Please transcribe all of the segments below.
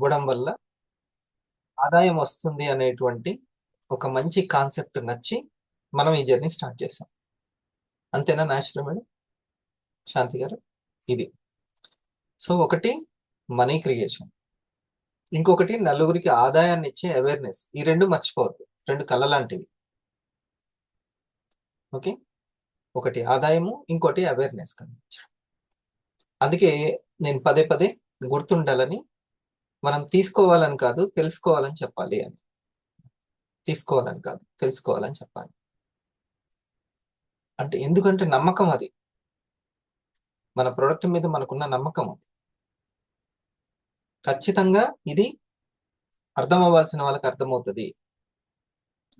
ఇవ్వడం వల్ల ఆదాయం వస్తుంది అనేటువంటి ఒక మంచి కాన్సెప్ట్ నచ్చి మనం ఈ జర్నీ స్టార్ట్ చేసాం. అంతేనా నాశ్వరం మేడం, శాంతి గారు? ఇది. సో ఒకటి మనీ క్రియేషన్, ఇంకొకటి నలుగురికి ఆదాయాన్ని ఇచ్చే అవేర్నెస్. ఈ రెండు మర్చిపోవద్దు, రెండు కళ్ళ లాంటివి. ఓకే, ఒకటి ఆదాయము, ఇంకోటి అవేర్నెస్ కనిపించడం. అందుకే నేను పదే పదే గుర్తుండాలని, మనం తీసుకోవాలని కాదు తెలుసుకోవాలని చెప్పాలి అని. తీసుకోవాలని కాదు తెలుసుకోవాలని చెప్పాలి అంటే ఎందుకంటే నమ్మకం, అది మన ప్రోడక్ట్ మీద మనకున్న నమ్మకం. అది ఖచ్చితంగా ఇది అర్థం అవ్వాల్సిన వాళ్ళకి అర్థమవుతుంది,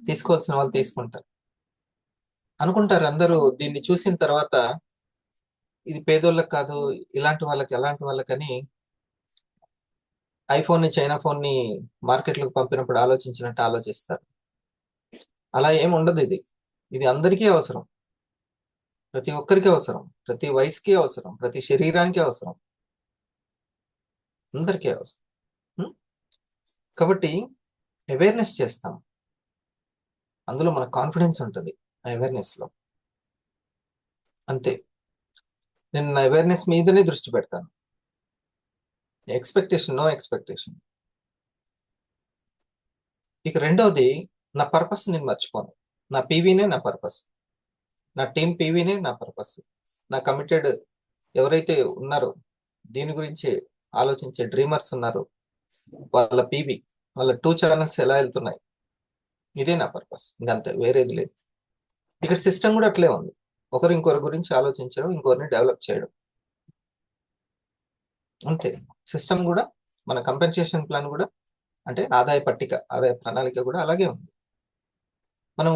తీసుకోవాల్సిన వాళ్ళు తీసుకుంటారు అనుకుంటారు అందరూ. దీన్ని చూసిన తర్వాత ఇది పేదోళ్ళకి కాదు, ఇలాంటి వాళ్ళకి అలాంటి వాళ్ళకని ఐఫోన్ ని, చైనా ఫోన్ ని మార్కెట్లోకి పంపినప్పుడు ఆలోచించినట్టు ఆలోచిస్తారు. అలా ఏమి ఉండదు. ఇది ఇది అందరికీ అవసరం, ప్రతి ఒక్కరికి అవసరం, ప్రతి వయసుకి అవసరం, ప్రతి శరీరానికి అవసరం, అందరికీ అవసరం. కాబట్టి అవేర్నెస్ చేస్తాం, అందులో మన కాన్ఫిడెన్స్ ఉంటుంది అవేర్నెస్ లో. అంతే, నేను నా అవేర్నెస్ మీదనే దృష్టి పెడతాను. Expectation, no expectation. ఇక రెండవది, నా పర్పస్ నేను మర్చిపోను. నా పీవీనే నా పర్పస్, నా టీం పీవీనే నా పర్పస్. నా కమిటెడ్ ఎవరైతే ఉన్నారో, దీని గురించి ఆలోచించే డ్రీమర్స్ ఉన్నారు, వాళ్ళ పీవీ, వాళ్ళ 2 ఛానల్స్ ఎలా వెళ్తున్నాయి, ఇదే నా పర్పస్. ఇంకంతే, వేరేది లేదు. ఇక్కడ సిస్టమ్ కూడా అట్లే ఉంది, ఒకరు ఇంకొకరి గురించి ఆలోచించడం, ఇంకొకరిని డెవలప్ చేయడం, అంతే. సిస్టమ్ కూడా, మన కంపెన్సేషన్ ప్లాన్ కూడా, అంటే ఆదాయ పట్టిక, ఆదాయ ప్రణాళిక కూడా అలాగే ఉంది. మనం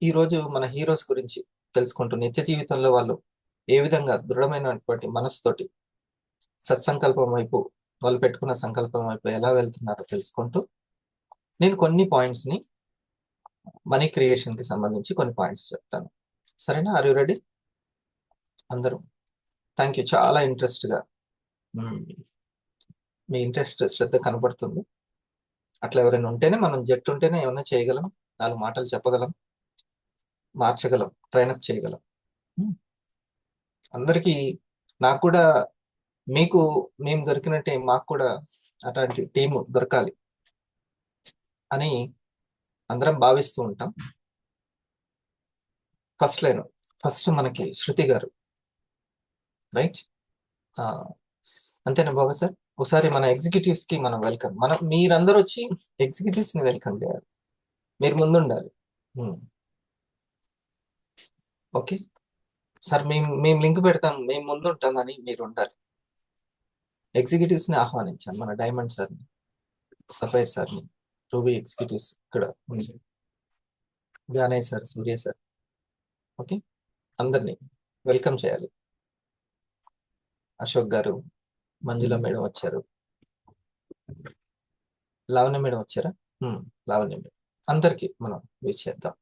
ఈరోజు మన హీరోస్ గురించి తెలుసుకుంటూ, నిత్య జీవితంలో వాళ్ళు ఏ విధంగా దృఢమైనటువంటి మనసుతోటి సత్సంకల్పం వైపు, వాళ్ళు పెట్టుకున్న సంకల్పం వైపు ఎలా వెళ్తున్నారో తెలుసుకుంటూ, నేను కొన్ని పాయింట్స్ ని, మనీ క్రియేషన్ కి సంబంధించి కొన్ని పాయింట్స్ చెప్తాను. సరేనా? ఆర్ యు రెడీ అందరూ? Thank you. చాలా ఇంట్రెస్ట్ గా మీ ఇంట్రెస్ట్, శ్రద్ధ కనబడుతుంది. అట్లా ఎవరైనా ఉంటేనే, మనం జట్టు ఉంటేనే ఏమైనా చేయగలం, 4 మాటలు చెప్పగలం, మార్చగలం, ట్రైనప్ చేయగలం. అందరికీ, నాకు కూడా, మీకు మేము దొరికినట్టే మాకు కూడా అట్లాంటి టీము దొరకాలి అని అందరం భావిస్తూ ఉంటాం. ఫస్ట్ మనకి శృతి గారు, రైట్? అంతేనా బాబా సార్? ఒకసారి మన ఎగ్జిక్యూటివ్స్ కి మనం వెల్కమ్, మీరందరూ వచ్చి ఎగ్జిక్యూటివ్స్ ని వెల్కమ్ చేయాలి, మీరు ముందుండాలి. ఓకే సార్, మేము లింక్ పెడతాం, మేము ముందుంటామని మీరు ఉండాలి. ఎగ్జిక్యూటివ్స్ ని ఆహ్వానించాం, మన డైమండ్ సార్ని, సఫైర్ సార్ని, రూబీ ఎగ్జిక్యూటివ్స్ ఇక్కడ ఉంది, గానయ్ సార్, సూర్య సార్. ఓకే, అందరినీ వెల్కమ్ చేయాలి. అశోక్ గారు, మంజుల మేడం వచ్చారు, లావణ్య మేడం వచ్చారా? లావణ్య మేడం, అందరికి మనం విష్ చేద్దాం.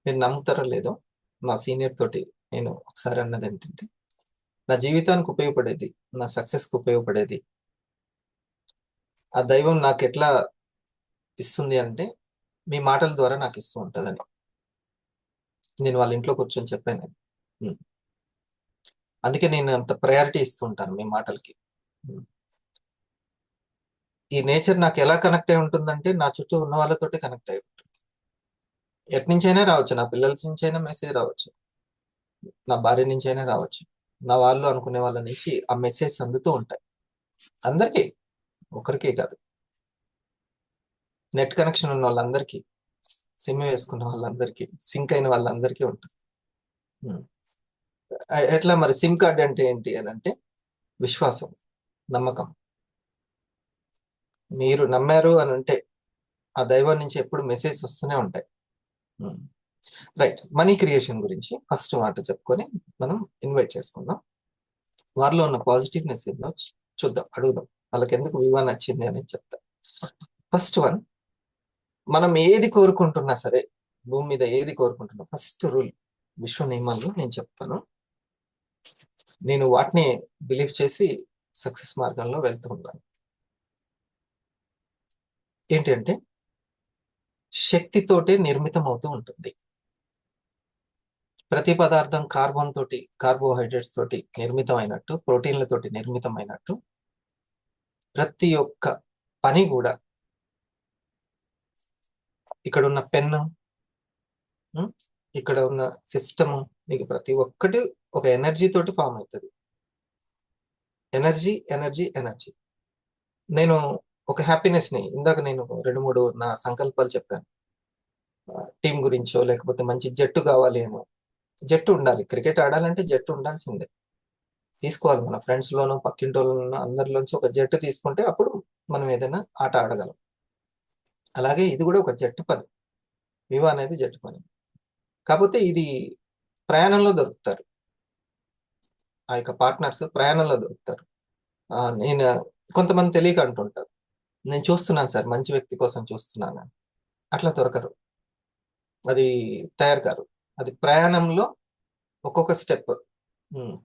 మీరు నమ్ముతారో లేదో, నా సీనియర్ తోటి నేను ఒకసారి అన్నది ఏంటంటే, నా జీవితానికి ఉపయోగపడేది, నా సక్సెస్కి ఉపయోగపడేది ఆ దైవం నాకు ఎట్లా ఇస్తుంది అంటే, మీ మాటల ద్వారా నాకు ఇస్తూ ఉంటుందని నేను వాళ్ళ ఇంట్లో కూర్చొని చెప్పాను. అందుకే నేను అంత ప్రయారిటీ ఇస్తూ ఉంటాను మీ మాటలకి. ఈ నేచర్ నాకు ఎలా కనెక్ట్ అయి ఉంటుందంటే, నా చుట్టూ ఉన్న వాళ్ళతోటి కనెక్ట్ అయి ఉంటుంది. ఎట్నుంచైనా రావచ్చు, నా పిల్లల నుంచి అయినా మెసేజ్ రావచ్చు, నా భార్య నుంచి అయినా రావచ్చు, నా వాళ్ళు అనుకునే వాళ్ళ నుంచి ఆ మెసేజ్ అందుతూ ఉంటాయి. అందరికీ, ఒకరికే కాదు, నెట్ కనెక్షన్ ఉన్న వాళ్ళందరికీ, సిమ్ వేసుకున్న వాళ్ళందరికీ, సింక్ అయిన వాళ్ళందరికీ ఉంటుంది. ఎట్లా మరి? సిమ్ కార్డ్ అంటే ఏంటి అని అంటే, విశ్వాసం, నమ్మకం. మీరు నమ్మారు అని అంటే, ఆ దైవం నుంచి ఎప్పుడు మెసేజ్ వస్తూనే ఉంటాయి. రైట్, మనీ క్రియేషన్ గురించి ఫస్ట్ మాట చెప్పుకొని మనం ఇన్వైట్ చేసుకుందాం. వారిలో ఉన్న పాజిటివ్నెస్ ఏందో చూద్దాం, అడుగుదాం, వాళ్ళకి ఎందుకు వివా నచ్చింది అనేది చెప్తా. ఫస్ట్ వన్, మనం ఏది కోరుకుంటున్నా సరే, భూమి మీద ఏది కోరుకుంటున్నా, ఫస్ట్ రూల్, విశ్వ నియమాలు నేను చెప్తాను. నేను వాటిని బిలీవ్ చేసి సక్సెస్ మార్గంలో వెళ్తూ ఉన్నాను. ఏంటంటే శక్తితోటే నిర్మితం అవుతూ ఉంటుంది. ప్రతి పదార్థం కార్బన్ తోటి, కార్బోహైడ్రేట్స్ తోటి నిర్మితమైనట్టు, ప్రోటీన్లతోటి నిర్మితమైనట్టు ప్రతి ఒక్క పని కూడా, ఇక్కడ ఉన్న పెన్ను, ఇక్కడ ఉన్న సిస్టము, మీకు ప్రతి ఒక్కటి ఒక ఎనర్జీ తోటి ఫామ్ అవుతుంది. Energy energy energy. నేను ఒక హ్యాపీనెస్ ని ఇందాక నేను 2-3 నా సంకల్పాలు చెప్పాను. టీం గురించో లేకపోతే మంచి జట్టు కావాలి ఏమో. జట్టు ఉండాలి, క్రికెట్ ఆడాలంటే జట్టు ఉండాల్సిందే. తీసుకోవాలి, మన ఫ్రెండ్స్ లోనో పక్కింటోళ్ళలోనో అందరిలోంచి ఒక జట్టు తీసుకుంటే అప్పుడు మనం ఏదైనా ఆట ఆడగలం. అలాగే ఇది కూడా ఒక జట్టు పని. వివా అనేది జట్టు పని. కాకపోతే ఇది ప్రయాణంలో దొరుకుతారు, ఆ యొక్క పార్ట్నర్స్ ప్రయాణంలో దొరుకుతారు. నేను కొంతమంది తెలియక అంటుంటారు, నేను చూస్తున్నాను సార్, మంచి వ్యక్తి కోసం చూస్తున్నాను. అట్లా దొరకరు, అది తయారు కారు. అది ప్రయాణంలో ఒక్కొక్క స్టెప్,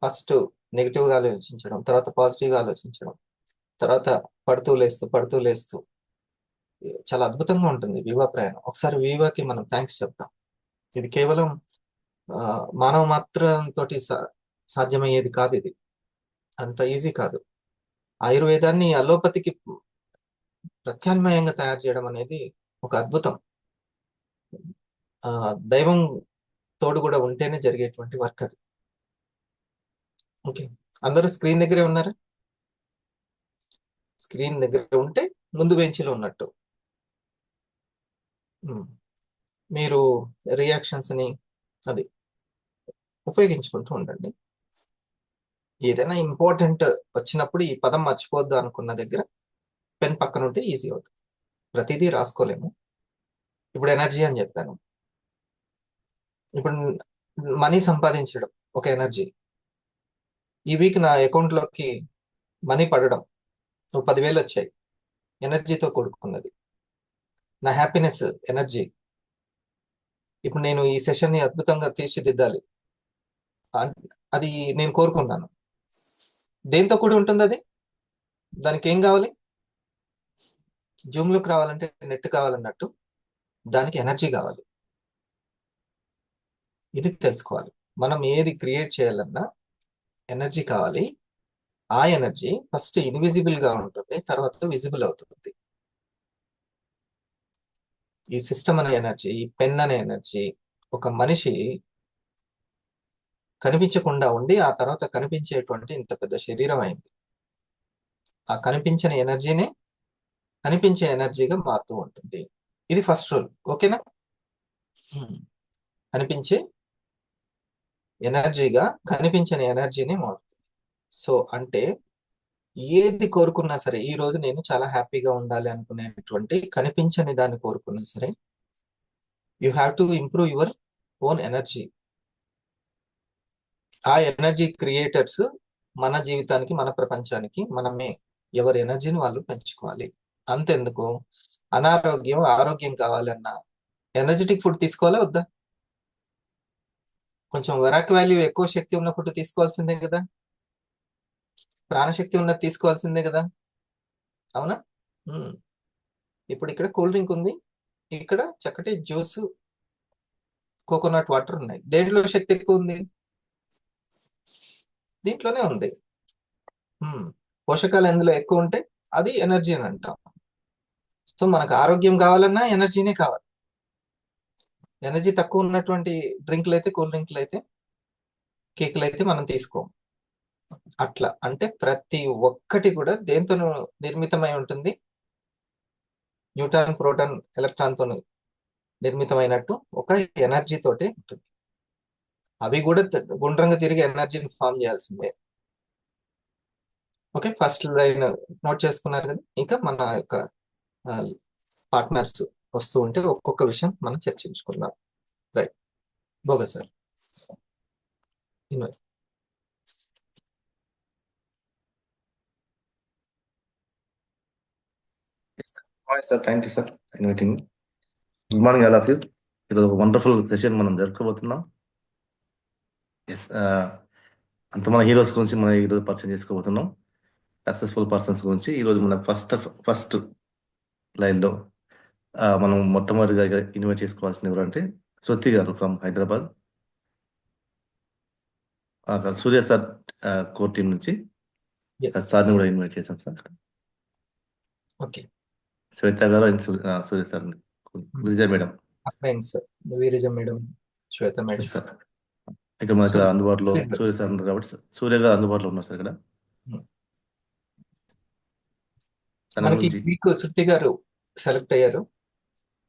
ఫస్ట్ నెగిటివ్ గా ఆలోచించడం, తర్వాత పాజిటివ్ గా ఆలోచించడం, తర్వాత పడుతూ లేస్తూ పడుతూ లేస్తూ చాలా అద్భుతంగా ఉంటుంది వివా ప్రయాణం. ఒకసారి వివాకి మనం థ్యాంక్స్ చెప్తాం. ఇది కేవలం మానవ మాత్రం తోటి సాధ్యమయ్యేది కాదు, ఇది అంత ఈజీ కాదు. ఆయుర్వేదాన్ని అలోపతికి ప్రత్యామ్నాయంగా తయారు చేయడం అనేది ఒక అద్భుతం. దైవం తోడు కూడా ఉంటేనే జరిగేటువంటి వర్క్ అది. ఓకే, అందరూ స్క్రీన్ దగ్గరే ఉన్నారా? స్క్రీన్ దగ్గర ఉంటే ముందు బెంచ్లో ఉన్నట్టు. మీరు రియాక్షన్స్ ని అది ఉపయోగించుకుంటూ ఉండండి. ఏదైనా ఇంపార్టెంట్ వచ్చినప్పుడు ఈ పదం మర్చిపోద్దు అనుకున్న దగ్గర పెన్ పక్కన ఉంటే ఈజీ అవుతుంది. ప్రతిదీ రాసుకోలేము. ఇప్పుడు ఎనర్జీ అని చెప్పాను. ఇప్పుడు మనీ సంపాదించడం ఒక ఎనర్జీ. ఈ వీక్ నా అకౌంట్ లోకి మనీ పడడం, 10,000 వచ్చాయి, ఎనర్జీతో కూడుకున్నది. నా హ్యాపీనెస్ ఎనర్జీ. ఇప్పుడు నేను ఈ సెషన్ ని అద్భుతంగా తీర్చిదిద్దాలి, అది నేను కోరుకున్నాను. దేంతో కూడి ఉంటుంది అది? దానికి ఏం కావాలి? జూమ్ లోకి రావాలంటే నెట్ కావాలన్నట్టు దానికి ఎనర్జీ కావాలి. ఇది తెలుసుకోవాలి. మనం ఏది క్రియేట్ చేయాలన్నా ఎనర్జీ కావాలి. ఆ ఎనర్జీ ఫస్ట్ ఇన్విజిబుల్ గా ఉంటుంది, తర్వాత విజిబుల్ అవుతుంది. ఈ సిస్టమ్ అనే ఎనర్జీ, ఈ పెన్ అనే ఎనర్జీ, ఒక మనిషి కనిపించకుండా ఉండి ఆ తర్వాత కనిపించేటువంటి ఇంత పెద్ద శరీరం అయింది. ఆ కనిపించని ఎనర్జీనే కనిపించే ఎనర్జీగా మారుతూ ఉంటుంది. ఇది ఫస్ట్ రూల్. ఓకేనా? కనిపించే ఎనర్జీగా కనిపించని ఎనర్జీని మారుతుంది. సో అంటే ఏది కోరుకున్నా సరే, ఈ రోజు నేను చాలా హ్యాపీగా ఉండాలి అనుకునేటువంటి కనిపించని దాన్ని కోరుకున్నా సరే, you have to improve your own energy. ఆ ఎనర్జీ క్రియేటర్స్ మన జీవితానికి, మన ప్రపంచానికి మనమే. ఎవరి ఎనర్జీని వాళ్ళు పెంచుకోవాలి. అంతెందుకు, అనారోగ్యం ఆరోగ్యం కావాలన్నా ఎనర్జెటిక్ ఫుడ్ తీసుకోవాలా వద్దా? కొంచెం వరాక్ వాల్యూ ఎక్కువ శక్తి ఉన్న ఫుడ్ తీసుకోవాల్సిందే కదా, ప్రాణశక్తి ఉన్నది తీసుకోవాల్సిందే కదా, అవునా? ఇప్పుడు ఇక్కడ కూల్ డ్రింక్ ఉంది, ఇక్కడ చక్కటి జ్యూస్, కోకోనట్ వాటర్ ఉన్నాయి. దేంట్లో శక్తి ఎక్కువ ఉంది? దీంట్లోనే ఉంది. పోషకాలు ఎందులో ఎక్కువ ఉంటే అది ఎనర్జీ అని అంటాం. సో మనకు ఆరోగ్యం కావాలన్నా ఎనర్జీనే కావాలి. ఎనర్జీ తక్కువ ఉన్నటువంటి డ్రింక్లు అయితే, కూల్ డ్రింక్లు అయితే, కేకులు అయితే మనం తీసుకోం. అట్లా అంటే ప్రతి ఒక్కటి కూడా దేంతో నిర్మితమై ఉంటుంది? న్యూట్రాన్, ప్రోటాన్, ఎలక్ట్రాన్ తో నిర్మితమైనట్టు ఒక ఎనర్జీ తోటే ఉంటుంది. అవి కూడా గుండ్రంగా తిరిగి ఎనర్జీని ఫామ్ చేయాల్సిందే. ఓకే, ఫస్ట్ లైన్ నోట్ చేసుకున్నారు కదా. ఇంకా మన యొక్క పార్ట్నర్స్ వస్తూ ఉంటే ఒక్కొక్క విషయం మనం చర్చించుకుందాం. Right, బోగా sir. Sir, thank you sir inviting. Good morning all of you. ఇది ఒక వండర్ఫుల్ సెషన్ మనం జరుపుకోబోతున్నాం. ఎస్, అంత మన హీరోస్ గురించి మనం ఈరోజు పరిచయం చేసుకోబోతున్నాం. సక్సెస్ఫుల్ పర్సన్స్ గురించి ఈరోజు మన ఫస్ట్ లైన్లో మనం మొట్టమొదటిగా ఇన్వైట్ చేసుకోవాల్సిన ఎవరంటే శృతి గారు from Hyderabad. Surya sir core team నుంచి ఎస్. సార్ని కూడా ఇన్వైట్ చేశాం సార్. ఓకే. శ్వేత గారు and Surya sir, Vijaya madam. Friends Veeraja madam, Shweta madam. Sir ఇక్కడ మనకి సూర్య సార్. అందుబాటులో Please, సూర్య సార్ ఉన్నారు కాబట్టి సూర్య గారు అందుబాటులో ఉన్నారు సార్ ఇక్కడ. తన మనకి గురించి వీక్ శృతి గారు సెలెక్ట్ అయ్యారు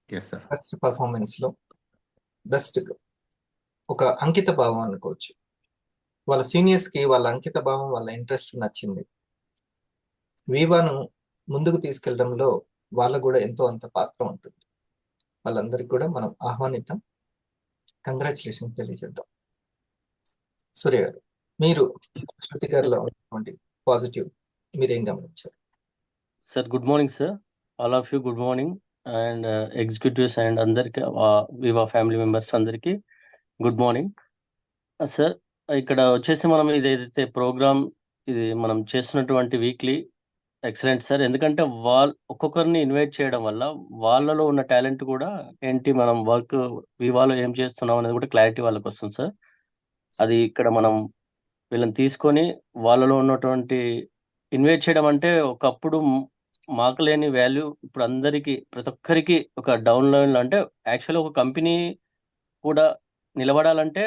ఎస్ సార్. ఫస్ట్ పర్ఫార్మెన్స్ లో. బెస్ట్ ఒక అంకిత భావం అనుకోవచ్చు. వాళ్ళ సీనియర్స్ కి వాళ్ళ అంకిత భావం, వాళ్ళ ఇంట్రెస్ట్ నచ్చింది. వీవాను ముందుకు తీసుకెళ్లడంలో వాళ్ళకు కూడా ఎంతో అంత పాత్ర ఉంటుంది. వాళ్ళందరికీ కూడా మనం ఆహ్వానిద్దాం, కంగ్రాచులేషన్ తెలియజేద్దాం. సూర్య గారు, మీరు శృతి గారిలో ఉన్నటువంటి పాజిటివ్ మీరేం గమనించారు? Sir good morning sir, all of you good morning, and executives and అందరికి వివా ఫ్యామిలీ మెంబర్స్ అందరికి గుడ్ మార్నింగ్ సార్. ఇక్కడ వచ్చేసి మనం ఇది ఏదైతే ప్రోగ్రామ్ ఇది మనం చేస్తున్నటువంటి వీక్లీ ఎక్సలెంట్ సార్. ఎందుకంటే ఒక్కొక్కరిని ఇన్వైట్ చేయడం వల్ల వాళ్ళలో ఉన్న టాలెంట్ కూడా ఏంటి, మనం వర్క్ వివాలో ఏం చేస్తున్నాం అనేది కూడా క్లారిటీ వాళ్ళకి వస్తుంది సార్. అది ఇక్కడ మనం వీళ్ళని తీసుకొని వాళ్ళలో ఉన్నటువంటి ఇన్వైట్ చేయడం అంటే ఒకప్పుడు మాకు లేని వాల్యూ ఇప్పుడు అందరికీ ప్రతి ఒక్కరికి ఒక డౌన్ లెవెల్, అంటే యాక్చువల్లీ ఒక కంపెనీ కూడా నిలబడాలంటే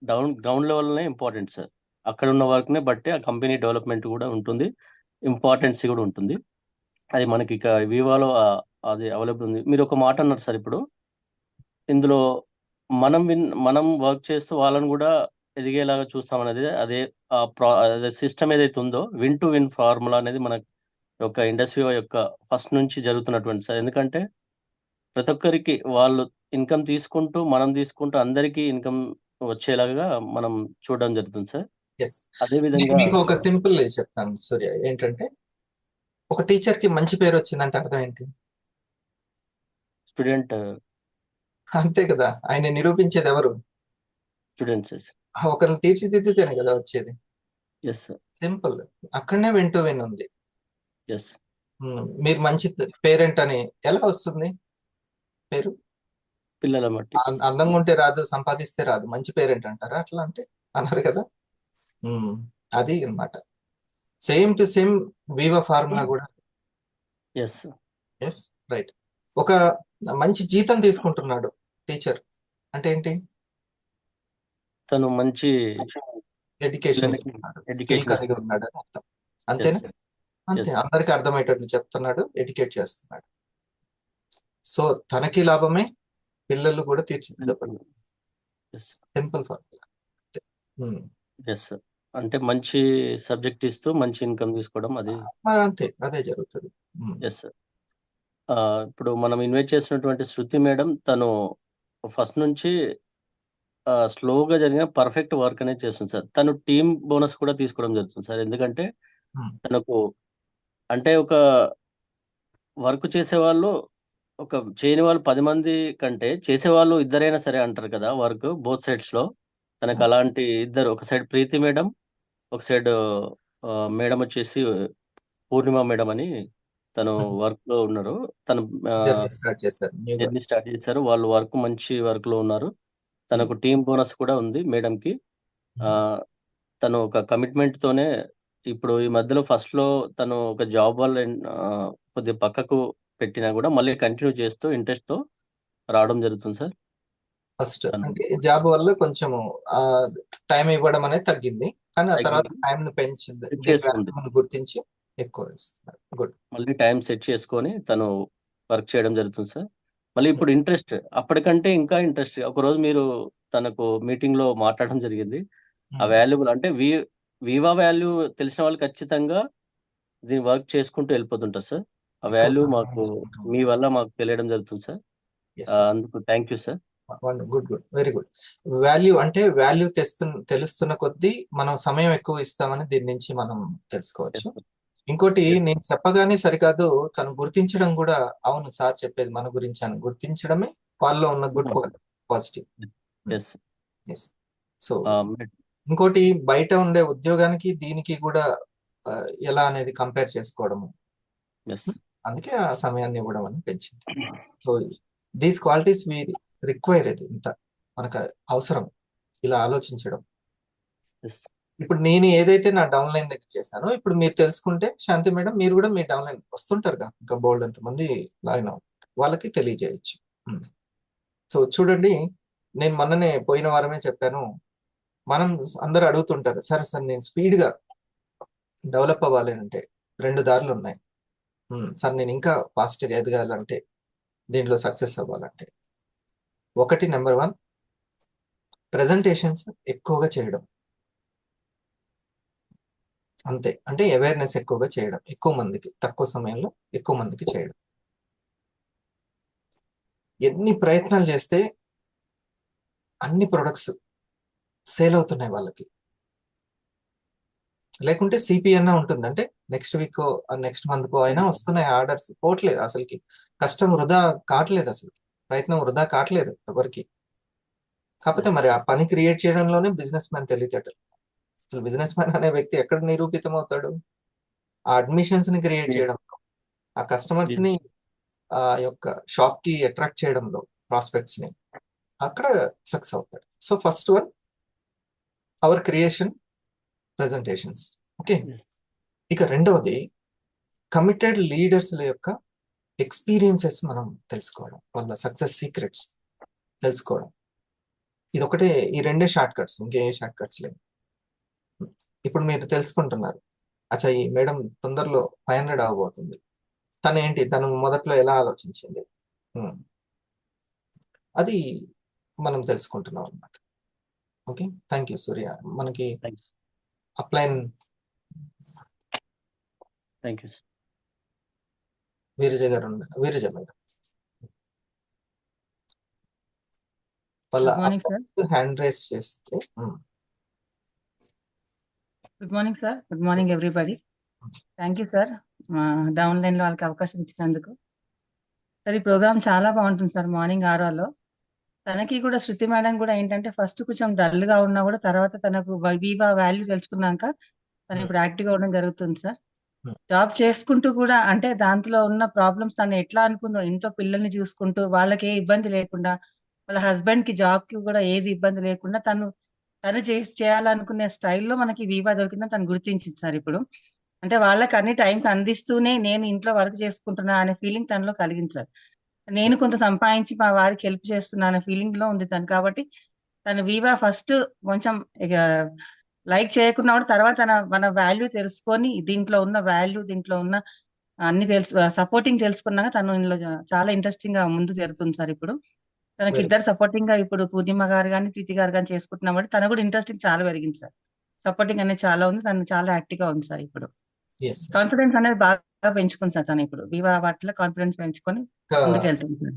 గ్రౌండ్ లెవెల్నే ఇంపార్టెంట్ సార్. అక్కడ ఉన్న వర్క్ని బట్టి ఆ కంపెనీ డెవలప్మెంట్ కూడా ఉంటుంది, ఇంపార్టెన్సీ కూడా ఉంటుంది. అది మనకి ఇక వివాలో అది అవైలబుల్ ఉంది. మీరు ఒక మాట అన్నారు సార్, ఇప్పుడు ఇందులో మనం వర్క్ చేస్తూ వాళ్ళని కూడా ఎదిగేలాగా చూస్తామనేది అదే సిస్టమ్ ఏదైతే ఉందో విన్ టు విన్ ఫార్ములా అనేది మన యొక్క ఇండస్ట్రీ యొక్క ఫస్ట్ నుంచి జరుగుతున్నటువంటి సార్. ఎందుకంటే ప్రతి ఒక్కరికి వాళ్ళు ఇన్కమ్ తీసుకుంటూ మనం తీసుకుంటూ అందరికీ ఇన్కమ్ వచ్చేలాగా మనం చూడడం జరుగుతుంది సార్. ఎస్. అదే విధంగా మీకు ఒక సింపుల్ చెప్తాను సూర్య, ఏంటంటే ఒక టీచర్ కి మంచి పేరు వచ్చిందంటే అర్థం ఏంటి? స్టూడెంట్ అంతే కదా, ఆయన నిరూపించేది ఎవరు? స్టూడెంట్స్. ఒకరిని తీర్చిదిద్దితేనే కదా వచ్చేది. Yes sir. సింపుల్. అక్కడనే విన్ టు విన్ ఉంది. ఎస్. మీరు మంచి పేరెంట్ అని ఎలా వస్తుంది పేరు? పిల్లల మట్టి అందంగా ఉంటే రాదు, సంపాదిస్తే రాదు, మంచి పేరెంట్ అంటారా అట్లా? అంటే అన్నారు కదా. అది అన్నమాట. Same to same viva formula కూడా. ఎస్. Yes, right. ఒక మంచి జీతం తీసుకుంటున్నాడు టీచర్ అంటే ఏంటి? తను మంచి ఎడ్యుకేషన్ ఇస్తున్నాడు, స్కిల్ కలిగి ఉన్నాడు అని అర్థం. అంతేనా? అంతే, అందరికీ అర్థమయ్యేటట్లు చెప్తున్నాడు, ఎడ్యుకేట్ చేస్తున్నాడు. సో తనకి లాభమే, పిల్లలు కూడా తీర్చిదిద్దబడతారు. Simple formula. Yes sir. అంటే మంచి సబ్జెక్ట్ ఇస్తూ మంచి ఇన్కమ్ తీసుకోవడం, అది మరి అంతే, అదే జరుగుతుంది. Yes sir. ఇప్పుడు మనం ఇన్వైట్ చేసినటువంటి శృతి మేడం, తను ఫస్ట్ నుంచి స్లోగా జరిగిన పర్ఫెక్ట్ వర్క్ అనేది చేస్తుంది సార్. తను టీమ్ బోనస్ కూడా తీసుకోవడం జరుగుతుంది సార్. ఎందుకంటే తనకు అంటే ఒక వర్క్ చేసేవాళ్ళు ఒక చేయని వాళ్ళు 10 మంది కంటే చేసేవాళ్ళు ఇద్దరైనా సరే అంటారు కదా వర్క్ బోత్ సైడ్స్ లో. తనకు అలాంటి ఇద్దరు, ఒక సైడ్ ప్రీతి మేడం, ఒక సైడ్ మేడం వచ్చేసి పూర్ణిమ మేడం అని తను వర్క్ లో ఉన్నారు. తను జర్నీ స్టార్ట్ చేశారు. వాళ్ళు వర్క్ మంచి వర్క్ లో ఉన్నారు. తనకు టీమ్ బోనస్ కూడా ఉంది మేడంకి. తను ఒక కమిట్మెంట్ తోనే ఇప్పుడు ఈ మధ్యలో ఫస్ట్ లో తను ఒక జాబ్ వల్ల కొద్దిగా పక్కకు పెట్టినా కూడా మళ్ళీ కంటిన్యూ చేస్తూ ఇంట్రెస్ట్ తో రావడం జరుగుతుంది సార్. ఫస్ట్ అంటే జాబ్ వల్ల కొంచెం టైం ఇవ్వడం అనేది తగ్గింది, కానీ ఆ తర్వాత టైం పెంచింది, గుర్తించి ఎక్కువ ఇస్తున్నారు. గుడ్. మళ్ళీ టైం సెట్ చేసుకొని తను వర్క్ చేయడం జరుగుతుంది సార్. మళ్ళీ ఇప్పుడు ఇంట్రెస్ట్ అప్పటికంటే ఇంకా ఇంట్రెస్ట్. ఒకరోజు మీరు తనకు మీటింగ్ లో మాట్లాడడం జరిగింది. ఆ వాల్యూబుల్ అంటే వివా వాల్యూ తెలిసిన వాళ్ళు ఖచ్చితంగా దీన్ని వర్క్ చేసుకుంటూ వెళ్ళిపోతుంటారు సార్. ఆ వాల్యూ మాకు మీ వల్ల మాకు తెలియడం జరుగుతుంది సార్. అందుకు thank you sir. Good, very good. Value అంటే వాల్యూ తెలుస్తున్న కొద్దీ మనం సమయం ఎక్కువ ఇస్తామని దీని నుంచి మనం తెలుసుకోవచ్చు. ఇంకోటి, నేను చెప్పగానే సరికాదు, తను గుర్తించడం కూడా, అవును సార్ చెప్పేది మన గురించి అని గుర్తించడమే వాళ్ళలో ఉన్న గుడ్ పాజిటివ్. సో ఇంకోటి బయట ఉండే ఉద్యోగానికి దీనికి కూడా ఎలా అనేది కంపేర్ చేసుకోవడము, ఎస్ అందుకే ఆ సమయాన్ని ఇవ్వడం అని పెంచింది. So these qualities we require, ఇది ఇంత మనకు అవసరం ఇలా ఆలోచించడం. ఎస్ ఇప్పుడు నేను ఏదైతే నా డౌన్ లైన్ దగ్గర చేశానో, ఇప్పుడు మీరు తెలుసుకుంటే శాంతి మేడం, మీరు కూడా మీ డౌన్ లైన్ వస్తుంటారుగా, ఇంకా బోల్డ్ ఎంతమంది లాగిన్ వాళ్ళకి తెలియజేయచ్చు. సో చూడండి, నేను మొన్ననే పోయిన వారమే చెప్పాను, మనం అందరు అడుగుతుంటారు, సరే సార్ నేను స్పీడ్గా డెవలప్ అవ్వాలి అంటే 2 దారులు ఉన్నాయి సార్, నేను ఇంకా ఫాస్ట్గా ఎదగాలంటే, దీంట్లో సక్సెస్ అవ్వాలంటే. ఒకటి, నెంబర్ 1 ప్రెజెంటేషన్స్ ఎక్కువగా చేయడం, అంతే. అంటే అవేర్నెస్ ఎక్కువగా చేయడం, ఎక్కువ మందికి తక్కువ సమయంలో ఎక్కువ మందికి చేయడం. ఎన్ని ప్రయత్నాలు చేస్తే అన్ని ప్రొడక్ట్స్ సేల్ అవుతున్నాయి వాళ్ళకి, లేకుంటే సిపి అన్నా ఉంటుంది, అంటే నెక్స్ట్ వీక్ నెక్స్ట్ మంత్ కో అయినా వస్తున్నాయి ఆర్డర్స్, పోవట్లేదు అసలుకి, కష్టం వృధా కావట్లేదు, అసలు ప్రయత్నం వృధా కావట్లేదు ఎవరికి. కాకపోతే మరి ఆ పని క్రియేట్ చేయడంలోనే బిజినెస్ మ్యాన్ తెలివితేటలు. అసలు బిజినెస్ మ్యాన్ అనే వ్యక్తి ఎక్కడ నిరూపితం అవుతాడు? ఆ అడ్మిషన్స్ ని క్రియేట్ చేయడంలో, ఆ కస్టమర్స్ ని ఆ యొక్క షాప్ కి అట్రాక్ట్ చేయడంలో, ప్రాస్పెక్ట్స్ ని, అక్కడ సక్సెస్ అవుతాడు. So first one, our creation, presentations. Okay. ఇక రెండవది, కమిటెడ్ లీడర్స్ యొక్క ఎక్స్పీరియన్సెస్ మనం తెలుసుకోవడం, వాళ్ళ సక్సెస్ సీక్రెట్స్ తెలుసుకోవడం. ఇది ఒకటే, ఈ రెండే షార్ట్ కట్స్, ఇంకే షార్ట్ కట్స్ లేవు. ఇప్పుడు మీరు తెలుసుకుంటున్నారు, అచ్చా ఈ మేడం తొందరలో 500 అవ్వబోతుంది, తను మొదట్లో ఎలా ఆలోచించింది, అది మనం తెలుసుకుంటున్నాం అనమాట. ఓకే, థ్యాంక్ యూ సూర్య. మనకి అప్లైన్ థ్యాంక్ యూ. వీరజ గారు వీరజ మేడం వాళ్ళ Good morning, sir. Hand race చేస్తే. Good morning, sir. Good morning, everybody. Thank you, sir. Downline లో వాళ్ళకి అవకాశం ఇచ్చినందుకు. సార్, ఈ ప్రోగ్రామ్ చాలా బాగుంటుంది సార్. మార్నింగ్ 6లో తనకి కూడా, శృతి మేడం కూడా ఏంటంటే ఫస్ట్ కొంచెం డల్ గా ఉన్నా కూడా తర్వాత తనకు వివా వాల్యూ తెలుసుకున్నాక తను ఇప్పుడు యాక్టివ్ గా ఉండడం జరుగుతుంది సార్. జాబ్ చేసుకుంటూ కూడా, అంటే దాంట్లో ఉన్న ప్రాబ్లమ్స్ తను ఎట్లా అనుకుందో, ఇంట్లో పిల్లల్ని చూసుకుంటూ వాళ్ళకి ఏ ఇబ్బంది లేకుండా, వాళ్ళ హస్బెండ్ కి జాబ్ కి కూడా ఏది ఇబ్బంది లేకుండా తను చేయాలనుకునే స్టైల్లో మనకి వీవా దొరికిందని తను గుర్తించింది సార్ ఇప్పుడు. అంటే వాళ్ళకి అన్ని టైంకి అందిస్తూనే నేను ఇంట్లో వర్క్ చేసుకుంటున్నా అనే ఫీలింగ్ తనలో కలిగింది సార్. నేను కొంత సంపాదించి మా వారికి హెల్ప్ చేస్తున్నా అనే ఫీలింగ్ లో ఉంది తను. కాబట్టి తను వీవా ఫస్ట్ కొంచెం ఇక లైక్ చేయకున్నా కూడా తర్వాత మన వాల్యూ తెలుసుకొని, దీంట్లో ఉన్న వాల్యూ, దీంట్లో ఉన్న అన్ని సపోర్టింగ్ తెలుసుకున్నాక తను ఇందులో చాలా ఇంట్రెస్టింగ్ గా ముందు జరుగుతుంది సార్. ఇప్పుడు తనకి ఇద్దరు సపోర్టింగ్ గా, ఇప్పుడు పూర్ణిమ గారు కానీ ప్రీతి గారు కానీ చేసుకుంటున్నాం బట్టి తన కూడా ఇంట్రెస్టింగ్ చాలా పెరిగింది సార్. సపోర్టింగ్ అనేది చాలా ఉంది, తను చాలా యాక్టివ్ గా ఉంది సార్. ఇప్పుడు కాన్ఫిడెన్స్ అనేది బాగా పెంచుకుంది సార్ తను. ఇప్పుడు వివా వాటిలో కాన్ఫిడెన్స్ పెంచుకొని ముందుకు వెళ్తుంది సార్.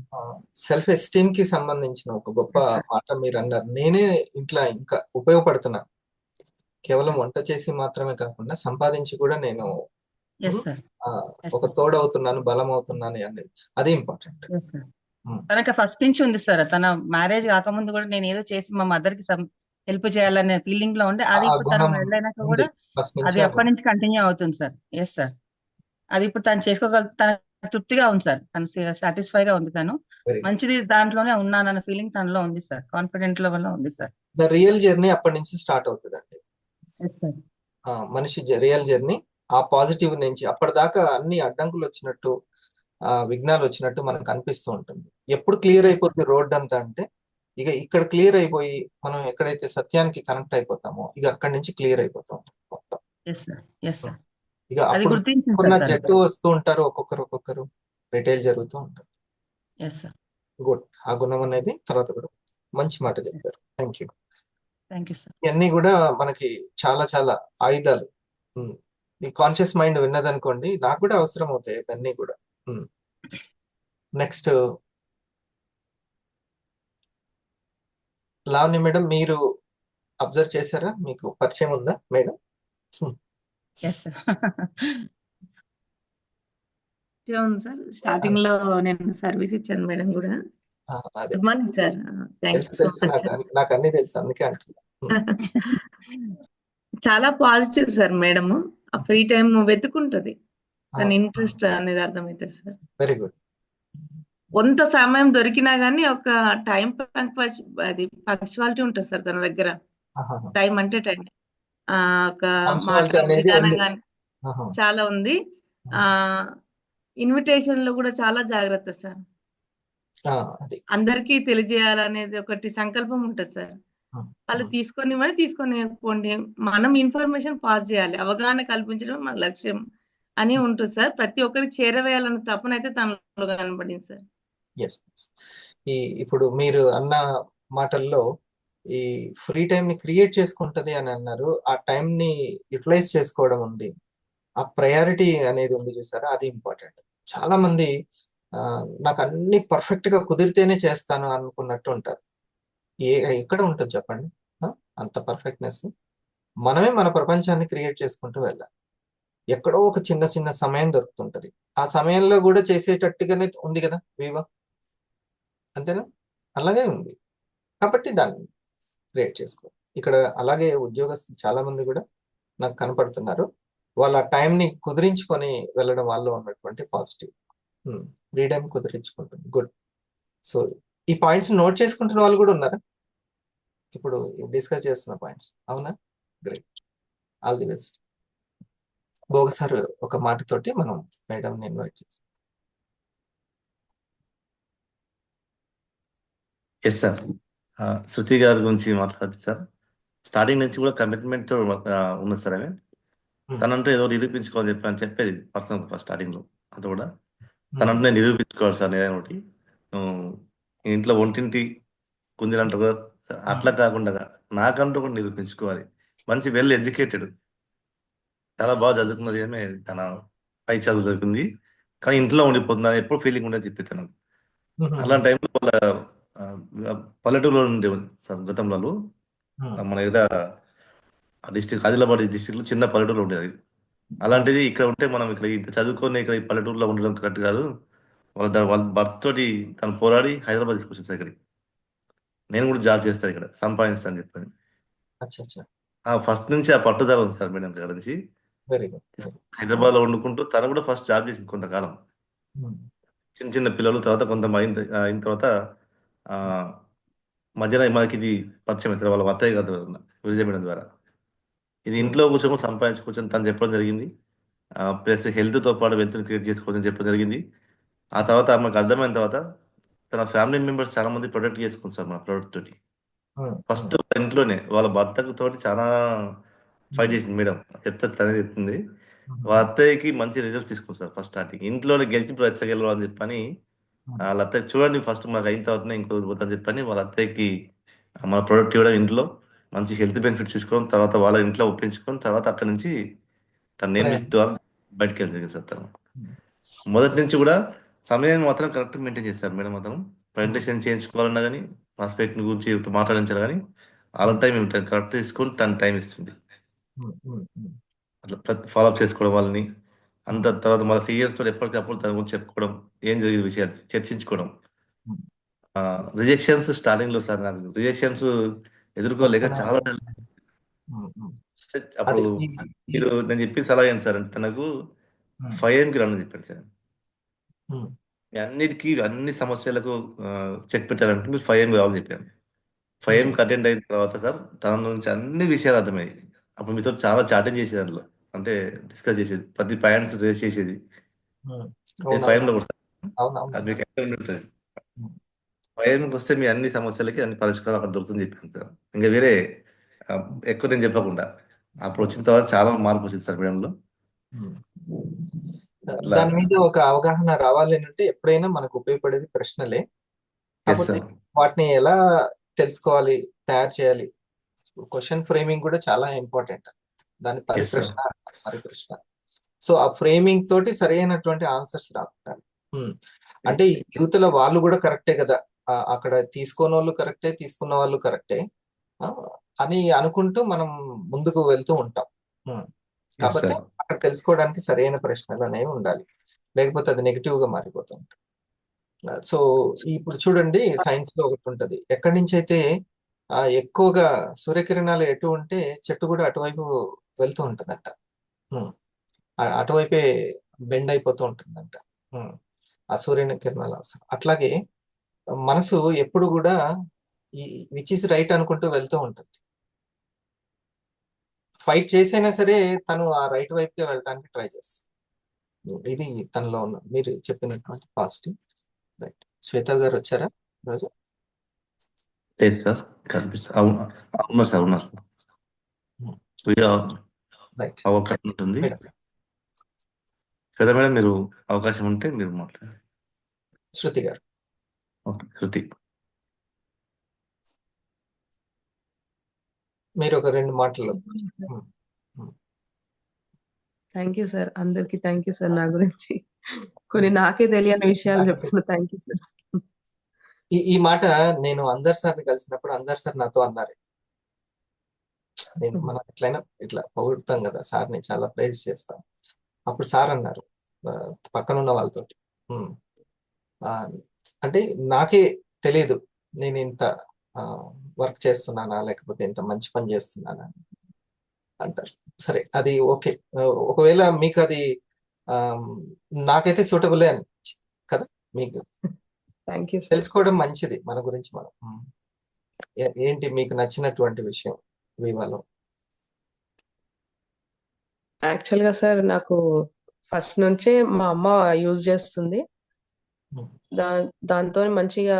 సెల్ఫ్ ఎస్టీమ్ కి సంబంధించిన ఒక గొప్ప మాట మీరు అన్నారు. నేనే ఇంట్లో ఇంకా ఉపయోగపడుతున్నాను, కేవలం వంట చేసి మాత్రమే కాకుండా సంపాదించి కూడా నేను ఒక తోడవుతున్నాను, బలం అవుతున్నాను అనేది, అదే ఇంపార్టెంట్. తనకి ఫస్ట్ నుంచి ఉంది సార్. తన మ్యారేజ్ కాకముందు కూడా నేను ఏదో చేసి మా మదర్ కి హెల్ప్ చేయాలనే ఫీలింగ్ లో ఉండే, అది ఇప్పుడు తను వెళ్ళైనాక కూడా అది అప్పటి నుంచి కంటిన్యూ అవుతుంది సార్. ఎస్ సార్, అది ఇప్పుడు తను తన తృప్తిగా ఉంది సార్. తను సాటిస్ఫై గా ఉంది, తను మంచిది దాంట్లోనే ఉన్నానన్న ఫీలింగ్ తనలో ఉంది సార్. కాన్ఫిడెంట్ లెవెల్ లో ఉంది సార్. ద రియల్ జర్నీ అప్పటి నుంచి స్టార్ట్ అవుతుందండి. మనిషి రియల్ జర్నీ ఆ పాజిటివ్ నుంచి, అప్పటిదాకా అన్ని అడ్డంకులు వచ్చినట్టు, విఘ్నాలు వచ్చినట్టు మనకు అనిపిస్తూ ఉంటుంది. ఎప్పుడు క్లియర్ అయిపోతుంది రోడ్ అంతా అంటే, ఇక ఇక్కడ క్లియర్ అయిపోయి మనం ఎక్కడైతే సత్యానికి కనెక్ట్ అయిపోతామో, ఇక అక్కడి నుంచి క్లియర్ అయిపోతాం మొత్తం. ఇక అప్పుడు జట్టు వస్తూ ఉంటారు, ఒక్కొక్కరు రిటైల్ జరుగుతూ ఉంటారు. గుడ్, ఆ గుణం అనేది తర్వాత కూడా మంచి మాట చెప్పారు. Thank you. ఇవన్నీ కూడా మనకి చాలా చాలా ఆయుధాలు. ఈ కాన్షియస్ మైండ్ విన్నదనుకోండి, నాకు కూడా అవసరం అవుతాయి ఇవన్నీ కూడా. నెక్స్ట్ లావణ్య మేడం, మీరు అబ్జర్వ్ చేశారా? మీకు పరిచయం ఉందా మేడం? సార్, స్టార్టింగ్ లో నేను సర్వీస్ ఇచ్చాను మేడం కూడా. Good morning sir. తెలుసు, నాకు అన్ని తెలుసు, అందుకే అంటున్నా. చాలా పాజిటివ్ సార్ మేడం. ఆ ఫ్రీ టైం వెతుకుంటది. తన అవును. ఇంట్రెస్ట్ అనేది అర్థమవుతుంది సార్. Very good. కొంత సమయం దొరికినా గానీ ఒక టైం అది పంక్చువాలిటీ ఉంటుంది సార్ తన దగ్గర. టైం అంటే టైం. ఒక పంక్చువాలిటీ మాట్లాడే అనేది విధానం ఉంది. గాని ఆహా. చాలా ఉంది. ఆ ఇన్విటేషన్ లో కూడా చాలా జాగ్రత్త సార్. అది అందరికీ తెలియజేయాలనేది ఒకటి సంకల్పం ఉంటుంది సార్. వాళ్ళు తీసుకొని పోండి. మనం ఇన్ఫర్మేషన్ పాస్ చేయాలి. అవగాహన కల్పించడం మన లక్ష్యం అని ఉంటుంది సార్. ప్రతి ఒక్కరికి చేరవేయాలన్న తపనైతే తనలో కనబడింది సార్. ఎస్. ఇప్పుడు మీరు అన్న మాటల్లో ఈ ఫ్రీ టైం ని క్రియేట్ చేసుకుంటది అని అన్నారు. ఆ టైం ని యూటిలైజ్ చేసుకోవడం ఉంది. ఆ ప్రయారిటీ అనేది ఉంది చూసారా, అది ఇంపార్టెంట్. చాలా మంది నాకు అన్ని పర్ఫెక్ట్ గా కుదిరితేనే చేస్తాను అనుకున్నట్టు ఉంటారు. ఎక్కడ ఉంటుంది చెప్పండి అంత పర్ఫెక్ట్నెస్? మనమే మన ప్రపంచాన్ని క్రియేట్ చేసుకుంటూ వెళ్ళాలి. ఎక్కడో ఒక చిన్న చిన్న సమయం దొరుకుతుంటది. ఆ సమయంలో కూడా చేసేటట్టుగానే ఉంది కదా వివా, అంతేనా? అలాగే ఉంది కాబట్టి దాన్ని క్రియేట్ చేసుకో. ఇక్కడ అలాగే ఉద్యోగస్తులు చాలా మంది కూడా నాకు కనపడుతున్నారు. వాళ్ళ టైంని కుదిరించుకొని వెళ్ళడం వాళ్ళలో ఉన్నటువంటి పాజిటివ్. ఫ్రీడమ్ కుదిరించుకుంటుంది. గుడ్. సో ఈ పాయింట్స్ నోట్ చేసుకుంటున్న వాళ్ళు కూడా ఉన్నారా ఇప్పుడు డిస్కస్ చేస్తున్న పాయింట్స్? అవునా? గ్రేట్. All the best. ఒకసారి ఒక మాటతోటి మనం మేడంని ఇన్వైట్ చేస్తాం. Yes sir. శృతి గారి గురించి మాట్లాడితే సార్, స్టార్టింగ్ నుంచి కూడా కమిట్మెంట్ తో ఉన్నది సార్. ఆమె తనంటూ ఏదో నిరూపించుకోవాలని చెప్పేది పర్సనల్ స్టార్టింగ్ లో. అది కూడా తనంటూ నేను నిరూపించుకోవాలి సార్, నేను ఒకటి ఇంట్లో ఒంటింటి కుందిలు అంటారు కదా సార్, అట్లా కాకుండా నాకంటూ కూడా నిరూపించుకోవాలి. మంచి వెల్ ఎడ్యుకేటెడ్, చాలా బాగా చదువుకున్నది. ఏమే తన పై చదువు చదువుకుంది, కానీ ఇంట్లో ఉండిపోతుంది. ఎప్పుడు ఫీలింగ్ ఉండేది చెప్పి నాకు. అలాంటి టైంలో వాళ్ళ పల్లెటూరులో ఉండే సార్ గతంలో మన ఏదో డిస్టిక్ ఆదిలాబాద్ డిస్టిక్ లో చిన్న పల్లెటూరు ఉండేది. అలాంటిది ఇక్కడ ఉంటే మనం ఇక్కడ ఇంత చదువుకొని ఇక్కడ ఈ పల్లెటూరులో ఉండడం కరెక్ట్ కాదు. వాళ్ళ భర్త తోటి తను పోరాడి హైదరాబాద్ తీసుకొచ్చింది సార్ ఇక్కడికి. నేను కూడా జాబ్ చేస్తాను ఇక్కడ, సంపాదిస్తాను అని చెప్పని. ఫస్ట్ నుంచి ఆ పట్టుదల ఉంది సార్ మేడం దగ్గర నుంచి. Very good. హైదరాబాద్ లో వండుకుంటూ తను కూడా ఫస్ట్ జాబ్ చేసింది కొంతకాలం. చిన్న చిన్న పిల్లలు, తర్వాత కొంత అయిన తర్వాత మధ్యలో మనకి ఇది పరిచయం అవుతారు వాళ్ళ అత్తయ్య గారు విజయ మేడం ద్వారా. ఇది ఇంట్లో కూర్చొని సంపాదించుకోవచ్చు తను చెప్పడం జరిగింది. ప్లస్ హెల్త్తో పాటు వెల్త్ క్రియేట్ చేసుకోవచ్చని చెప్పడం జరిగింది. ఆ తర్వాత ఆమెకు అర్థమైన తర్వాత తన ఫ్యామిలీ మెంబర్స్ చాలా మంది ప్రొటెక్ట్ చేసుకుంది సార్ మన ప్రొడక్ట్ తోటి. ఫస్ట్ ఇంట్లోనే వాళ్ళ భర్తకు తోటి చాలా ఫైట్ చేసింది మేడం, తనే చెప్తుంది. వాళ్ళ అత్తయ్యకి మంచి రిజల్ట్స్ తీసుకుంది సార్. ఫస్ట్ స్టార్టింగ్ ఇంట్లోనే గెలిచి రచ్చగలరు అని చెప్పని వాళ్ళ అత్తయ్య చూడండి ఫస్ట్ మాకు అయిన తర్వాతనే ఇంకో పోతుందని చెప్పని వాళ్ళ అత్తయ్యకి మన ప్రొడక్ట్ ఇవ్వడం, ఇంట్లో మంచి హెల్త్ బెనిఫిట్స్ తీసుకోవడం, తర్వాత వాళ్ళ ఇంట్లో ఒప్పించుకొని తర్వాత అక్కడి నుంచి తన నేమ్ లిస్ట్ ద్వారా బయటకు వెళ్తుంది సార్. తను మొదటి నుంచి కూడా సమయాన్ని మాత్రం కరెక్ట్ మెయింటైన్ చేస్తారు మేడం. మాత్రం ప్రజెంటేషన్ చేయించుకోవాలన్నా కానీ, ప్రాస్పెక్ట్ గురించి మాట్లాడించాలి కానీ ఆల్ టైం కరెక్ట్ తీసుకొని తన టైం ఇస్తుంది. అట్లా ఫాలోఅప్ చేసుకోవడం వాళ్ళని అంత. తర్వాత మన సీనియర్స్ తోటి ఎప్పటికప్పుడు తన గురించి చెప్పుకోవడం, ఏం జరిగిన విషయాలు చర్చించుకోవడం. రిజెక్షన్స్ స్టార్టింగ్ లో సార్ నాకు రిజెక్షన్స్ ఎదుర్కోలేక చాలా అప్పుడు మీరు నేను చెప్పి సలహా ఏంటి సార్ అంటే తనకు 5 AM రమ్మని చెప్పాను సార్. అన్నిటికీ అన్ని సమస్యలకు చెక్ పెట్టాలంటే మీరు 5 AM రావాలని చెప్పాను. 5 AM అటెండ్ అయిన తర్వాత సార్ తన నుంచి అన్ని విషయాలు అర్థమయ్యాయి. అప్పుడు మీతో చాలా చాటింగ్ చేసేది, అందులో అంటే డిస్కస్ చేసేది, ప్రతి పాయింట్స్ రేస్ చేసేది. 5 AM లో అది మీకు ఉంటుంది. 5 AM వస్తే మీ అన్ని సమస్యలకి అన్ని పరిష్కారం అక్కడ దొరుకుతుంది చెప్పాను సార్. ఇంకా వేరే ఎక్కువ నేను చెప్పకుండా అప్పుడు వచ్చిన తర్వాత చాలా మార్పు వచ్చింది సార్ మేడంలో. దాని మీద ఒక అవగాహన రావాలి అంటే ఎప్పుడైనా మనకు ఉపయోగపడేది ప్రశ్నలే. కాబట్టి వాటిని ఎలా తెలుసుకోవాలి, తయారు చేయాలి? క్వశ్చన్ ఫ్రేమింగ్ కూడా చాలా ఇంపార్టెంట్. దాని పరిప్రశ్న. సో ఆ ఫ్రేమింగ్ తోటి సరైనటువంటి ఆన్సర్స్ రావాలి. అంటే యూత్లో వాళ్ళు కూడా కరెక్టే కదా, అక్కడ తీసుకోని వాళ్ళు కరెక్టే, తీసుకున్న వాళ్ళు కరెక్టే అని అనుకుంటూ మనం ముందుకు వెళ్తూ ఉంటాం. కాబట్టి అక్కడ తెలుసుకోవడానికి సరైన ప్రశ్నలు అనేవి ఉండాలి, లేకపోతే అది నెగిటివ్ గా మారిపోతుంది. సో ఇప్పుడు చూడండి, సైన్స్ లో ఒకటి ఉంటది, ఎక్కడి నుంచి అయితే ఎక్కువగా సూర్యకిరణాలు ఎటు ఉంటే చెట్టు కూడా అటువైపు వెళ్తూ ఉంటుందంట. ఉమ్. అటువైపే బెండ్ అయిపోతూ ఉంటుందంట. ఆ సూర్యుని కిరణాల అవసరం. అట్లాగే మనసు ఎప్పుడు కూడా ఈ విచ్ ఇస్ రైట్ అనుకుంటూ వెళ్తూ ఉంటుంది. ఫైట్ చేసైనా సరే తను ఆ రైట్ వైపుకే వెళ్ళడానికి ట్రై చేస్తుంది. ఇది తనలో ఉన్న మీరు చెప్పినటువంటి పాజిటివ్. రైట్. శ్వేత గారు వచ్చారా ఈరోజు? లేదు సార్, కనిపిస్తుంది. ఉన్నారు సార్, ఉన్నారు సార్. రైట్. అవకాశం ఉంటుంది మేడం కదా మేడం, మీరు అవకాశం ఉంటే మీరు మాట్లాడారు. శృతి గారు. ఓకే, శృతి. మీరు ఒక 2 మాటలు. Thank you sir. అందరికి థ్యాంక్ యూ సార్. నా గురించి కొన్ని నాకే తెలియని విషయాలు చెప్పాను. Thank you sir. ఈ మాట నేను అందర్ సార్ని కలిసినప్పుడు అందర్ సార్ నాతో అన్నారు. నేను మనం ఎట్లయినా ఇట్లా పొగుడుతాం కదా సార్ని, చాలా ప్రైజ్ చేస్తాం. అప్పుడు సార్ అన్నారు పక్కనున్న వాళ్ళతోటి, అంటే నాకే తెలియదు నేను ఇంత వర్క్ చేస్తున్నానా లేకపోతే ఇంత మంచి పని చేస్తున్నానా అంటారు. సరే, అది ఓకే. ఒకవేళ మీకు అది నాకైతే సూటబులే అనిపించింది కదా. మీకు థ్యాంక్ యూ సార్. తెలుసుకోవడం మంచిది మన గురించి మనం. ఏంటి మీకు నచ్చినటువంటి విషయం వివాలో? యాక్చువల్గా సార్, నాకు ఫస్ట్ నుంచే మా అమ్మ యూజ్ చేస్తుంది. దాంతో మంచిగా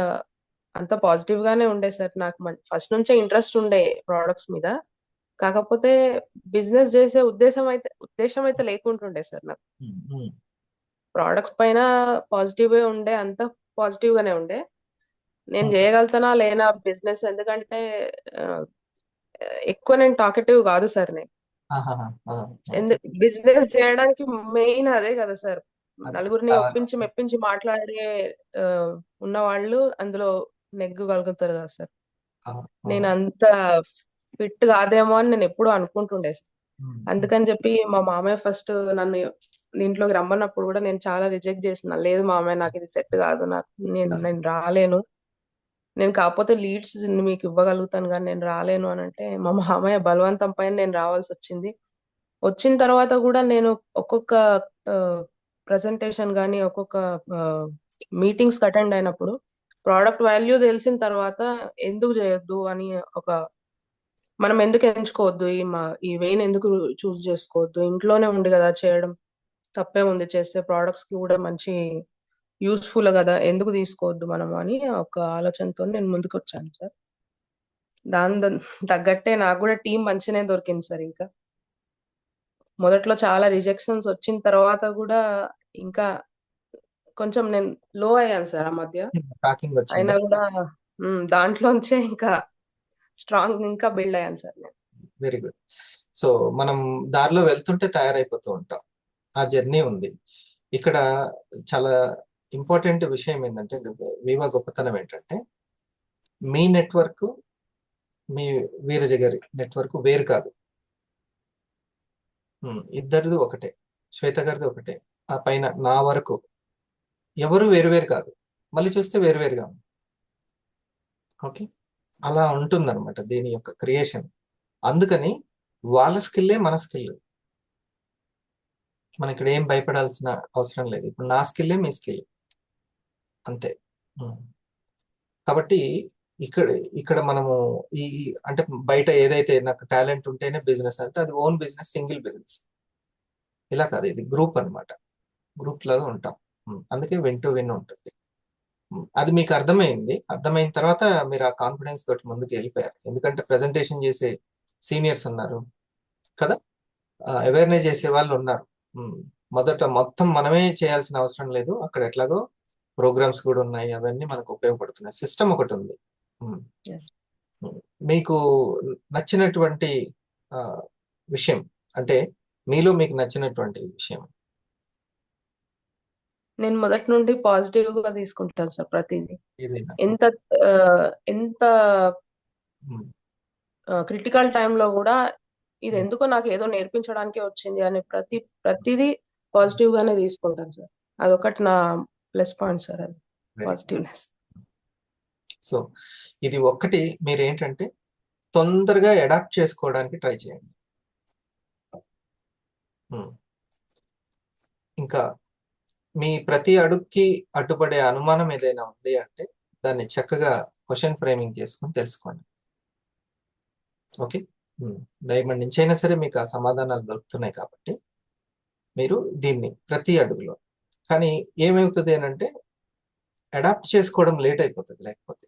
అంత పాజిటివ్ గానే ఉండే సార్. నాకు ఫస్ట్ నుంచే ఇంట్రెస్ట్ ఉండే ప్రోడక్ట్స్ మీద. కాకపోతే బిజినెస్ చేసే ఉద్దేశం అయితే లేకుంటుండే సార్. నాకు ప్రోడక్ట్స్ పైన పాజిటివ్ ఉండే, అంత పాజిటివ్ గానే ఉండే. నేను చేయగలుగుతానా లేనా బిజినెస్, ఎందుకంటే ఎక్కువ నేను టాకెటివ్ కాదు సార్. నేను బిజినెస్ చేయడానికి మెయిన్ అదే కదా సార్, నలుగురిని ఒప్పించి మెప్పించి మాట్లాడే ఉన్న వాళ్ళు అందులో నెగ్గగలుగుతారు కదా సార్. నేను అంత ఫిట్ కాదేమో అని నేను ఎప్పుడు అనుకుంటుండే సార్. అందుకని చెప్పి మా మామయ్య ఫస్ట్ నన్ను ఇంట్లోకి రమ్మన్నప్పుడు కూడా నేను చాలా రిజెక్ట్ చేసిన. లేదు మామయ్య, నాకు ఇది సెట్ కాదు, నేను రాలేను, నేను కాకపోతే లీడ్స్ మీకు ఇవ్వగలుగుతాను కానీ నేను రాలేను అని అంటే, మా మామయ్య బలవంతం పైన నేను రావాల్సి వచ్చింది. వచ్చిన తర్వాత కూడా నేను ఒక్కొక్క ప్రెజెంటేషన్ కానీ ఒక్కొక్క మీటింగ్స్ అటెండ్ అయినప్పుడు ప్రోడక్ట్ వాల్యూ తెలిసిన తర్వాత ఎందుకు చేయొద్దు అని, మనం ఎందుకు ఎంచుకోవద్దు, ఈ వేని ఎందుకు చూస్ చేసుకోవద్దు, ఇంట్లోనే ఉంది కదా చేయడం, తప్పే ఉంది చేస్తే, ప్రోడక్ట్స్ కి కూడా మంచి యూస్ఫుల్ కదా, ఎందుకు తీసుకోవద్దు మనము అని ఒక ఆలోచనతో నేను ముందుకు వచ్చాను సార్. దాని తగ్గట్టే నాకు కూడా టీం మంచిగానే దొరికింది సార్. ఇంకా మొదట్లో చాలా రిజెక్షన్స్ వచ్చిన తర్వాత కూడా ఇంకా కొంచెం నేను లో అయ్యాను సార్ ఆ మధ్య. అయినా కూడా దాంట్లోంచే ఇంకా స్ట్రాంగ్ ఇంకా బిల్డ్ అయ్యాను సార్ నేను. Very good. సో మనం దారిలో వెళ్తుంటే తయారైపోతూ ఉంటాం. ఆ జర్నీ ఉంది. ఇక్కడ చాలా ఇంపార్టెంట్ విషయం ఏంటంటే, వివా గొప్పతనం ఏంటంటే, మీ నెట్వర్క్ మీ వీరజ గారి నెట్వర్క్ వేరు కాదు. ఇద్దరిది ఒకటే, శ్వేత గారిది ఒకటే. ఆ పైన నా వరకు ఎవరు వేరువేరు కాదు, మళ్ళీ చూస్తే వేరువేరుగా ఉంది. ఓకే, అలా ఉంటుందన్నమాట దీని యొక్క క్రియేషన్. అందుకని వాళ్ళ స్కిల్లే మన స్కిల్. మన ఇక్కడ ఏం భయపడాల్సిన అవసరం లేదు. ఇప్పుడు నా స్కిల్లే మీ స్కిల్, అంతే. కాబట్టి ఇక్కడ మనము అంటే బయట ఏదైతే నాకు టాలెంట్ ఉంటేనే బిజినెస్ అంటే అది ఓన్ బిజినెస్, సింగిల్ బిజినెస్. ఇలా కాదు, ఇది గ్రూప్ అన్నమాట. గ్రూప్ లాగా ఉంటాం. అందుకే విన్ టు విన్ ఉంటుంది. అది మీకు అర్థమైన తర్వాత మీరు ఆ కాన్ఫిడెన్స్ తోటి ముందుకు వెళ్ళిపోయారు. ఎందుకంటే ప్రెజెంటేషన్ చేసే సీనియర్స్ ఉన్నారు కదా, అవేర్నెస్ చేసే వాళ్ళు ఉన్నారు. మొదట మొత్తం మనమే చేయాల్సిన అవసరం లేదు. అక్కడ ఎట్లాగో ప్రోగ్రామ్స్ కూడా ఉన్నాయి, అవన్నీ మనకు ఉపయోగపడుతున్నాయి. సిస్టమ్ ఒకటి ఉంది. మీకు నచ్చినటువంటి విషయం అంటే, మీలో మీకు నచ్చినటువంటి విషయం? నేను మొదటి నుండి పాజిటివ్ గా తీసుకుంటాను సార్ ప్రతిదీ. ఎంత క్రిటికల్ టైంలో కూడా ఇది ఎందుకో నాకు ఏదో నేర్పించడానికే వచ్చింది అని ప్రతిదీ పాజిటివ్ గానే తీసుకుంటాను సార్. అదొకటి నా ప్లస్ పాయింట్ సార్, అది పాజిటివ్నెస్. సో ఇది ఒక్కటి మీరు ఏంటంటే తొందరగా అడాప్ట్ చేసుకోవడానికి ట్రై చేయండి. ఇంకా మీ ప్రతి అడుగుకి అడ్డుపడే అనుమానం ఏదైనా ఉంది అంటే దాన్ని చక్కగా క్వశ్చన్ ఫ్రేమింగ్ చేసుకొని తెలుసుకోండి. ఓకే, డైమండ్ నుంచి అయినా సరే మీకు ఆ సమాధానాలు దొరుకుతున్నాయి కాబట్టి మీరు దీన్ని ప్రతి అడుగులో. కానీ ఏమవుతుంది అని అంటే అడాప్ట్ చేసుకోవడం లేట్ అయిపోతుంది. లేకపోతే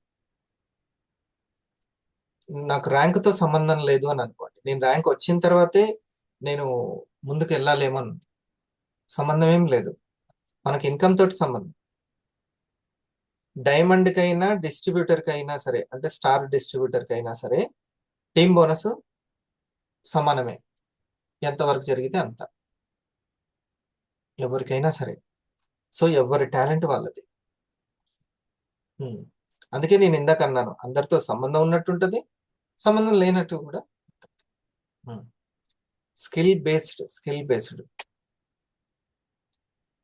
నాకు ర్యాంక్తో సంబంధం లేదు అని అనుకోండి, నేను ర్యాంక్ వచ్చిన తర్వాతే నేను ముందుకు వెళ్ళాలేమని సంబంధం ఏం లేదు. మనకి ఇన్కమ్ తోటి సంబంధం. డైమండ్కి అయినా డిస్ట్రిబ్యూటర్కి అయినా సరే, అంటే స్టార్ డిస్ట్రిబ్యూటర్కి అయినా సరే టీమ్ బోనస్ సమానమే. ఎంతవరకు జరిగితే అంత, ఎవరికైనా సరే. సో ఎవరి టాలెంట్ వాళ్ళది. అందుకే నేను ఇందాక అన్నాను, అందరితో సంబంధం ఉన్నట్టు ఉంటుంది, సంబంధం లేనట్టు కూడా. Skill based.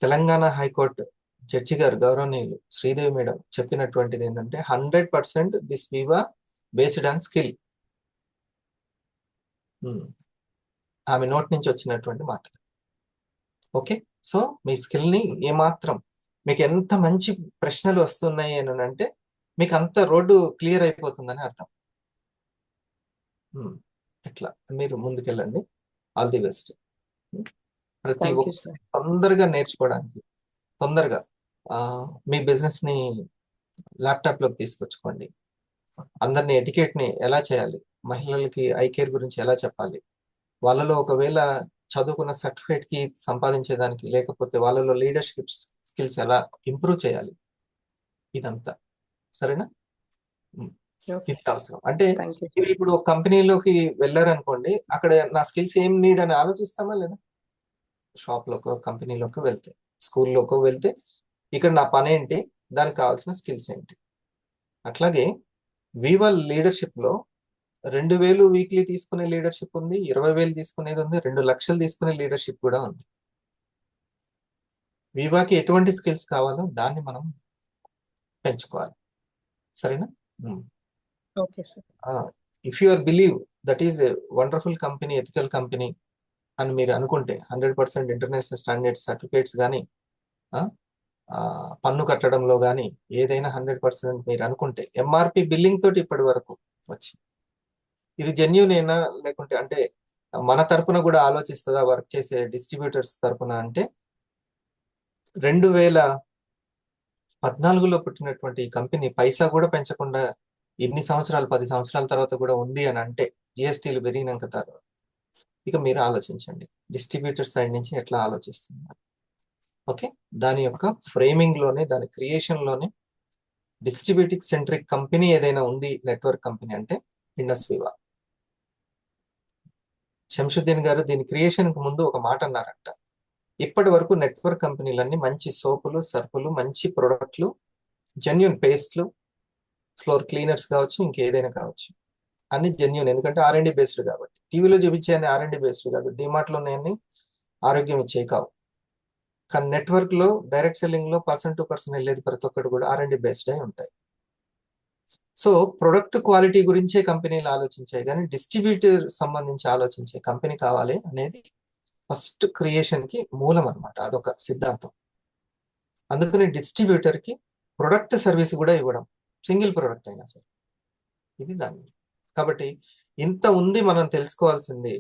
Telangana high court judge గారు గౌరవనీయులు శ్రీదేవి మేడం చెప్పినటువంటిది ఏంటంటే 100% దిస్ వివా బేస్డ్ ఆన్ స్కిల్. ఆమె నోట్ నుంచి వచ్చినటువంటి మాటలు. ఓకే, సో మీ స్కిల్ని ఏమాత్రం, మీకు ఎంత మంచి ప్రశ్నలు వస్తున్నాయి అని అంటే మీకు అంత రోడ్డు క్లియర్ అయిపోతుందని అర్థం. ఇట్లా మీరు ముందుకెళ్ళండి. All the best. ప్రతి ఒక్క తొందరగా నేర్చుకోవడానికి, తొందరగా మీ బిజినెస్ని ల్యాప్టాప్లోకి తీసుకొచ్చుకోండి. అందరినీ ఎటికేట్ని ఎలా చేయాలి, మహిళలకి ఐ కేర్ గురించి ఎలా చెప్పాలి, వాళ్ళలో ఒకవేళ చదువుకున్న సర్టిఫికేట్కి సంపాదించేదానికి, లేకపోతే వాళ్ళలో లీడర్షిప్ స్కిల్స్ ఎలా ఇంప్రూవ్ చేయాలి, ఇదంతా. సరేనా? ఇది అవసరం. అంటే మీరు ఇప్పుడు ఒక కంపెనీలోకి వెళ్ళారనుకోండి, అక్కడ నా స్కిల్స్ ఏం నీడ్ అని ఆలోచిస్తామా లేదా? షాప్లోకో కంపెనీలోకి వెళ్తే, స్కూల్లోకో వెళ్తే ఇక్కడ నా పని ఏంటి, దానికి కావాల్సిన స్కిల్స్ ఏంటి. అట్లాగే వివా లీడర్షిప్లో 2,000 వీక్లీ తీసుకునే లీడర్షిప్ ఉంది, 20,000 తీసుకునేది ఉంది, 2 లక్షలు తీసుకునే లీడర్షిప్ కూడా ఉంది. వివాకి ఎటువంటి స్కిల్స్ కావాలో దాన్ని మనం పెంచుకోవాలి. సరేనా? Okay sir. If you are believe that is a wonderful company, ethical company అని మీరు అనుకుంటే, 100% ఇంటర్నేషనల్ స్టాండర్డ్స్ సర్టిఫికేట్స్ కానీ, పన్ను కట్టడంలో కానీ ఏదైనా 100% మీరు అనుకుంటే, ఎంఆర్పి బిల్లింగ్ తోటి ఇప్పటి వరకు వచ్చి, ఇది జెన్యూనేనా లేకుంటే, అంటే మన తరపున కూడా ఆలోచిస్తుందా వర్క్ చేసే డిస్ట్రిబ్యూటర్స్ తరపున అంటే, 2014లో పుట్టినటువంటి ఈ కంపెనీ పైసా కూడా పెంచకుండా ఇన్ని సంవత్సరాలు, 10 సంవత్సరాల తర్వాత కూడా ఉంది అని అంటే, జిఎస్టీలు పెరిగినాక తర్వాత, ఇక మీరు ఆలోచించండి డిస్ట్రిబ్యూటర్ సైడ్ నుంచి ఎట్లా ఆలోచిస్తున్నారు. ఓకే, దాని యొక్క ఫ్రేమింగ్ లోనే, దాని క్రియేషన్ లోనే డిస్ట్రిబ్యూటిక్ సెంట్రిక్ కంపెనీ ఏదైనా ఉంది, నెట్వర్క్ కంపెనీ అంటే ఇండస్ వివా. శంషుద్దీన్ గారు దీని క్రియేషన్ కు ముందు ఒక మాట అన్నారంట, ఇప్పటి వరకు నెట్వర్క్ కంపెనీలన్నీ మంచి సోపులు, సర్పులు, మంచి ప్రొడక్ట్లు, జెన్యున్ పేస్ట్లు, ఫ్లోర్ క్లీనర్స్ కావచ్చు, ఇంకేదైనా కావచ్చు, అన్ని జెన్యున్. ఎందుకంటే R&D బేస్డ్ కాబట్టి. టీవీలో చూపించే అన్ని R&D బేస్డ్ కాదు, డిమార్ట్లో అన్ని ఆరోగ్యం ఇచ్చే కావు. కానీ నెట్వర్క్ లో, డైరెక్ట్ సెల్లింగ్ లో పర్సన్ టు పర్సన్ వెళ్ళేది ప్రతి ఒక్కటి కూడా R&D బేస్డ్ అయి ఉంటాయి. సో ప్రొడక్ట్ క్వాలిటీ గురించే కంపెనీలు ఆలోచించాయి, కానీ డిస్ట్రిబ్యూటర్ సంబంధించి ఆలోచించే కంపెనీ కావాలి అనేది ఫస్ట్ క్రియేషన్ కి మూలం అనమాట. అదొక సిద్ధాంతం. అందుకని డిస్ట్రిబ్యూటర్ కి ప్రొడక్ట్ సర్వీస్ కూడా ఇవ్వడం, సింగిల్ ప్రొడక్ట్ అయినా సరే, ఇది దాన్ని. కాబట్టి ఇంత ఉంది మనం తెలుసుకోవాల్సింది.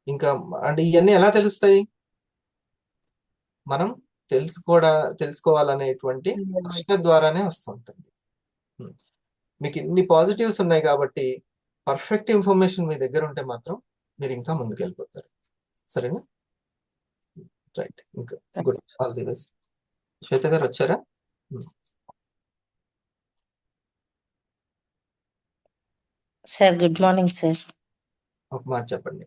ఇంకా అంటే ఇవన్నీ ఎలా తెలుస్తాయి? మనం తెలుసుకోవాలనేటువంటి ప్రశ్న ద్వారానే వస్తుంటుంది. మీకు ఇన్ని పాజిటివ్స్ ఉన్నాయి కాబట్టి పర్ఫెక్ట్ ఇన్ఫర్మేషన్ మీ దగ్గర ఉంటే మాత్రం మీరు ఇంకా ముందుకు వెళ్ళిపోతారు. సరేనా? రైట్, ఇంకా గుడ్, ఆల్ ది బెస్ట్. శ్వేత గారు వచ్చారా? Sir good morning sir. ఒక మాట చెప్పండి.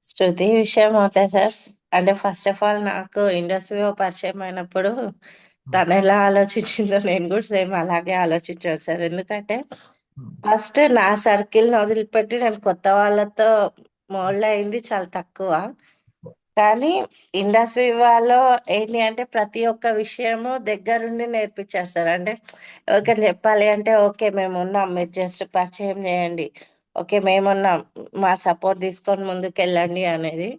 శృతి విషయం అవుతాయి సార్. అంటే ఫస్ట్ ఆఫ్ ఆల్ నాకు ఇండస్ట్రీ పరిచయం అయినప్పుడు తను ఎలా ఆలోచించిందో నేను కూడా సేమ్ అలాగే ఆలోచించాను సార్. ఎందుకంటే ఫస్ట్ నా సర్కిల్ ని వదిలిపెట్టి నేను కొత్త వాళ్ళతో మోల్డ్ అయింది చాలా తక్కువ. కానీ ఇండస్ వివాలో ఏంటి అంటే ప్రతి ఒక్క విషయము దగ్గరుండి నేర్పించారు సార్. అంటే ఎవరికైనా చెప్పాలి అంటే ఓకే మేము ఉన్నాం, మీరు జస్ట్ పరిచయం చేయండి, ఓకే మేమున్నాం, మా సపోర్ట్ తీసుకొని ముందుకెళ్ళండి అనేది.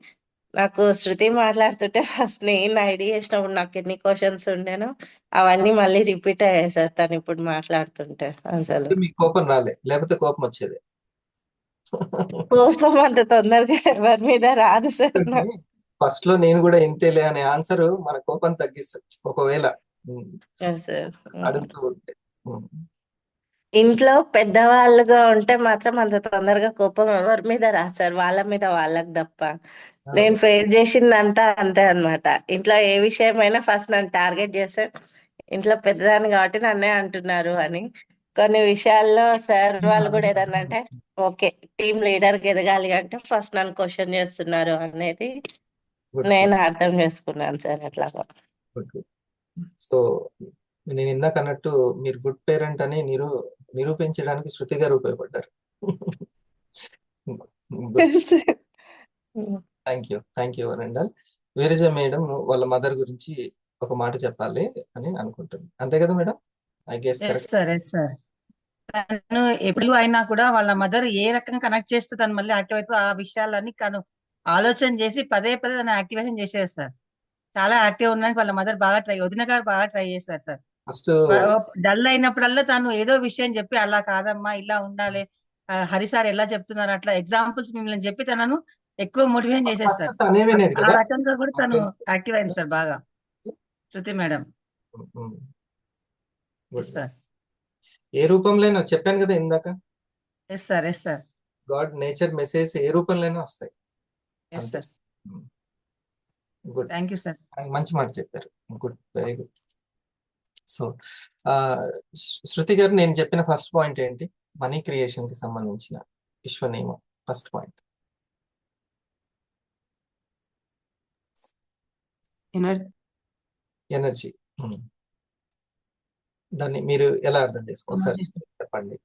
నాకు శృతి మాట్లాడుతుంటే ఫస్ట్ నేను ఐడియా చేసినప్పుడు నాకు ఎన్ని క్వశ్చన్స్ ఉండేనో అవన్నీ మళ్ళీ రిపీట్ అయ్యాయి సార్ తను ఇప్పుడు మాట్లాడుతుంటే. అసలు మీకు కోపం రాలే, లేకపోతే కోపం వచ్చేది. కోపం అంత తొందరగా ఎవరి మీద రాదు సార్ నాకు. ఫస్ట్ లో నేను కూడా ఇంతేలే అనే ఆన్సర్ మన కోపం తగ్గిస్తుంది ఒకవేళ సార్ అడుగుతూ ఉంటే. ఇంట్లో పెద్దవాళ్ళుగా ఉంటే మాత్రం అంత తొందరగా కోపం ఎవరి మీద రాదు సార్, వాళ్ళ మీద వాళ్ళకి తప్ప. నేను ఫేస్ చేసిందంతా అంతే అన్నమాట. ఇంట్లో ఏ విషయమైనా ఫస్ట్ నన్ను టార్గెట్ చేస్తే ఇంట్లో పెద్దదాన్ని కాబట్టి నన్నే అంటున్నారు అని. కొన్ని విషయాల్లో సార్ వాళ్ళు కూడా ఏదన్నా అంటే ఓకే టీం లీడర్ కి ఎదగాలి అంటే ఫస్ట్ నన్ను క్వశ్చన్ చేస్తున్నారు అనేది నేను అర్థం చేసుకున్నాను సార్ అట్లా. సో నేను ఇందాక అన్నట్టు మీరు గుడ్ పేరెంట్ అని నిరూపించడానికి శృతి గారు ఉపయోగపడ్డారు. థ్యాంక్ యూ వరండల్. వీరజ మేడం వాళ్ళ మదర్ గురించి ఒక మాట చెప్పాలి అని అనుకుంటున్నాను, అంతే కదా madam? I guess yes sir, yes sir. తను ఎప్పుడు అయినా కూడా వాళ్ళ మదర్ ఏ రకంగా కనెక్ట్ చేస్తే తను మళ్ళీ యాక్టివ్ అవుతుందో ఆ విషయాలన్నీ తను ఆలోచన చేసి పదే పదే తను యాక్టివేషన్ చేసేది సార్. చాలా యాక్టివ్ ఉండడానికి వాళ్ళ మదర్ బాగా వదిన గారు బాగా ట్రై చేశారు సార్. ఫస్ట్ డల్ అయినప్పుడల్లా తను ఏదో విషయం చెప్పి అలా కాదమ్మా ఇలా ఉండాలి, హరి సార్ ఎలా చెప్తున్నారు అట్లా ఎగ్జాంపుల్స్ మిమ్మల్ని చెప్పి తనను ఎక్కువ మోటివేషన్ చేసేది సార్. తనే వినేది ఆ కదా. రకంగా కూడా తను యాక్టివ్ అయింది సార్ బాగా శృతి మేడం. సార్ ఏ రూపంలోనో చెప్పాను కదా ఇందాక, yes sir, yes sir. God nature message ఏ రూపంలోనే వస్తాయి. Yes sir. Good, thank you sir. మంచి మాట చెప్పారు. Good, very good. So Shruti గారు నేను చెప్పిన ఫస్ట్ పాయింట్ ఏంటి? మనీ క్రియేషన్ కి సంబంధించిన విశ్వ నియమం ఫస్ట్ పాయింట్. ఎనర్జీ. దాన్ని మీరు ఎలా అర్థం చేసుకోవాలి చెప్పండి.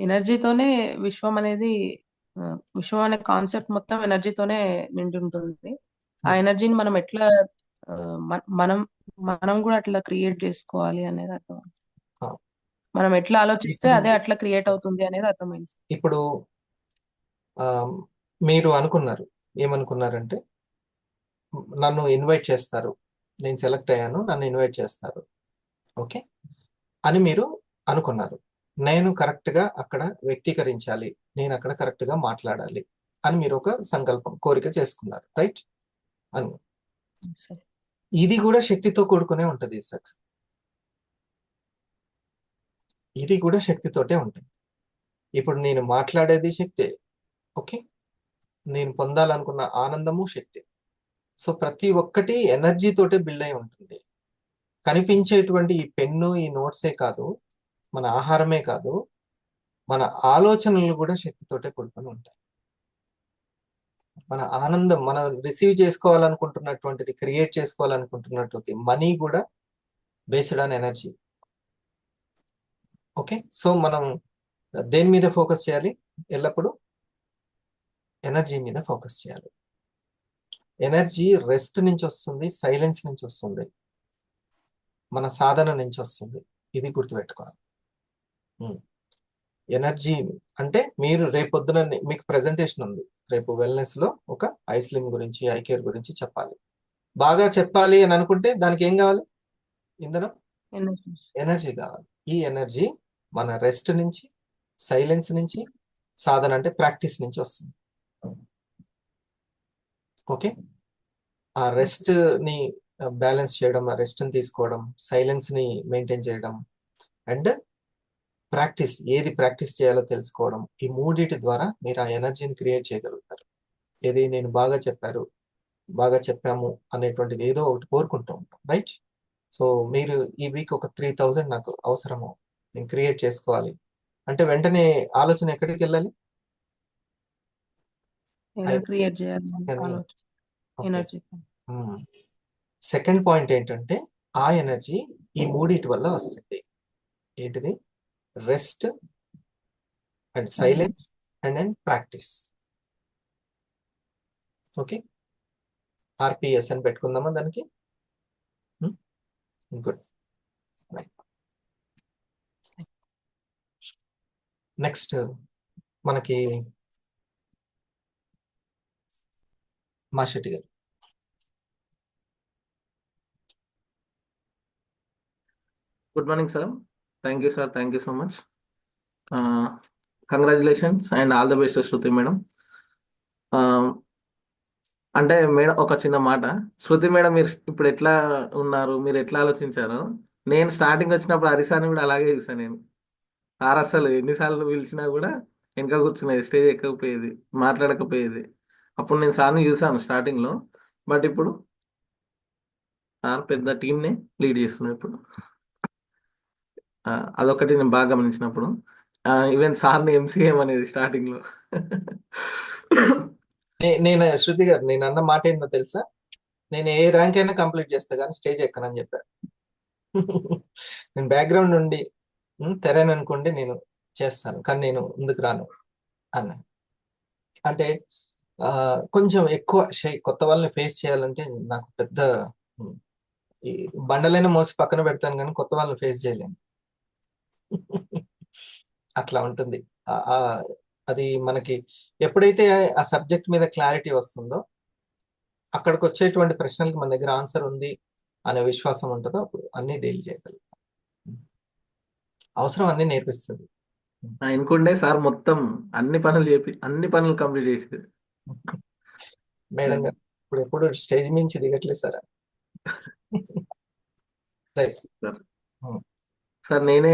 ఎనర్జీతోనే విశ్వం అనేది, విశ్వం అనే కాన్సెప్ట్ మొత్తం ఎనర్జీతోనే నిండి ఉంటుంది. ఆ ఎనర్జీని మనం ఎట్లా మనం కూడా అట్లా క్రియేట్ చేసుకోవాలి అనేది అర్థమైంది. మనం ఎట్లా ఆలోచిస్తే అదే అట్లా క్రియేట్ అవుతుంది అనేది అర్థమైంది. ఇప్పుడు మీరు అనుకున్నారు, ఏమనుకున్నారంటే నన్ను ఇన్వైట్ చేస్తారు, నేను సెలెక్ట్ అయ్యాను, నన్ను ఇన్వైట్ చేస్తారు, ఓకే అని మీరు అనుకున్నారు. నేను కరెక్ట్ గా అక్కడ వ్యక్తీకరించాలి, నేను అక్కడ కరెక్ట్ గా మాట్లాడాలి అని మీరు ఒక సంకల్పం, కోరిక చేసుకున్నారు, రైట్? అను ఇది కూడా శక్తితో కూడుకునే ఉంటది. సక్సెస్ ఇది కూడా శక్తితోటే ఉంటుంది. ఇప్పుడు నేను మాట్లాడేది శక్తే, ఓకే, నేను పొందాలనుకున్న ఆనందము శక్తి. సో ప్రతి ఒక్కటి ఎనర్జీ తోటే బిల్డ్ అయి ఉంటుంది. కనిపించేటువంటి ఈ పెన్ను, ఈ నోట్సే కాదు, మన ఆహారమే కాదు, మన ఆలోచనలు కూడా శక్తితోటే కూడుకొని ఉంటాయి. మన ఆనందం, మనం రిసీవ్ చేసుకోవాలనుకుంటున్నటువంటిది, క్రియేట్ చేసుకోవాలనుకుంటున్నటువంటి మనీ కూడా based on energy. Okay, so మనం దేని మీద ఫోకస్ చేయాలి? ఎల్లప్పుడూ ఎనర్జీ మీద ఫోకస్ చేయాలి. ఎనర్జీ రెస్ట్ నుంచి వస్తుంది, సైలెన్స్ నుంచి వస్తుంది, మన సాధన నుంచి వస్తుంది. ఇది గుర్తుపెట్టుకోవాలి. ఎనర్జీ అంటే మీరు రేపొద్దున మీకు ప్రెజెంటేషన్ ఉంది, రేపు వెల్నెస్ లో ఒక ఐస్లిమ్ గురించి, ఐ కేర్ గురించి చెప్పాలి. బాగా చెప్పాలి అని అనుకుంటే దానికి ఏం కావాలి? ఇంధనం, ఎనర్జీ కావాలి. ఈ ఎనర్జీ మన రెస్ట్ నుంచి, సైలెన్స్ నుంచి, సాధన అంటే ప్రాక్టీస్ నుంచి వస్తుంది. ఓకే, ఆ రెస్ట్ ని బ్యాలెన్స్ చేయడం, ఆ రెస్ట్ ని తీసుకోవడం, సైలెన్స్ ని మెయింటైన్ చేయడం, అండ్ ప్రాక్టీస్, ఏది ప్రాక్టీస్ చేయాలో తెలుసుకోవడం, ఈ మూడిటి ద్వారా మీరు ఆ ఎనర్జీని క్రియేట్ చేయగలుగుతారు. ఏది నేను బాగా చెప్పాము అనేటువంటిది ఏదో ఒకటి కోరుకుంటూ ఉంటాం, రైట్? సో మీరు ఈ వీక్ ఒక 3000 నాకు అవసరము, నేను క్రియేట్ చేసుకోవాలి అంటే వెంటనే ఆలోచన ఎక్కడికి వెళ్ళాలి? సెకండ్ పాయింట్ ఏంటంటే ఆ ఎనర్జీ ఈ మూడిటి వల్ల వస్తుంది. ఏంటిది? Rest and silence and practice. Okay, RPS అని పెట్టుకుందామా దానికి. గుడ్. నెక్స్ట్ మనకి మాషెట్టి గారు. Good morning sir. Thank you sir, thank you so much. Congratulations and all the best Shruti madam. అంటే మేడం ఒక చిన్న మాట, శృతి మేడం మీరు ఇప్పుడు ఎట్లా ఉన్నారు, మీరు ఎట్లా ఆలోచించారు? నేను స్టార్టింగ్ వచ్చినప్పుడు హరిసాని కూడా అలాగే చూసాను నేను. సార్ అసలు ఎన్నిసార్లు పిలిచినా కూడా వెనక కూర్చునేది, స్టేజ్ ఎక్కకపోయేది, మాట్లాడకపోయేది. అప్పుడు నేను సార్ని చూసాను స్టార్టింగ్లో. బట్ ఇప్పుడు సార్ పెద్ద టీంని లీడ్ చేస్తున్నాను ఇప్పుడు. అదొకటి నేను బాగా గమనించినప్పుడు. ఈవెన్ సార్ని ఎంసీఎం అనేది స్టార్టింగ్లో. నేను శృతి గారు, నేను అన్న మాట ఏందో తెలుసా? నేను ఏ ర్యాంక్ అయినా కంప్లీట్ చేస్తా కానీ స్టేజ్ ఎక్కనని చెప్పా. నేను బ్యాక్గ్రౌండ్ నుండి తెరని అనుకోండి నేను చేస్తాను, కానీ నేను ముందుకు రాను అన్న. అంటే కొంచెం ఎక్కువ కొత్త వాళ్ళని ఫేస్ చేయాలంటే నాకు పెద్ద ఈ బండలైనా మోసి పక్కన పెడతాను కానీ కొత్త వాళ్ళని ఫేస్ చేయలేను. అట్లా ఉంటుంది. అది మనకి ఎప్పుడైతే ఆ సబ్జెక్ట్ మీద క్లారిటీ వస్తుందో, అక్కడికి వచ్చేటువంటి ప్రశ్నలకు మన దగ్గర ఆన్సర్ ఉంది అనే విశ్వాసం ఉంటుందో అప్పుడు అన్ని డీల్ చేయగలుగుతాం. అవసరం అన్ని నేర్పిస్తుంది. అనుకుంటే సార్ మొత్తం అన్ని పనులు కంప్లీట్ చేసేది. మేడం గారు ఇప్పుడు ఎప్పుడు స్టేజ్ మించి దిగట్లేదు సార్. రైట్ సార్, నేనే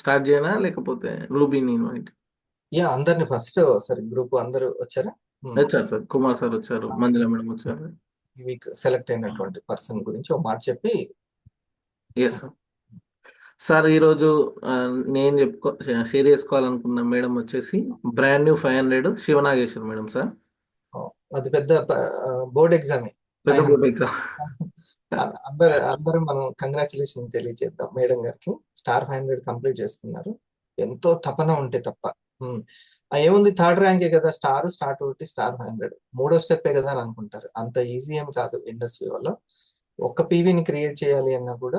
స్టార్ట్ చేయనా లేకపోతే రూబీని ఇన్వైట్? యా, అందరిని ఫస్ట్ సరే గ్రూప్ అందరూ వచ్చారా? వచ్చారు సార్, కుమార్ సార్ వచ్చారు, మంజుల మేడం వచ్చారు. ఈ వీక్ సెలెక్ట్ అయినటువంటి పర్సన్ గురించి ఒక మాట చెప్పి. Yes sir. సార్ ఈరోజు నేను షేర్ చేసుకోవాలనుకున్న మేడం వచ్చేసి బ్రాండ్ న్యూ 500 శివనాగేశ్వర్ మేడం సార్. అది పెద్ద బోర్డ్ ఎగ్జామ్. పెద్ద బోర్డ్ ఎగ్జామ్. అందరూ మనం కంగ్రాచులేషన్ తెలియజేద్దాం మేడం గారికి. స్టార్ 500 కంప్లీట్ చేసుకున్నారు. ఎంతో తపన ఉంటే తప్ప. ఏముంది, థర్డ్ ర్యాంకే కదా, స్టార్ 1, స్టార్ 500 మూడో స్టెప్పే కదా అని అనుకుంటారు. అంత ఈజీ ఏం కాదు. ఇండస్ట్రీ వల్ల ఒక్క పీవీని క్రియేట్ చేయాలి అన్నా కూడా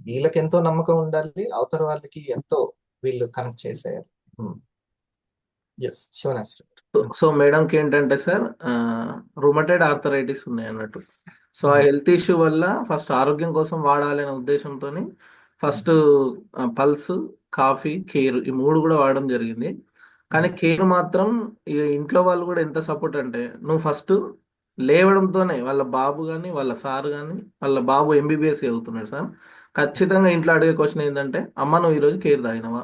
వీళ్ళకి ఎంతో నమ్మకం ఉండాలి, అవతల వాళ్ళకి ఎంతో వీళ్ళు కనెక్ట్ చేసేయాలి. ఎస్, శివనాశ్వరి. సో మేడంకి ఏంటంటే సార్, రుమటైడ్ ఆర్థరైటిస్ ఉన్నాయి అన్నట్టు. సో ఆ హెల్త్ ఇష్యూ వల్ల ఫస్ట్ ఆరోగ్యం కోసం వాడాలి అనే ఉద్దేశంతో ఫస్ట్ పల్స్, కాఫీ, కేర్ ఈ 3 కూడా వాడడం జరిగింది. కానీ కేర్ మాత్రం ఇంట్లో వాళ్ళు కూడా ఎంత సపోర్ట్ అంటే, నువ్వు ఫస్ట్ లేవడంతోనే వాళ్ళ బాబు కానీ వాళ్ళ సార్ కానీ, వాళ్ళ బాబు ఎంబీబీఎస్ చదువుతున్నాడు సార్, ఖచ్చితంగా ఇంట్లో అడిగే క్వశ్చన్ ఏంటంటే, అమ్మ నువ్వు ఈరోజు కేర్ తాగినవా?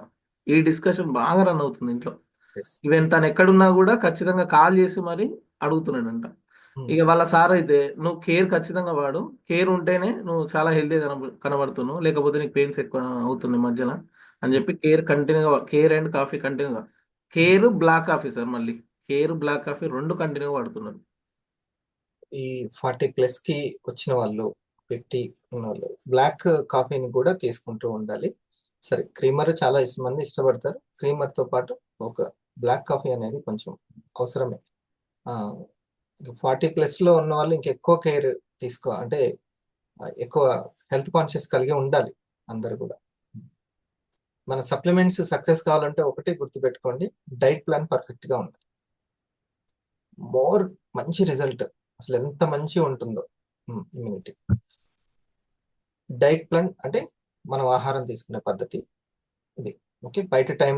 ఈ డిస్కషన్ బాగా రన్ అవుతుంది ఇంట్లో. ఈవెన్ తను ఎక్కడున్నా కూడా ఖచ్చితంగా కాల్ చేసి మరి అడుగుతున్నాడంట. ఇక వాళ్ళ సార్ అయితే, నువ్వు కేర్ ఖచ్చితంగా వాడు, కేర్ ఉంటేనే నువ్వు చాలా హెల్తీగా కనబడుతున్నావు, లేకపోతే నీకు పెయిన్స్ ఎక్కువ అవుతున్నాయి మధ్యలో అని చెప్పి కేర్ అండ్ కాఫీ కంటిన్యూగా, కేర్ బ్లాక్ కాఫీ సార్, మళ్ళీ కేర్ బ్లాక్ కాఫీ 2 కంటిన్యూగా వాడుతున్నారు. ఈ 40+ కి వచ్చిన వాళ్ళు, 50 ఉన్న వాళ్ళు బ్లాక్ కాఫీని కూడా తీసుకుంటూ ఉండాలి. సరే, క్రీమర్ చాలా మంది ఇష్టపడతారు. క్రీమర్ తో పాటు ఒక బ్లాక్ కాఫీ అనేది కొంచెం అవసరమే. 40+ లో ఉన్న వాళ్ళు ఇంకెక్కువ కేర్ అంటే ఎక్కువ హెల్త్ కాన్షియస్ కలిగి ఉండాలి అందరు కూడా. మన సప్లిమెంట్స్ సక్సెస్ కావాలంటే ఒకటి గుర్తుపెట్టుకోండి, డైట్ ప్లాన్ పర్ఫెక్ట్ గా ఉండాలి. మంచి రిజల్ట్ అసలు ఎంత మంచి ఉంటుందో ఇమ్యూనిటీ. డైట్ ప్లాన్ అంటే మనం ఆహారం తీసుకునే పద్ధతి ఇది. ఓకే, బయట టైం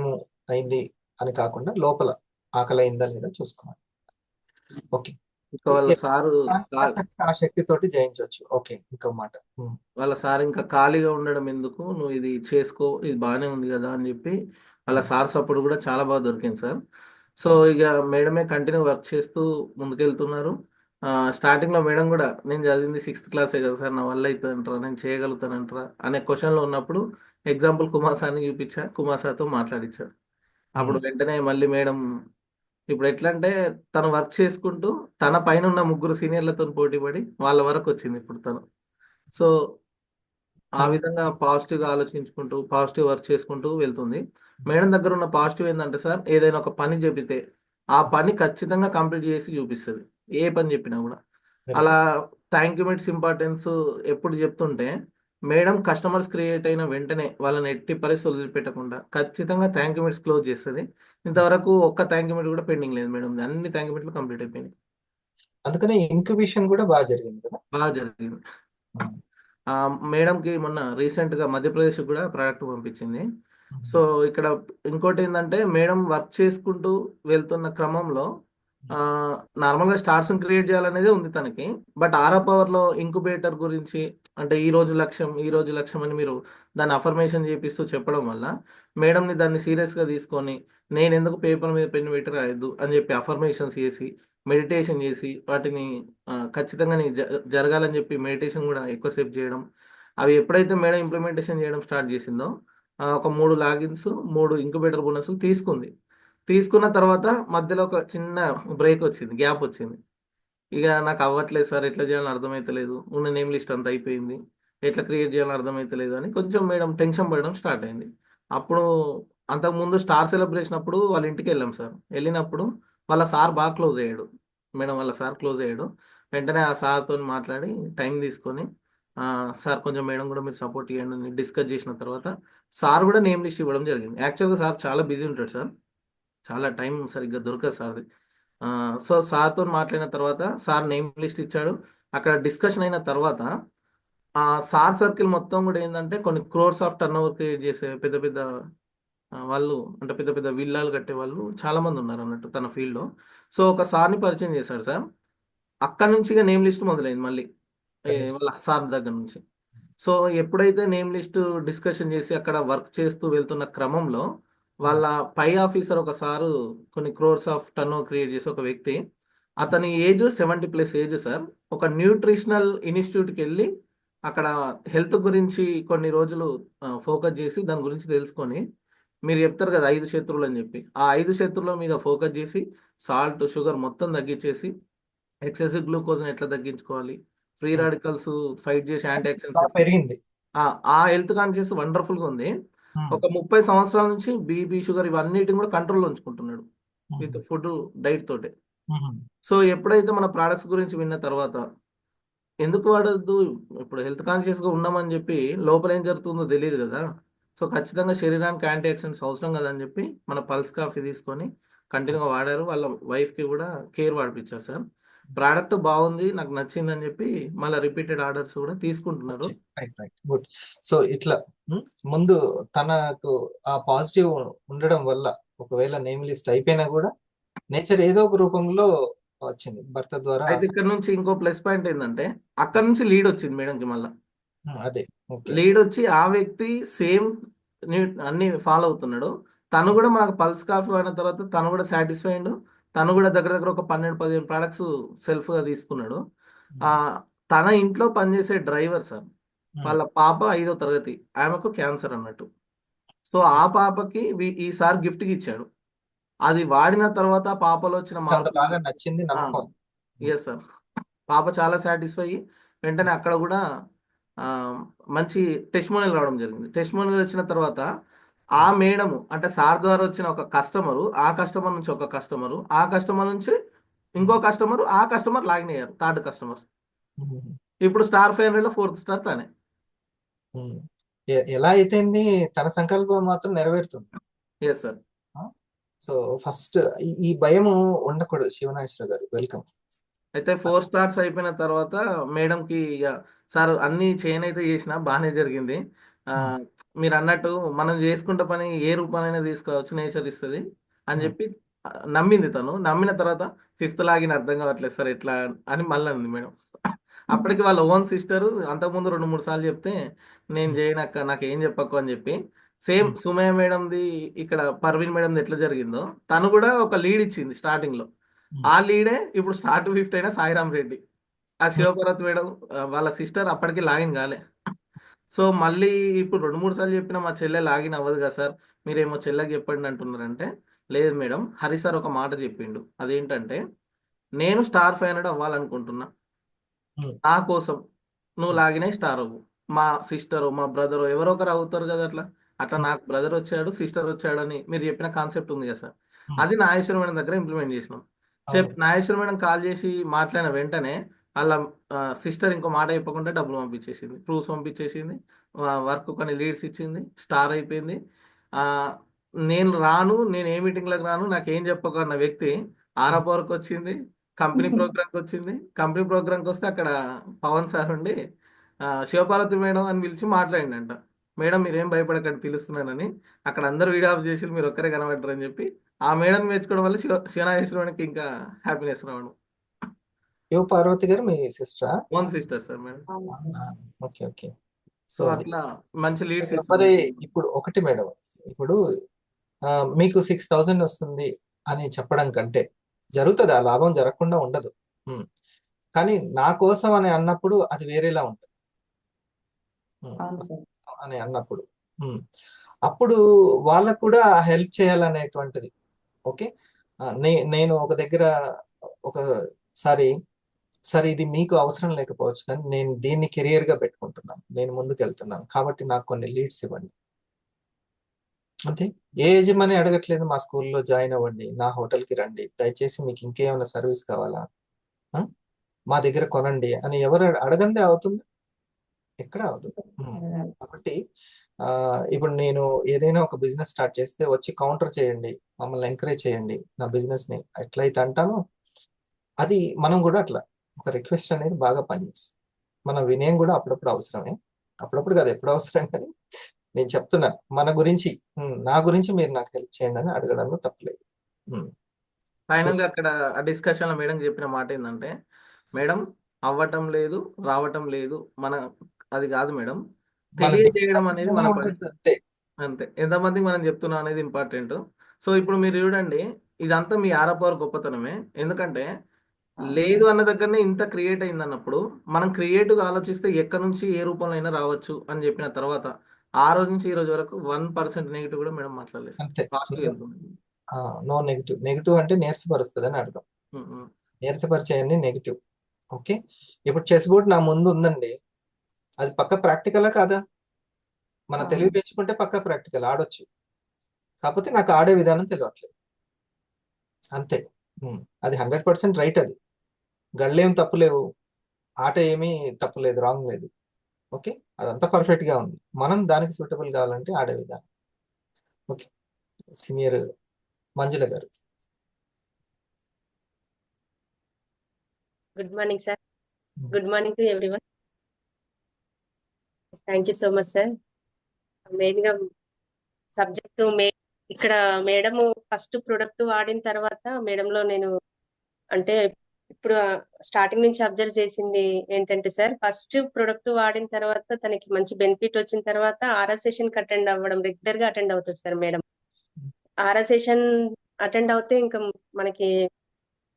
అయింది అని కాకుండా లోపల ఆకలి అయిందా లేదా చూసుకోవాలి. ఓకే, ఆ శక్తితోటి జయించవచ్చు. ఓకే, ఇంకో మాట, వాళ్ళ సార్ ఇంకా ఖాళీగా ఉండడం ఎందుకు, నువ్వు ఇది చేసుకో, ఇది బాగానే ఉంది కదా అని చెప్పి వాళ్ళ సార్ సపోర్ట్ కూడా చాలా బాగా దొరికింది సార్. సో ఇక మేడమే కంటిన్యూ వర్క్ చేస్తూ ముందుకెళ్తున్నారు. స్టార్టింగ్లో మేడం కూడా, నేను చదివింది 6th క్లాసే కదా సార్, నా వల్ల అవుతుందంటారా, నేను చేయగలుగుతానంటారా అనే క్వశ్చన్లో ఉన్నప్పుడు ఎగ్జాంపుల్ కుమార్ సార్ని చూపించా, కుమార్ సార్తో మాట్లాడించారు. అప్పుడు వెంటనే మళ్ళీ మేడం ఇప్పుడు ఎట్లా అంటే, తను వర్క్ చేసుకుంటూ తన పైన ఉన్న 3 సీనియర్లతో పోటీ పడి వాళ్ళ వరకు వచ్చింది ఇప్పుడు తను. సో ఆ విధంగా పాజిటివ్గా ఆలోచించుకుంటూ పాజిటివ్ వర్క్ చేసుకుంటూ వెళ్తుంది. మేడం దగ్గర ఉన్న పాజిటివ్ ఏంటంటే సార్, ఏదైనా ఒక పని చెబితే ఆ పని ఖచ్చితంగా కంప్లీట్ చేసి చూపిస్తుంది. ఏ పని చెప్పినా కూడా. Very అలా థ్యాంక్ యూ మిట్స్ ఇంపార్టెన్స్ ఎప్పుడు చెప్తుంటే మేడం కస్టమర్స్ క్రియేట్ అయిన వెంటనే వాళ్ళని ఎట్టి పరిస్థితులు వదిలిపెట్టకుండా ఖచ్చితంగా థ్యాంక్ యూ మిట్స్ క్లోజ్ చేస్తుంది. ఇంతవరకు ఒక్క థ్యాంక్ యూ మిట్ కూడా పెండింగ్ లేదు మేడం. అన్ని థ్యాంక్ యూ మిట్లు కంప్లీట్ అయిపోయినాయి. అందుకనే ఇంక్యుబేషన్ కూడా బాగా జరిగింది కదా. బాగా జరిగింది. ఉమ్, మేడంకి మొన్న రీసెంట్గా మధ్యప్రదేశ్ కూడా ప్రోడక్ట్ పంపించింది. ఉమ్, సో ఇక్కడ ఇంకోటి ఏంటంటే మేడం వర్క్ చేసుకుంటూ వెళ్తున్న క్రమంలో నార్మల్గా స్టార్స్ క్రియేట్ చేయాలనేది ఉంది తనకి. బట్ ఆరా పవర్లో ఇంక్యుబేటర్ గురించి అంటే ఈ రోజు లక్ష్యం అని మీరు దాన్ని అఫర్మేషన్ చేపిస్తూ చెప్పడం వల్ల మేడంని దాన్ని సీరియస్గా తీసుకొని నేను ఎందుకు పేపర్ మీద పెన్ను పెట్టి రాయొద్దు అని చెప్పి అఫర్మేషన్స్ చేసి మెడిటేషన్ చేసి వాటిని ఖచ్చితంగా జరగాలని చెప్పి మెడిటేషన్ కూడా ఎక్కువసేపు చేయడం. అవి ఎప్పుడైతే మేడం ఇంప్లిమెంటేషన్ చేయడం స్టార్ట్ చేసిందో ఒక 3 లాగిన్స్ 3 ఇంక్యుబేటర్ బోనస్లు తీసుకుంది. తీసుకున్న తర్వాత మధ్యలో ఒక చిన్న బ్రేక్ వచ్చింది, గ్యాప్ వచ్చింది. ఇక నాకు అవ్వట్లేదు సార్, ఎట్లా చేయాలని అర్థమవుతలేదు, ఉన్న నేమ్ లిస్ట్ అంతా అయిపోయింది, ఎట్లా క్రియేట్ చేయాలని అర్థమవుతలేదు అని కొంచెం మేడం టెన్షన్ పడడం స్టార్ట్ అయింది. అప్పుడు అంతకుముందు స్టార్ సెలబ్రేషన్ అప్పుడు వాళ్ళ ఇంటికి వెళ్ళాం సార్. వెళ్ళినప్పుడు వాళ్ళ సార్ బాగా క్లోజ్ అయ్యాడు. మేడం వాళ్ళ సార్ క్లోజ్ అయ్యాడు. వెంటనే ఆ సార్తో మాట్లాడి టైం తీసుకొని సార్ కొంచెం మేడం కూడా మీరు సపోర్ట్ ఇవ్వండి అని డిస్కస్ చేసిన తర్వాత సార్ కూడా నేమ్ లిస్ట్ ఇవ్వడం జరిగింది. యాక్చువల్గా సార్ చాలా బిజీ ఉంటాడు సార్, చాలా టైం సరిగ్గా దొరకదు సార్ది. సో సార్తో మాట్లాడిన తర్వాత సార్ నేమ్ లిస్ట్ ఇచ్చాడు. అక్కడ డిస్కషన్ అయిన తర్వాత సార్ సర్కిల్ మొత్తం కూడా ఏంటంటే కొన్ని crores of turn over create చేసే పెద్ద పెద్ద వాళ్ళు అంటే పెద్ద పెద్ద విల్లాలు కట్టే వాళ్ళు చాలా మంది ఉన్నారు అన్నట్టు తన ఫీల్డ్లో. సో ఒక సార్ని పరిచయం చేశాడు సార్. అక్కడ నుంచి ఇక నేమ్ లిస్ట్ మొదలైంది మళ్ళీ వాళ్ళ సార్ దగ్గర నుంచి. సో ఎప్పుడైతే నేమ్ లిస్ట్ డిస్కషన్ చేసి అక్కడ వర్క్ చేస్తూ వెళ్తున్న క్రమంలో వాళ్ళ పై ఆఫీసర్ ఒక సారు కొన్ని crores of turn over create చేసే ఒక వ్యక్తి, అతని ఏజ్ 70+ ఏజ్ సార్, ఒక న్యూట్రిషనల్ ఇన్స్టిట్యూట్కి వెళ్ళి అక్కడ హెల్త్ గురించి కొన్ని రోజులు ఫోకస్ చేసి దాని గురించి తెలుసుకొని, మీరు చెప్తారు కదా 5 శత్రువులు అని చెప్పి, ఆ 5 శత్రువుల మీద ఫోకస్ చేసి సాల్ట్ షుగర్ మొత్తం తగ్గించేసి ఎక్సెసివ్ గ్లూకోజ్ని ఎట్లా తగ్గించుకోవాలి, ఫ్రీ రాడికల్స్ ఫైట్ చేసి యాంటీ ఆక్సిడెంట్స్ పెరిగింది. ఆ హెల్త్ కాన్షియస్ వండర్ఫుల్గా ఉంది. ఒక 30 సంవత్సరాల నుంచి బీపీ షుగర్ ఇవన్నిటిని కూడా కంట్రోల్లో ఉంచుకుంటున్నాడు విత్ ఫుడ్ డైట్ తోటే. సో ఎప్పుడైతే మన ప్రోడక్ట్స్ గురించి విన్న తర్వాత ఎందుకు వాడద్దు, ఇప్పుడు హెల్త్ కాన్షియస్గా ఉన్నామని చెప్పి లోపల ఏం జరుగుతుందో తెలియదు కదా. సో ఖచ్చితంగా శరీరానికి యాంటీ ఆక్సిడెంట్స్ అవసరం కదా అని చెప్పి మన పల్స్ కాఫీ తీసుకొని కంటిన్యూగా వాడారు. వాళ్ళ వైఫ్కి కూడా కేర్ వాడిపించారు సార్. ప్రోడక్ట్ బాగుంది, నాకు నచ్చింది అని చెప్పి మళ్ళీ రిపీటెడ్ ఆర్డర్స్ కూడా తీసుకుంటున్నారు. గుడ్. సో ఇట్లా ముందు తనకు ఆ పాజిటివ్ ఉండడం వల్ల ఒకవేళ నేమ్ లిస్ట్ అయిపోయినా కూడా నేచర్ ఏదో ఒక రూపంలో వచ్చింది భర్త ద్వారా. అయితే ఇక్కడ నుంచి ఇంకో ప్లస్ పాయింట్ ఏంటంటే అక్కడ నుంచి లీడ్ వచ్చింది మేడంకి. మళ్ళీ అదే లీడ్ వచ్చి ఆ వ్యక్తి సేమ్ అన్ని ఫాలో అవుతున్నాడు. తను కూడా మనకు పల్స్ కాఫీ అయిన తర్వాత తను కూడా సాటిస్ఫైడ్. తను కూడా దగ్గర ఒక 12-15 ప్రోడక్ట్స్ సెల్ఫ్గా తీసుకున్నాడు. తన ఇంట్లో పనిచేసే డ్రైవర్ సార్, వాళ్ళ పాప 5వ తరగతి, ఆమెకు క్యాన్సర్ అన్నట్టు. సో ఆ పాపకి ఈసారి గిఫ్ట్కి ఇచ్చాడు. అది వాడిన తర్వాత పాపలో వచ్చిన బాగా నచ్చింది. ఎస్ సార్, పాప చాలా సాటిస్ఫై. వెంటనే అక్కడ కూడా మంచి టెస్టిమోనియల్ రావడం జరిగింది. టెస్టిమోనియల్ వచ్చిన తర్వాత ఆ మేడము అంటే సార్ ద్వారా వచ్చిన ఒక కస్టమరు, ఆ కస్టమర్ నుంచి ఒక కస్టమరు, ఆ కస్టమర్ నుంచి ఇంకో కస్టమరు, ఆ కస్టమర్ లాగిన్ అయ్యారు 3rd కస్టమర్. ఇప్పుడు స్టార్ 500లో 4th స్టార్ తానే. ఎలా అయితే తన సంకల్పం మాత్రం నెరవేరుతుంది. Yes sir. సో ఫస్ట్ ఈ భయము ఉండకూడదు. శివనాగేశ్వర గారు వెల్కమ్. అయితే 4 స్టార్స్ అయిపోయిన తర్వాత మేడంకి ఇక సార్ అన్ని చేయనైతే చేసిన బాగానే జరిగింది. మీరు అన్నట్టు మనం చేసుకుంటే పని ఏ రూపానైనా తీసుకురావచ్చు, నేచర్ ఇస్తుంది అని చెప్పి నమ్మింది తను. నమ్మిన తర్వాత 5th లాగిన అర్థం కావట్లేదు సార్ ఎట్లా అని మళ్ళీ అంది మేడం. అప్పటికి వాళ్ళ ఓన్ సిస్టర్ అంతకుముందు 2-3 సార్లు చెప్తే నేను చేయనక్క, నాకు ఏం చెప్పకు అని చెప్పి, సేమ్ సుమయ మేడంది ఇక్కడ పర్వీన్ మేడంది ఎట్లా జరిగిందో తను కూడా ఒక లీడ్ ఇచ్చింది స్టార్టింగ్లో. ఆ లీడే ఇప్పుడు స్టార్ట్ 5th అయినా సాయిరామ్ రెడ్డి, ఆ శివభరత్ మేడం వాళ్ళ సిస్టర్ అప్పటికి లాగిన్ కాలే. సో మళ్ళీ ఇప్పుడు 2-3 సార్లు చెప్పినా మా చెల్లె లాగిన్ అవ్వదు కదా సార్, మీరేమో చెల్లెకి చెప్పండి అంటున్నారంటే, లేదు మేడం, హరి సార్ ఒక మాట చెప్పిండు. అదేంటంటే నేను స్టార్ 500 అవ్వాలనుకుంటున్నా, నా కోసం నువ్వు లాగినే స్టార్ అవ్వు. మా సిస్టరు మా బ్రదరు ఎవరో ఒకరు అవుతారు కదా, అట్లా నాకు బ్రదర్ వచ్చాడు సిస్టర్ వచ్చాడని మీరు చెప్పిన కాన్సెప్ట్ ఉంది కదా సార్, అది నాగేశ్వర మేడం దగ్గర ఇంప్లిమెంట్ చేసినాం. నాగేశ్వర మేడం కాల్ చేసి మాట్లాడిన వెంటనే వాళ్ళ సిస్టర్ ఇంకో మాట చెప్పకుండా డబ్బులు పంపించేసింది, ప్రూఫ్స్ పంపించేసింది, వర్క్ కొన్ని లీడ్స్ ఇచ్చింది, స్టార్ అయిపోయింది. నేను రాను, నేను ఏ మీటింగ్లకు రాను, నాకేం చెప్పకన్న వ్యక్తి ఆరప్ వరకు వచ్చింది, కంపెనీ ప్రోగ్రామ్కి వచ్చింది. కంపెనీ ప్రోగ్రామ్కి వస్తే అక్కడ పవన్ సార్ ఉండి శివపార్వతి మేడం అని పిలిచి మాట్లాడిండంట. మేడం మీరేం భయపడకండి పిలుస్తున్నానని. అక్కడ అందరూ వీడియో ఆఫ్ చేసి మీరు ఒక్కరే కనబడ్డారు అని చెప్పి ఆ మేడం మెచ్చుకోవడం వల్ల శివనాగేశ్వరునికి ఇంకా హ్యాపీనెస్ రావడం. పార్వతి గారు మీ సిస్టరా? Own sister sir madam. Okay okay. So అట్లా మంచి లీడ్స్ మరి ఇప్పుడు ఒకటి మేడం, ఇప్పుడు మీకు 6,000 వస్తుంది అని చెప్పడం కంటే జరుగుతుంది, ఆ లాభం జరగకుండా ఉండదు. కానీ నా కోసం అని అన్నప్పుడు అది వేరేలా ఉంటుంది అని అన్నప్పుడు అప్పుడు వాళ్ళకు కూడా హెల్ప్ చేయాలనేటువంటిది. ఓకే, నేను ఒక దగ్గర ఒకసారి సరే ఇది మీకు అవసరం లేకపోవచ్చు కానీ నేను దీన్ని కెరియర్ గా పెట్టుకుంటున్నాను, నేను ముందుకు వెళ్తున్నాను కాబట్టి నాకు కొన్ని లీడ్స్ ఇవ్వండి అంతే. ఏ యజమాని అడగట్లేదు మా స్కూల్లో జాయిన్ అవ్వండి, నా హోటల్కి రండి, దయచేసి మీకు ఇంకేమైనా సర్వీస్ కావాలా, మా దగ్గర కొనండి అని ఎవరు అడగందే అవుతుంది, ఎక్కడ అవుతుంది. కాబట్టి ఇప్పుడు నేను ఏదైనా ఒక బిజినెస్ స్టార్ట్ చేస్తే వచ్చి కౌంటర్ చేయండి, మమ్మల్ని ఎంకరేజ్ చేయండి, నా బిజినెస్ ని ఎట్లయితే అంటామో అది మనం కూడా అట్లా ఒక రిక్వెస్ట్ అనేది బాగా పనిచేస్తుంది. మన వినయం కూడా అప్పుడప్పుడు అవసరమే, అప్పుడప్పుడు కాదు ఎప్పుడు అవసరం, కానీ నేను చెప్తున్నాను మన గురించి, నా గురించి మీరు నాకు హెల్ప్ చేయండి అని అడగడంలో తప్పలేదు. ఫైనల్ గా అక్కడ ఆ డిస్కషన్ లో మేడం చెప్పిన మాట ఏంటంటే, మేడం అవ్వటం లేదు రావటం లేదు మన అది కాదు మేడం, తెలియజేయడం అనేది మన పని అంతే. ఎంతమందికి మనం చెప్తున్నాం అనేది ఇంపార్టెంట్. సో ఇప్పుడు మీరు చూడండి, ఇదంతా మీ ఆరపవర్ గొప్పతనమే. ఎందుకంటే లేదు అన్న దగ్గరనే ఇంత క్రియేట్ అయింది అన్నప్పుడు మనం క్రియేటివ్ ఆలోచిస్తే ఎక్కడి నుంచి ఏ రూపంలో అయినా రావచ్చు అని చెప్పిన తర్వాత ఆ రోజు నుంచి ఈ రోజు వరకు 1% నెగిటివ్ కూడా మేడం మాట్లాడలేదు. పాజిటివ్ వెళ్తుంది. No negative. నెగిటివ్ అంటే నీరసపరుస్తుంది అని అర్థం, నీరసపరిచేయన్ని నెగిటివ్. ఓకే, ఇప్పుడు చెస్ బోర్డ్ నా ముందు ఉందండి, అది పక్క ప్రాక్టికలా కాదా? మన తెలివి పెంచుకుంటే పక్క ప్రాక్టికల్ ఆడొచ్చు, కాకపోతే నాకు ఆడే విధానం తెలియట్లేదు అంతే. అది 100% రైట్, అది గళ్ళేం తప్పులేవు, ఆట ఏమీ తప్పులేదు, రాంగ్ లేదు. ఓకే, అదంతా పర్ఫెక్ట్ గా ఉంది, మనం దానికి సూటబుల్ కావాలంటే ఆడే విధానం. ఓకే, సీనియర్ మంజుల గారు. Good morning sir. Good morning to everyone. Thank you so much sir. Main గా సబ్జెక్టు ఇక్కడ మేడం ఫస్ట్ ప్రొడక్ట్ వాడిన తర్వాత మేడంలో నేను అంటే ఇప్పుడు స్టార్టింగ్ నుంచి అబ్జర్వ్ చేసింది ఏంటంటే సార్, ఫస్ట్ ప్రొడక్ట్ వాడిన తర్వాత తనకి మంచి బెనిఫిట్ వచ్చిన తర్వాత ఆర్ఆర్ సెషన్ కి అటెండ్ అవ్వడం, రెగ్యులర్ గా అటెండ్ అవుతుంది sir madam. RR session attend అవుతే ఇంకా మనకి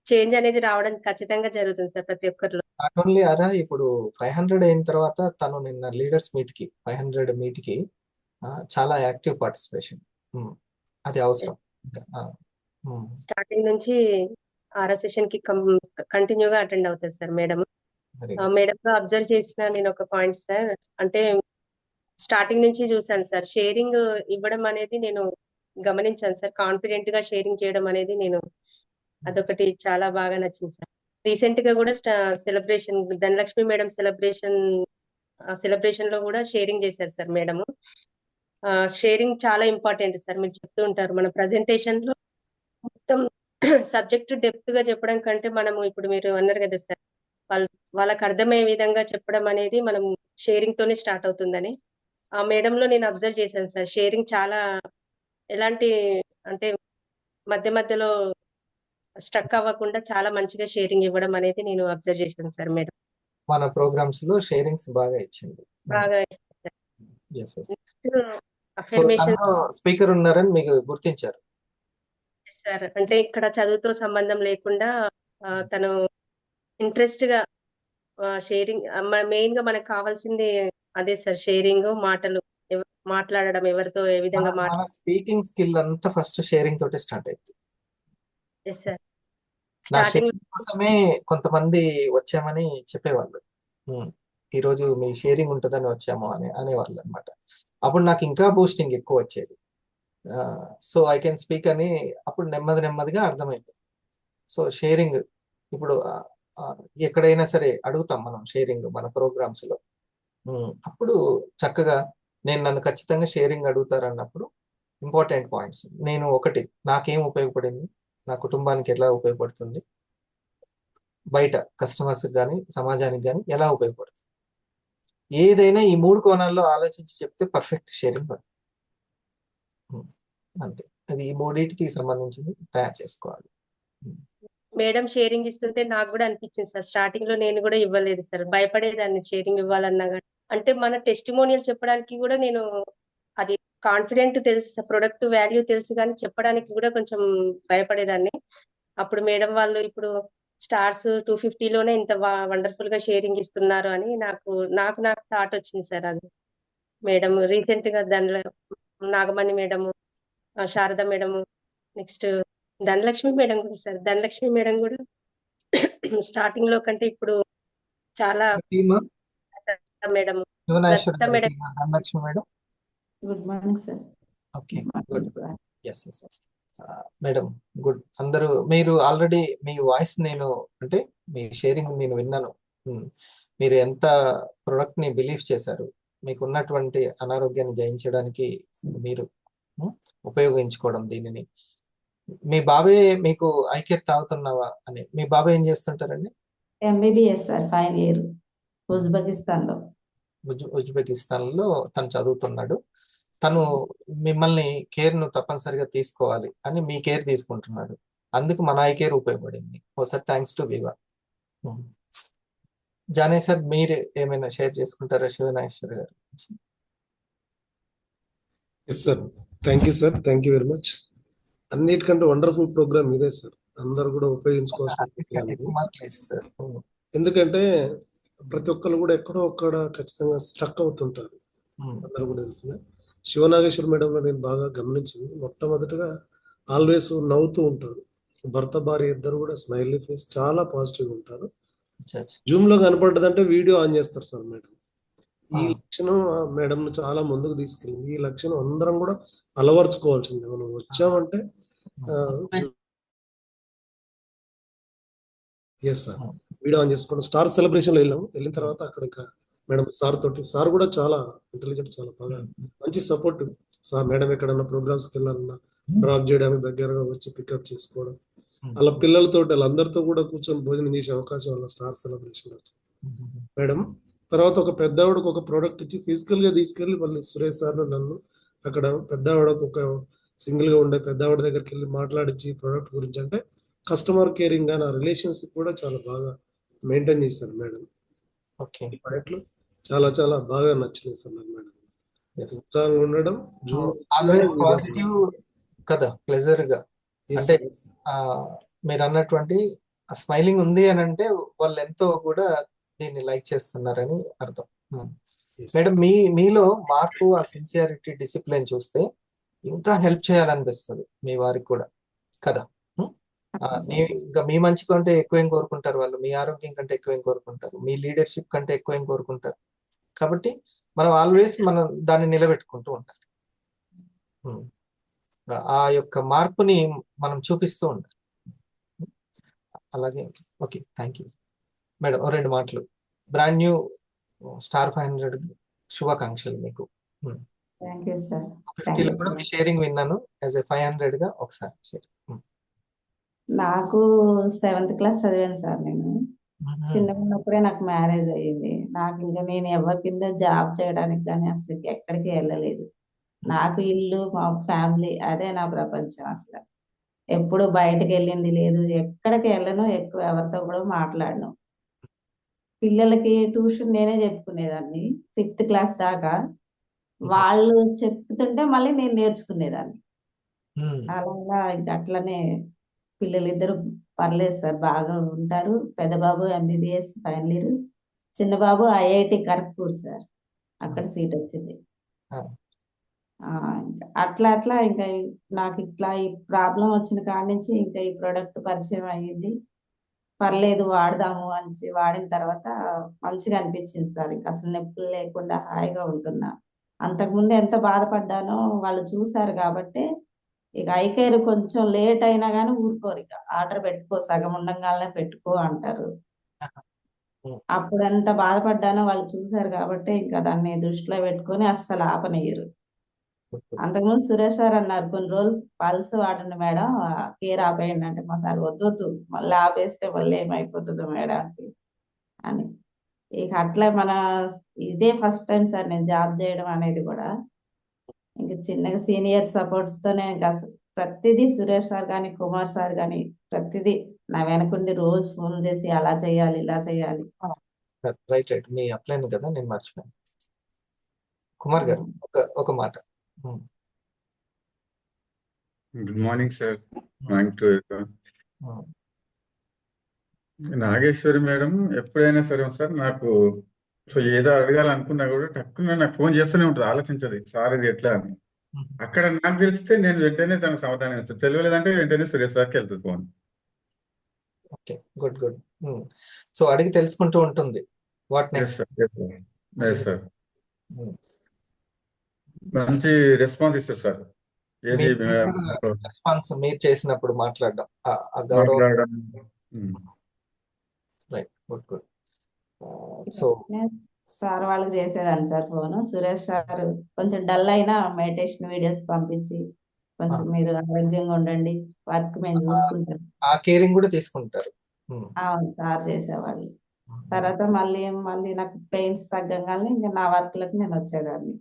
చేంజ్ అనేది రావడం ఖచ్చితంగా జరుగుతుంది సార్ ప్రతి ఒక్కరిలో. నాట్ ఓన్లీ అరా, ఇప్పుడు 500 అయిన తర్వాత తను నిన్న లీడర్స్ మీట్ కి 500 మీట్ కి చాలా యాక్టివ్ పార్టిసిపేషన్, అది అవసరం. స్టార్టింగ్ నుంచి ఆర్ఆర్ సెషన్ కి కంటిన్యూగా అటెండ్ అవుతుంది సార్ మేడం. మేడం గా అబ్జర్వ్ చేసిన నేను ఒక పాయింట్ సార్, అంటే స్టార్టింగ్ నుంచి చూసాను సార్, షేరింగ్ ఇవ్వడం అనేది నేను గమనించాను సార్. కాన్ఫిడెంట్ గా షేరింగ్ చేయడం అనేది నేను అదొకటి చాలా బాగా నచ్చింది సార్. రీసెంట్ గా కూడా సెలబ్రేషన్ ధనలక్ష్మి మేడం సెలబ్రేషన్ లో కూడా షేరింగ్ చేశారు సార్ మేడం. షేరింగ్ చాలా ఇంపార్టెంట్ సార్. మీరు చెప్తూ ఉంటారు మన ప్రజెంటేషన్ లో మొత్తం సబ్జెక్ట్ డెప్త్ గా చెప్పడం కంటే మనము ఇప్పుడు మీరు అన్నారు కదా సార్, వాళ్ళకి అర్థమయ్యే విధంగా చెప్పడం అనేది మనం షేరింగ్ తోనే స్టార్ట్ అవుతుందని ఆ మేడం లో నేను అబ్జర్వ్ చేశాను సార్. షేరింగ్ చాలా ఎలాంటి అంటే మధ్య మధ్యలో స్ట్రక్ అవ్వకుండా చాలా మంచిగా షేరింగ్ ఇవ్వడం అనేది నేను అబ్జర్వ్ చేశాను సార్ మేడం. మన ప్రోగ్రామ్స్ లో షేరింగ్స్ బాగా ఇచ్చింది, బాగా స్పీకర్ ఉన్నారని మీకు గుర్తించారు సార్. అంటే ఇక్కడ చదువుతో సంబంధం లేకుండా తను ఇంట్రెస్ట్ గా షేరింగ్, మెయిన్ గా మనకు కావాల్సింది అదే సార్, షేరింగ్, మాటలు మాట్లాడడం, ఎవరితో ఏ విధంగా స్పీకింగ్ స్కిల్ అంతా ఫస్ట్ షేరింగ్ తోటే స్టార్ట్ అయింది. సార్ నా షేరింగ్ కోసమే కొంతమంది వచ్చామని చెప్పేవాళ్ళు, ఈ రోజు మీ షేరింగ్ ఉంటుందని వచ్చాము అని అనేవాళ్ళు అనమాట. అప్పుడు నాకు ఇంకా బూస్టింగ్ ఎక్కువ వచ్చేది. సో ఐ కెన్ స్పీక్ అని అప్పుడు నెమ్మదిగా అర్థమైంది. సో షేరింగ్ ఇప్పుడు ఎక్కడైనా సరే అడుగుతాం మనం షేరింగ్ మన ప్రోగ్రామ్స్ లో. అప్పుడు చక్కగా నన్ను ఖచ్చితంగా షేరింగ్ అడుగుతారన్నప్పుడు ఇంపార్టెంట్ పాయింట్స్ నేను ఒకటి నాకేం ఉపయోగపడింది, నా కుటుంబానికి ఎలా ఉపయోగపడుతుంది, బయట కస్టమర్స్ కానీ సమాజానికి కానీ ఎలా ఉపయోగపడుతుంది, ఏదైనా ఈ 3 కోణాల్లో ఆలోచించి చెప్తే పర్ఫెక్ట్ షేరింగ్ పడుతుంది. అంతే, అది ఈ 3టికి సంబంధించింది తయారు చేసుకోవాలి. మేడం షేరింగ్ ఇస్తుంటే నాకు కూడా అనిపించింది సార్, స్టార్టింగ్ లో నేను కూడా ఇవ్వలేదు సార్, భయపడేదాన్ని షేరింగ్ ఇవ్వాలన్నా కానీ. అంటే మన టెస్టిమోనియల్ చెప్పడానికి కూడా నేను అది కాన్ఫిడెంట్ తెలుసు, ప్రొడక్ట్ వాల్యూ తెలుసు కానీ చెప్పడానికి కూడా కొంచెం భయపడేదాన్ని. అప్పుడు మేడం వాళ్ళు ఇప్పుడు స్టార్స్ 250లోనే ఇంత వండర్ఫుల్ గా షేరింగ్ ఇస్తున్నారు అని నాకు థాట్ వచ్చింది సార్. అది మేడం రీసెంట్ గా దానిలో Nagamani madam, Sharada madam, next Dhanalakshmi madam కూడా సార్, ధనలక్ష్మి మేడం కూడా స్టార్టింగ్ లో కంటే ఇప్పుడు చాలా madam, Lalitha madam. Dhanalakshmi madam, good morning sir. Okay, good. Yes madam, good. అందరూ మీరు ఆల్రెడీ మీ వాయిస్ నేను అంటే మీ షేరింగ్ నేను విన్నాను. మీరు ఎంత ప్రొడక్ట్ ని బిలీవ్ చేశారు, మీకు ఉన్నటువంటి అనారోగ్యాన్ని జయించడానికి మీరు ఉపయోగించుకోవడం దీనిని. మీ బాబాయ్ మీకు ఐకేర్ తాగుతున్నావా అని, మీ బాబాయ్ ఏం చేస్తుంటారండి? MBBS sir, final year, Uzbekistan లో తను చదువుతున్నాడు. తను మిమ్మల్ని కేర్ ను తప్పనిసరిగా తీసుకోవాలి అని మీ కేర్ తీసుకుంటున్నాడు. అందుకు మన ఐ కేర్ ఉపయోగపడింది. ఓసారి థ్యాంక్స్ టు వివా. జానే సార్, మీరు ఏమైనా షేర్ చేసుకుంటారా శివనాగేశ్వర్ గారు? Sir, thank you sir, thank you very much. అన్నిటికంటే వండర్ఫుల్ ప్రోగ్రామ్ ఇదే సార్, అందరు కూడా ఉపయోగించుకోవాల్సిన. ఎందుకంటే ప్రతి ఒక్కరు కూడా ఎక్కడో ఒక్కడ ఖచ్చితంగా స్టక్ అవుతుంటారు. అందరూ కూడా తెలిసిన శివనాగేశ్వర మేడంలో నేను బాగా గమనించింది, మొట్టమొదటిగా ఆల్వేస్ నవ్వుతూ ఉంటారు. భర్త భార్య ఇద్దరు కూడా స్మైలీ ఫేస్, చాలా పాజిటివ్ ఉంటారు. జూమ్ లో కనపడ్డదంటే వీడియో ఆన్ చేస్తారు సార్ మేడం. ఈ లక్షణం మేడం చాలా ముందుకు తీసుకెళ్ళింది. ఈ లక్షణం అందరం కూడా అలవర్చుకోవాల్సిందే. మనం వచ్చామంటే ఎస్ సార్, వీడియో ఆన్ చేసుకోండి. స్టార్ సెలబ్రేషన్ లో వెళ్ళిన తర్వాత అక్కడ మేడం సార్ తోటి, సార్ కూడా చాలా ఇంటెలిజెంట్, చాలా బాగా మంచి సపోర్ట్ సార్. మేడం ఎక్కడన్నా ప్రోగ్రామ్స్కి వెళ్ళాలన్నా డ్రాప్ చేయడానికి దగ్గరగా వచ్చి పికప్ చేసుకోవడం, అలా పిల్లలతో వాళ్ళందరితో కూడా కూర్చొని భోజనం చేసే అవకాశం వల్ల స్టార్ సెలబ్రేషన్ వచ్చింది మేడం. తర్వాత ఒక పెద్దవాడికి ఒక ప్రోడక్ట్ ఇచ్చి ఫిజికల్ గా తీసుకెళ్లి మళ్ళీ సురేష్ సార్ నన్ను అక్కడ పెద్దవాడికి ఒక సింగిల్ గా ఉండే పెద్దవాడి దగ్గరికి వెళ్ళి మాట్లాడించి ప్రోడక్ట్ గురించి, అంటే కస్టమర్ కేరింగ్ గా నా రిలేషన్షిప్ కూడా చాలా బాగా మెయింటైన్ చేశారు మేడం. ఈ ప్రాజెక్టులు చాలా చాలా బాగా నచ్చినాయి సార్ నాకు మేడం. ఉత్సాహంగా ఉండడం, పాజిటివ్ కదా, ప్లెజర్ గా. అంటే మీరు అన్నటువంటి స్మైలింగ్ ఉంది అని అంటే వాళ్ళు ఎంతో కూడా దీన్ని లైక్ చేస్తున్నారని అర్థం. మేడం, మీలో మార్పు, ఆ సిన్సియారిటీ, డిసిప్లిన్ చూస్తే ఇంకా హెల్ప్ చేయాలనిపిస్తుంది మీ వారికి కూడా కదా. ఇంకా మీ మంచి కంటే ఎక్కువ ఏం కోరుకుంటారు వాళ్ళు, మీ ఆరోగ్యం కంటే ఎక్కువ ఏం కోరుకుంటారు, మీ లీడర్షిప్ కంటే ఎక్కువ ఏం కోరుకుంటారు. కాబట్టి మనం ఆల్వేస్ మనం దాన్ని నిలబెట్టుకుంటూ ఉండాలి. ఆ యొక్క మార్పుని మనం చూపిస్తూ ఉండాలి. అలాగే ఓకే, థ్యాంక్ యూ మేడం. 2 మాటలు, బ్రాండ్ న్యూ స్టార్ 500 శుభాకాంక్షలు మీకు. 50లో కూడా మీ షేరింగ్ విన్నాను, యాజ్ ఎ 500 గా ఒకసారి షేర్. నాకు 7th క్లాస్ చదివాను సార్. నేను చిన్నగా ఉన్నప్పుడే నాకు మ్యారేజ్ అయ్యింది. నాకు ఇంకా నేను ఎవరి కింద జాబ్ చేయడానికి కానీ అసలు ఎక్కడికి వెళ్ళలేదు. నాకు ఇల్లు, మా ఫ్యామిలీ, అదే నా ప్రపంచం. అసలు ఎప్పుడు బయటకు వెళ్ళింది లేదు, ఎక్కడికి వెళ్ళను, ఎక్కువ ఎవరితో కూడా మాట్లాడను. పిల్లలకి ట్యూషన్ నేనే చెప్పుకునేదాన్ని 5th క్లాస్ దాకా. వాళ్ళు చెప్తుంటే మళ్ళీ నేను నేర్చుకునేదాన్ని. అలా ఇంకా అట్లనే పిల్లలిద్దరు పర్లేదు సార్, బాగా ఉంటారు. పెద్ద బాబు ఎంబీబీఎస్ ఫైనల్ ఇయర్, చిన్న బాబు ఐఐటి ఖరగ్పూర్ సార్, అక్కడ సీట్ వచ్చింది. అట్లా అట్లా ఇంకా నాకు ఇట్లా ఈ ప్రాబ్లం వచ్చిన కాడి నుంచి ఇంకా ఈ ప్రోడక్ట్ పరిచయం అయ్యింది. పర్లేదు వాడదాము అని వాడిన తర్వాత మంచిగా అనిపించింది సార్. ఇంకా అసలు నొప్పులు లేకుండా హాయిగా ఉంటున్నా. అంతకుముందు ఎంత బాధపడ్డానో వాళ్ళు చూసారు కాబట్టి ఇక ఐకేర్ కొంచెం లేట్ అయినా కానీ ఊరుకోరు, ఇక ఆర్డర్ పెట్టుకో, సగం ఉండంగానే పెట్టుకో అంటారు. అప్పుడు ఎంత బాధపడ్డానో వాళ్ళు చూసారు కాబట్టి ఇంకా దాన్ని దృష్టిలో పెట్టుకొని అస్సలు ఆపనియ్యరు. అంతకుముందు సురేష్ సార్ అన్నారు, కొన్ని రోజులు పల్స్ వాడండి మేడం, కేర్ ఆపేయండి అంటే మా సార్ వద్దు మళ్ళీ ఆపేస్తే మళ్ళీ ఏమైపోతుందో మేడం అని. ఇక అట్లా ఇదే ఫస్ట్ టైం సార్ నేను జాబ్ చేయడం అనేది కూడా. ఇంక చిన్నగా సీనియర్ సపోర్ట్స్ తోనే ఇంకా ప్రతిదీ సురేష్ సార్ కానీ కుమార్ సార్ కానీ ప్రతిదీ నా వెనకుండి రోజు ఫోన్ చేసి అలా చేయాలి ఇలా చేయాలి. రైట్ రైట్ మీ అప్లైన్ కదా, నేను మర్చిపోయాను. కుమార్ గారు ఒక మాట. Good morning sir. Morning to Nageshwari madam. ఎప్పుడైనా సరే సార్ నాకు ఏదో అడగాలనుకున్నా కూడా తక్కువ నాకు ఫోన్ చేస్తూనే ఉంటుంది, ఆలోచించదు సార్ ఇది ఎట్లా అని. అక్కడ నాకు తెలిస్తే నేను వెంటనే తనకు సమాధానం ఇస్తాను, తెలియలేదంటే వెంటనే సురేష్ సార్కి వెళ్తుంది phone. Okay, good good. So అడిగి తెలుసుకుంటూ ఉంటుంది వాట్ నెక్స్ట్. సార్ మంచి రెస్పాన్స్ ఇస్తారు సార్. ఏది రెస్పాన్స్ మీరు చేసినప్పుడు మాట్లాడడం ఆ గౌరవం. Right, good good. So sir వాళ్ళకి చేసేదాన్ని సార్ ఫోన్. సురేష్ సార్ కొంచెం డల్ అయినా మెడిటేషన్ వీడియోస్ పంపించి కొంచెం మీరు ఆరోగ్యంగా ఉండండి, వర్క్ మేము చూసుకుంటాం, ఆ కేరింగ్ కూడా తీసుకుంటారు. అవును సార్ చేసేవాళ్ళు. తర్వాత మళ్ళీ నాకు పెయిన్స్ తగ్గంగానే ఇంకా నా వర్క్లకు నేను వచ్చేదాన్ని.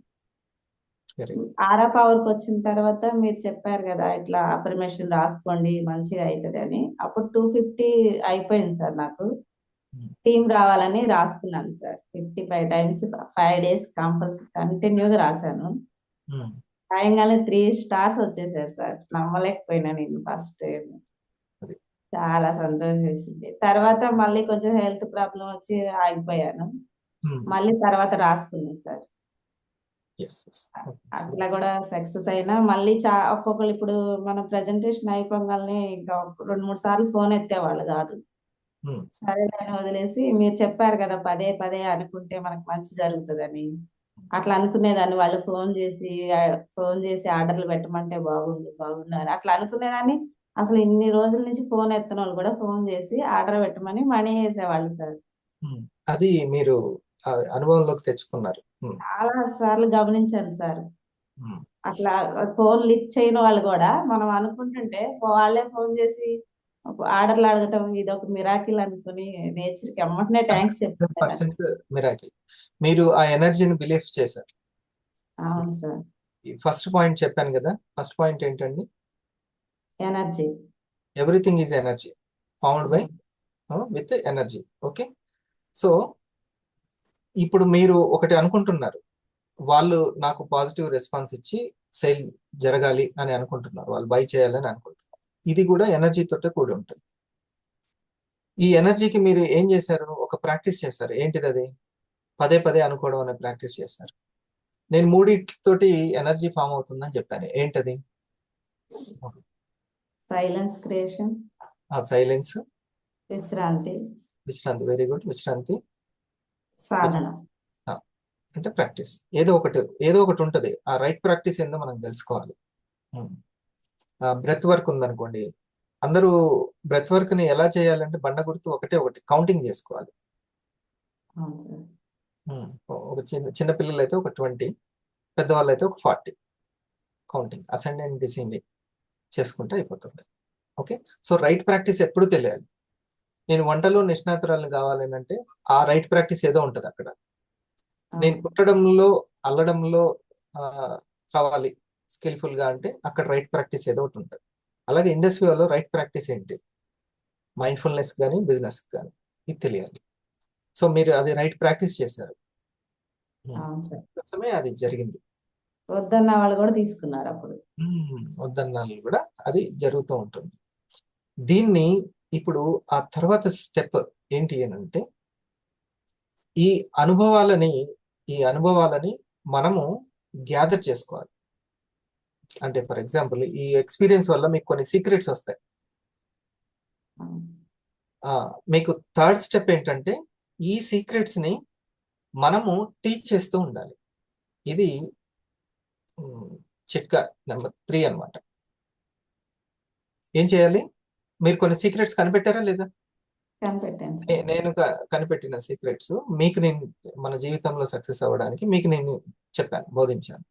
ఆరా పవర్కి వచ్చిన తర్వాత మీరు చెప్పారు కదా ఇట్లా అప్రిమేషన్ రాసుకోండి మంచిగా అవుతుంది అని. అప్పుడు 250 అయిపోయింది సార్. నాకు టీమ్ రావాలని రాసుకున్నాను సార్. 55 times 5 days కంపల్సరీ కంటిన్యూగా రాశాను. రాయంగానే 3 stars వచ్చేసారు సార్. నమ్మలేకపోయినా నేను ఫస్ట్ టైం. చాలా సంతోషం వేసింది. తర్వాత మళ్ళీ కొంచెం హెల్త్ ప్రాబ్లం వచ్చి ఆగిపోయాను. మళ్ళీ తర్వాత రాసుకున్నాను సార్. అట్లా కూడా సక్సెస్ అయినా మళ్ళీ ఒక్కొక్కరు ఇప్పుడు మనం ప్రెజెంటేషన్ అయిపోగానే ఇంకా 2-3 సార్లు ఫోన్ ఎత్తేవాళ్ళు కాదు. సరే అని వదిలేసి మీరు చెప్పారు కదా పదే పదే అనుకుంటే మనకు మంచి జరుగుతుందని అట్లా అనుకునేదాన్ని. వాళ్ళు ఫోన్ చేసి ఆర్డర్లు పెట్టమంటే బాగుండు అని అట్లా అనుకునేదాన్ని. అసలు ఇన్ని రోజుల నుంచి ఫోన్ ఎత్తన వాళ్ళు కూడా ఫోన్ చేసి ఆర్డర్ పెట్టమని మనీ వేసేవాళ్ళు సార్. అది మీరు అనుభవంలోకి తెచ్చుకున్నారు. చాలా సార్లు గమనించాను సార్. అట్లా ఫోన్ లిఫ్ట్ చేయని వాళ్ళు కూడా మనం అనుకుంటుంటే వాళ్ళే ఫోన్ చేసి ఆర్డర్లు అడగటం ఇది ఒక మిరాకిల్ అనుకుని నేచర్ కి అమ్మటనే థ్యాంక్స్ చెప్తాను. మిరాకిల్. మీరు ఆ ఎనర్జీని బిలీవ్ చేశారు. అవును సార్. ఫస్ట్ పాయింట్ చెప్పాను కదా, ఫస్ట్ పాయింట్ ఏంటండి? Energy. Everything is energy found by with energy. Okay, so ఇప్పుడు మీరు ఒకటి అనుకుంటున్నారు, వాళ్ళు నాకు పాజిటివ్ రెస్పాన్స్ ఇచ్చి సేల్ జరగాలి అని అనుకుంటున్నారు, వాళ్ళు బై చేయాలని అనుకుంటున్నారు. ఇది కూడా ఎనర్జీ తోటే కూడి ఉంటుంది. ఈ ఎనర్జీకి మీరు ఏం చేశారు? ఒక ప్రాక్టీస్ చేశారు. ఏంటిది అది? పదే పదే అనుకోవడం అనే ప్రాక్టీస్ చేశారు. నేను 3 ఎనర్జీ ఫామ్ అవుతుందని చెప్పాను. ఏంటది? సైలెన్స్ క్రియేషన్, సైలెన్స్, విశ్రాంతి. Very good. విశ్రాంతి, సాధన అంటే ప్రాక్టీస్. ఏదో ఒకటి ఉంటుంది. ఆ రైట్ ప్రాక్టీస్ ఏందో మనం తెలుసుకోవాలి. బ్రెత్ వర్క్ ఉందనుకోండి, అందరూ బ్రెత్ వర్క్ ని ఎలా చేయాలంటే బండ గుర్తు ఒకటి కౌంటింగ్ చేసుకోవాలి. ఒక చిన్న పిల్లలు అయితే ఒక 20, పెద్దవాళ్ళు అయితే ఒక 40 కౌంటింగ్, అసెండింగ్ డిసెండింగ్ చేసుకుంటే అయిపోతుంది. ఓకే, సో రైట్ ప్రాక్టీస్ ఎప్పుడు తెలియాలి. నేను వంటలో నిష్ణాతురాలు కావాలని అంటే ఆ రైట్ ప్రాక్టీస్ ఏదో ఉంటది అక్కడ. నేను కుట్టడంలో అల్లడంలో కావాలి స్కిల్ఫుల్ గా అంటే అక్కడ రైట్ ప్రాక్టీస్ ఏదో ఒకటి ఉంటుంది. అలాగే ఇండస్ట్రీలో రైట్ ప్రాక్టీస్ ఏంటి? మైండ్ఫుల్నెస్ కానీ బిజినెస్ కానీ ఇది తెలియాలి. సో మీరు అది రైట్ ప్రాక్టీస్ చేశారు, అది జరిగింది. వద్దన్న వాళ్ళు కూడా తీసుకున్నారు. అప్పుడు వద్దన్న వాళ్ళు కూడా అది జరుగుతూ ఉంటుంది. దీన్ని ఇప్పుడు ఆ తర్వాత స్టెప్ ఏంటి అని అంటే ఈ అనుభవాలని మనము గ్యాదర్ చేసుకోవాలి. అంటే ఫర్ ఎగ్జాంపుల్ ఈ ఎక్స్పీరియన్స్ వల్ల మీకు కొన్ని సీక్రెట్స్ వస్తాయి. మీకు థర్డ్ స్టెప్ ఏంటంటే ఈ సీక్రెట్స్ ని మనము టీచ్ చేస్తూ ఉండాలి. ఇది చిట్కా నెంబర్ 3 అన్నమాట. ఏం చేయాలి? మీరు కొన్ని సీక్రెట్స్ కనిపెట్టారా లేదా? కనిపెట్టాను సార్. నేను కనిపెట్టిన సీక్రెట్స్ మీకు నేను మన జీవితంలో సక్సెస్ అవ్వడానికి మీకు నేను చెప్పాను, బోధించాను.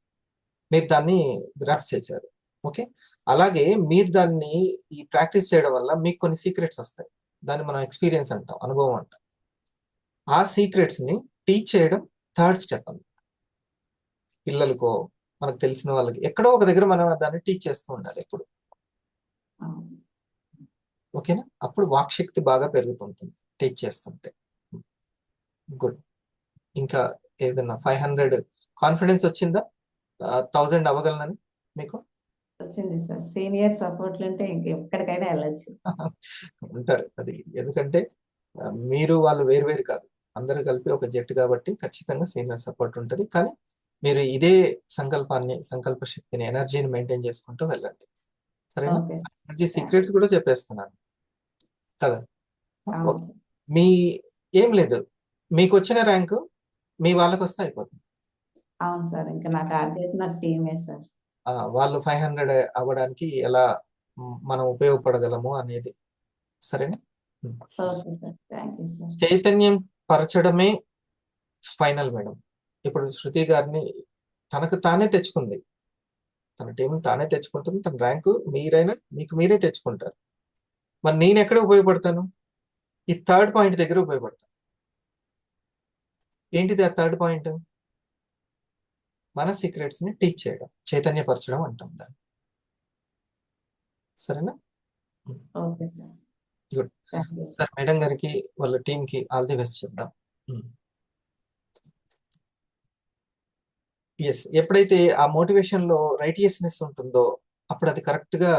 మీరు దాన్ని గ్రాస్ప్ చేశారు. ఓకే, అలాగే మీరు దాన్ని ఈ ప్రాక్టీస్ చేయడం వల్ల మీకు కొన్ని సీక్రెట్స్ వస్తాయి. దాన్ని మనం ఎక్స్పీరియన్స్ అంటాం, అనుభవం అంటాం. ఆ సీక్రెట్స్ ని టీచ్ చేయడం థర్డ్ స్టెప్ అని. పిల్లలకో మనకు తెలిసిన వాళ్ళకి ఎక్కడో ఒక దగ్గర మనం దాన్ని టీచ్ చేస్తూ ఉండాలి ఎప్పుడు. ఓకేనా? అప్పుడు వాక్శక్తి బాగా పెరుగుతుంటుంది టీచ్ చేస్తుంటే. గుడ్. ఇంకా ఏదన్నా 500 కాన్ఫిడెన్స్ వచ్చిందా? 1000 అవ్వగలనని మీకు వచ్చింది సార్. సీనియర్ సపోర్ట్లు ఉంటే ఎక్కడికైనా వెళ్ళొచ్చు. ఉంటారు. అది ఎందుకంటే మీరు వాళ్ళు వేరు కాదు, అందరూ కలిపి ఒక జట్టు కాబట్టి ఖచ్చితంగా సీనియర్ సపోర్ట్ ఉంటుంది. కానీ మీరు ఇదే సంకల్ప శక్తిని, ఎనర్జీని మెయింటైన్ చేసుకుంటూ వెళ్ళండి. సరేనా? Okay sir. ఎనర్జీ సీక్రెట్స్ కూడా చెప్పేస్తున్నాను కదా. అవును సార్. మీ ఏం లేదు, మీకు వచ్చిన ర్యాంకు మీ వాళ్ళకి వస్తే అయిపోతుంది. అవును సార్. ఇంకా నా టార్గెట్ నా టీమే సార్. వాళ్ళు 500 అవ్వడానికి ఎలా మనం ఉపయోగపడగలము అనేది. సరేనా? Okay sir. Thank you sir. చైతన్యం పరచడమే ఫైనల్ మేడం. ఇప్పుడు శృతి గారిని తనకు తానే తెచ్చుకుంది, తన టీం తానే తెచ్చుకుంటుంది. తన ర్యాంకు మీకు మీరే తెచ్చుకుంటారు. మరి నేను ఎక్కడ ఉపయోగపడతాను? ఈ థర్డ్ పాయింట్ దగ్గర ఉపయోగపడతాను. ఏంటిది ఆ థర్డ్ పాయింట్? మన సీక్రెట్స్ ని టీచ్ చేయడం, చైతన్యపరచడం అంటాం దాన్ని. సరేనా? Okay sir. Good. Thank you sir. Sir madam గారికి వాళ్ళ టీం కి ఆల్ ది బెస్ట్ చెప్దాం. ఎస్, ఎప్పుడైతే ఆ మోటివేషన్ లో రైటియస్నెస్ ఉంటుందో అప్పుడు అది కరెక్ట్ గా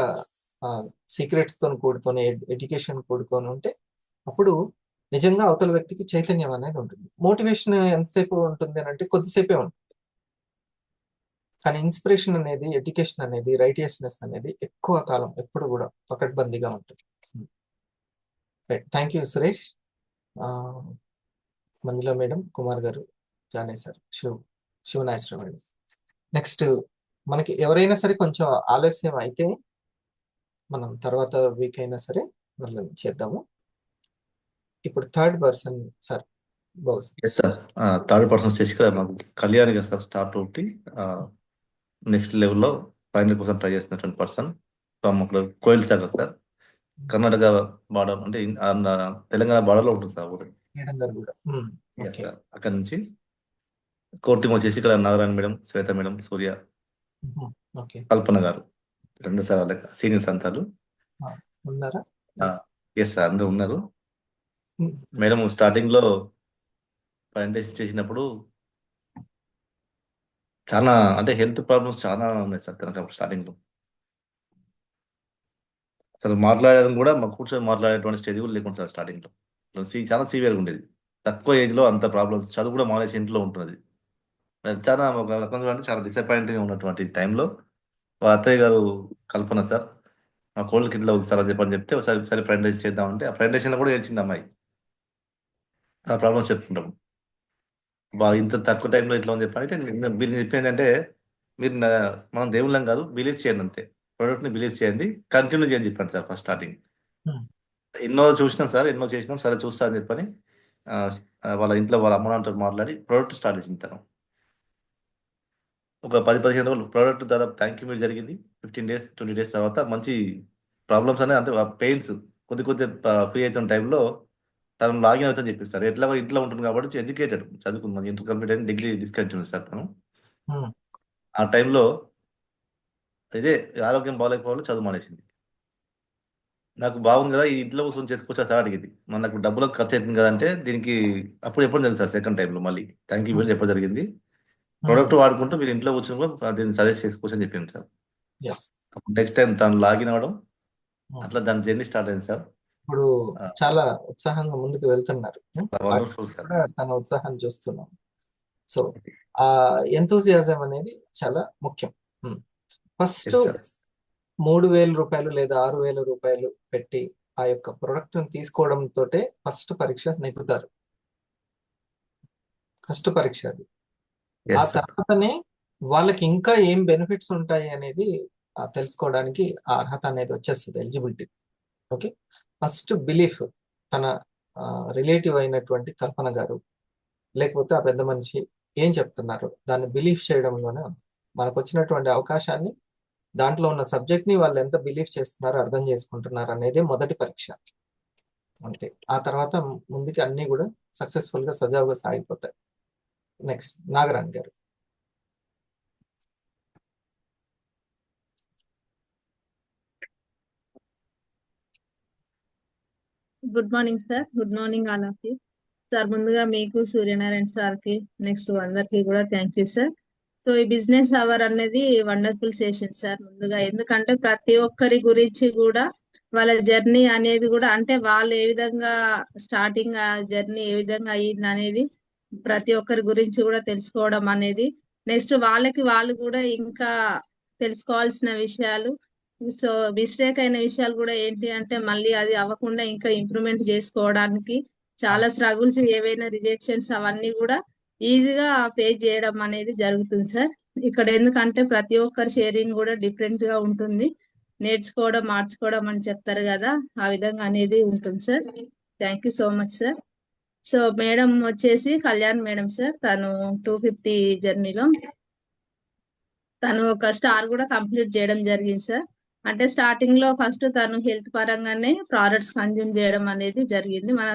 సీక్రెట్స్ తో కూడుకొని, ఎడ్యుకేషన్ కూడుకొని ఉంటే అప్పుడు నిజంగా అవతల వ్యక్తికి చైతన్యం అనేది ఉంటుంది. మోటివేషన్ ఎంతసేపు ఉంటుంది అని అంటే కొద్దిసేపే ఉంటుంది. కానీ ఇన్స్పిరేషన్ అనేది, ఎడ్యుకేషన్ అనేది, రైటియస్నెస్ అనేది ఎక్కువ కాలం ఎప్పుడు కూడా పకడ్బందీగా ఉంటుంది. Right. Thank you Suresh, Manjula madam, Kumar గారు, జానే సార్, శివనాశ్వర మేడం. నెక్స్ట్ మనకి ఎవరైనా సరే కొంచెం ఆలస్యం అయితే మనం తర్వాత వీక్ అయినా సరే మళ్ళీ చేద్దాము. ఇప్పుడు third person sir. Yes sir. Third person వచ్చేసి ఇక్కడ మాకు కళ్యాణి గారు సార్. స్టార్ట్ ఒకటి నెక్స్ట్ లెవెల్లో ఫైనల్ కోసం ట్రై చేస్తున్నటువంటి పర్సన్ ఫ్రమ్ అక్కడ కోయిల్ సాగర్ సార్. కర్ణాటక బార్డర్ అంటే తెలంగాణ బార్డర్ లో ఉంటుంది సార్ ఊరు. Yes sir. అక్కడ నుంచి కోర్ టీం వచ్చేసి ఇక్కడ నాగరాణి మేడం, శ్వేత మేడం, సూర్య, కల్పన గారు, రెండు సార్ వాళ్ళ సీనియర్స్ అంతారు. ఎస్ సార్, అందరూ ఉన్నారు. మేడం స్టార్టింగ్ లో ప్రజెంటేషన్ చేసినప్పుడు చాలా అంటే హెల్త్ ప్రాబ్లమ్స్ చాలా ఉన్నాయి సార్ తనకు. స్టార్టింగ్ లో అసలు మాట్లాడడం కూడా మాకు కూర్చొని మాట్లాడేటువంటి స్టేజ్ కూడా లేకుండా సార్. స్టార్టింగ్ లో చాలా సివియర్గా ఉండేది. తక్కువ ఏజ్ లో అంత ప్రాబ్లమ్స్, చదువు కూడా మానేసి ఇంట్లో ఉంటున్నది. చాలా ఒక రకంగా అంటే చాలా డిసప్పాయింటింగ్ ఉన్నటువంటి టైంలో అత్తయ్య గారు కల్పన సార్, మా కోళ్ళకి ఇట్లా ఉంది సార్ అని చెప్తే ఒకసారి ప్రజెంటేషన్ చేద్దామంటే ఆ ప్రజెంటేషన్లో కూడా ఏడ్చింది అమ్మాయి. ఆ ప్రాబ్లమ్స్ చెప్పుకుంటాము. బాగా ఇంత తక్కువ టైంలో ఇట్లా అని చెప్పి అయితే మీరు చెప్పింది అంటే మీరు మనం దేవుళ్ళం కాదు, బిలీవ్ చేయండి అంతే. ప్రోడక్ట్ని బిలీవ్ చేయండి, కంటిన్యూ చేయని చెప్పాను సార్ ఫస్ట్ స్టార్టింగ్. ఎన్నో చూసినాం సార్, ఎన్నో చేసినాం, సరే చూస్తా అని చెప్పని వాళ్ళ ఇంట్లో వాళ్ళ అమ్మ నాన్నతో మాట్లాడి ప్రోడక్ట్ స్టార్ట్ చేసిన తను. ఒక 10-15 రోజులు ప్రోడక్ట్ దాదాపు థ్యాంక్ యూ మీరు జరిగింది. 15 days 20 days తర్వాత మంచి ప్రాబ్లమ్స్ అనేది అంటే పెయిన్స్ కొద్ది ఫ్రీ అవుతున్న టైంలో తను లాగిన్ అవుతుందని చెప్పి సార్. ఎట్లా ఇంట్లో ఉంటుంది కాబట్టి ఎడ్యుకేటెడ్, చదువుకుంది, ఇంటర్ కంప్లీట్ అయిన డిగ్రీ డిస్కంటిన్యూ సార్ తను. ఆ టైంలో ఇదే ఆరోగ్యం బాగాలేకపోవడం చదువు మానేసింది. నాకు బాగుంది కదా, ఈ ఇంట్లో కూర్చొని చేసుకోవచ్చా సార్ అడిగింది. మనకు డబ్బులకు ఖర్చు అవుతుంది కదా అంటే దీనికి అప్పుడు ఎప్పుడు తెలుసు సార్ సెకండ్ టైంలో మళ్ళీ థ్యాంక్ యూ మీరు చెప్పడం జరిగింది. ప్రోడక్ట్ వాడుకుంటూ మీరు ఇంట్లో కూర్చొని కూడా దీన్ని సజెస్ట్ చేసుకోవచ్చు అని చెప్పింది సార్. నెక్స్ట్ టైం తను లాగిన్ అవ్వడం, అట్లా దాని జర్నీ స్టార్ట్ అయింది సార్. ఇప్పుడు చాలా ఉత్సాహంగా ముందుకు వెళ్తున్నారు. Wonderful sir. తన ఉత్సాహాన్ని చూస్తున్నాం. సో ఆ ఎంతూజియాజం అనేది చాలా ముఖ్యం. ఫస్ట్ 3,000 రూపాయలు లేదా 6,000 రూపాయలు పెట్టి ఆ యొక్క ప్రొడక్ట్ ని తీసుకోవడంతో ఫస్ట్ పరీక్ష నెగ్గుతారు. ఫస్ట్ పరీక్ష అది. ఆ తర్వాతనే వాళ్ళకి ఇంకా ఏం బెనిఫిట్స్ ఉంటాయి అనేది తెలుసుకోవడానికి ఆ అర్హత అనేది వచ్చేస్తుంది, ఎలిజిబిలిటీ. ఓకే, ఫస్ట్ బిలీఫ్ తన రిలేటివ్ అయినటువంటి కల్పన గారు లేకపోతే ఆ పెద్ద మనిషి ఏం చెప్తున్నారు దాన్ని బిలీఫ్ చేయడంలోనే ఉంది. మనకు వచ్చినటువంటి అవకాశాన్ని, దాంట్లో ఉన్న సబ్జెక్ట్ ని వాళ్ళు ఎంత బిలీవ్ చేస్తున్నారో, అర్థం చేసుకుంటున్నారు అనేది మొదటి పరీక్ష. అంతే, ఆ తర్వాత ముందుకి అన్ని కూడా సక్సెస్ఫుల్ గా సజావుగా సాగిపోతాయి. నెక్స్ట్ నాగరాణ్ గారు. Good morning sir. Good morning all of you. Sir ముందుగా మీకు, సూర్యనారాయణ సార్కి, నెక్స్ట్ అందరికి కూడా థ్యాంక్ యూ సార్. సో ఈ బిజినెస్ అవర్ అనేది వండర్ఫుల్ సెషన్ సార్. ముందుగా ఎందుకంటే ప్రతి ఒక్కరి గురించి కూడా వాళ్ళ జర్నీ అనేది కూడా, అంటే వాళ్ళు ఏ విధంగా స్టార్టింగ్ ఆ జర్నీ ఏ విధంగా అయ్యింది అనేది ప్రతి ఒక్కరి గురించి కూడా తెలుసుకోవడం అనేది, నెక్స్ట్ వాళ్ళకి వాళ్ళు కూడా ఇంకా తెలుసుకోవాల్సిన విషయాలు, సో మిస్టేక్ అయిన విషయాలు కూడా ఏంటి అంటే మళ్ళీ అది అవ్వకుండా ఇంకా ఇంప్రూవ్మెంట్ చేసుకోవడానికి చాలా స్ట్రగుల్స్, ఏవైనా రిజెక్షన్స్ అవన్నీ కూడా ఈజీగా ఫేస్ చేయడం అనేది జరుగుతుంది సార్. ఇక్కడ ఎందుకంటే ప్రతి ఒక్కరి షేరింగ్ కూడా డిఫరెంట్ గా ఉంటుంది, నేర్చుకోవడం మార్చుకోవడం అని చెప్తారు కదా, ఆ విధంగా అనేది ఉంటుంది sir. Thank you so much sir. So madam వచ్చేసి కళ్యాణ్ మేడం సార్, తను 250 జర్నీలో తను ఒక స్టార్ కూడా కంప్లీట్ చేయడం జరిగింది సార్. అంటే స్టార్టింగ్ లో ఫస్ట్ తను హెల్త్ పరంగానే ప్రోడక్ట్స్ కన్జ్యూమ్ చేయడం అనేది జరిగింది. మన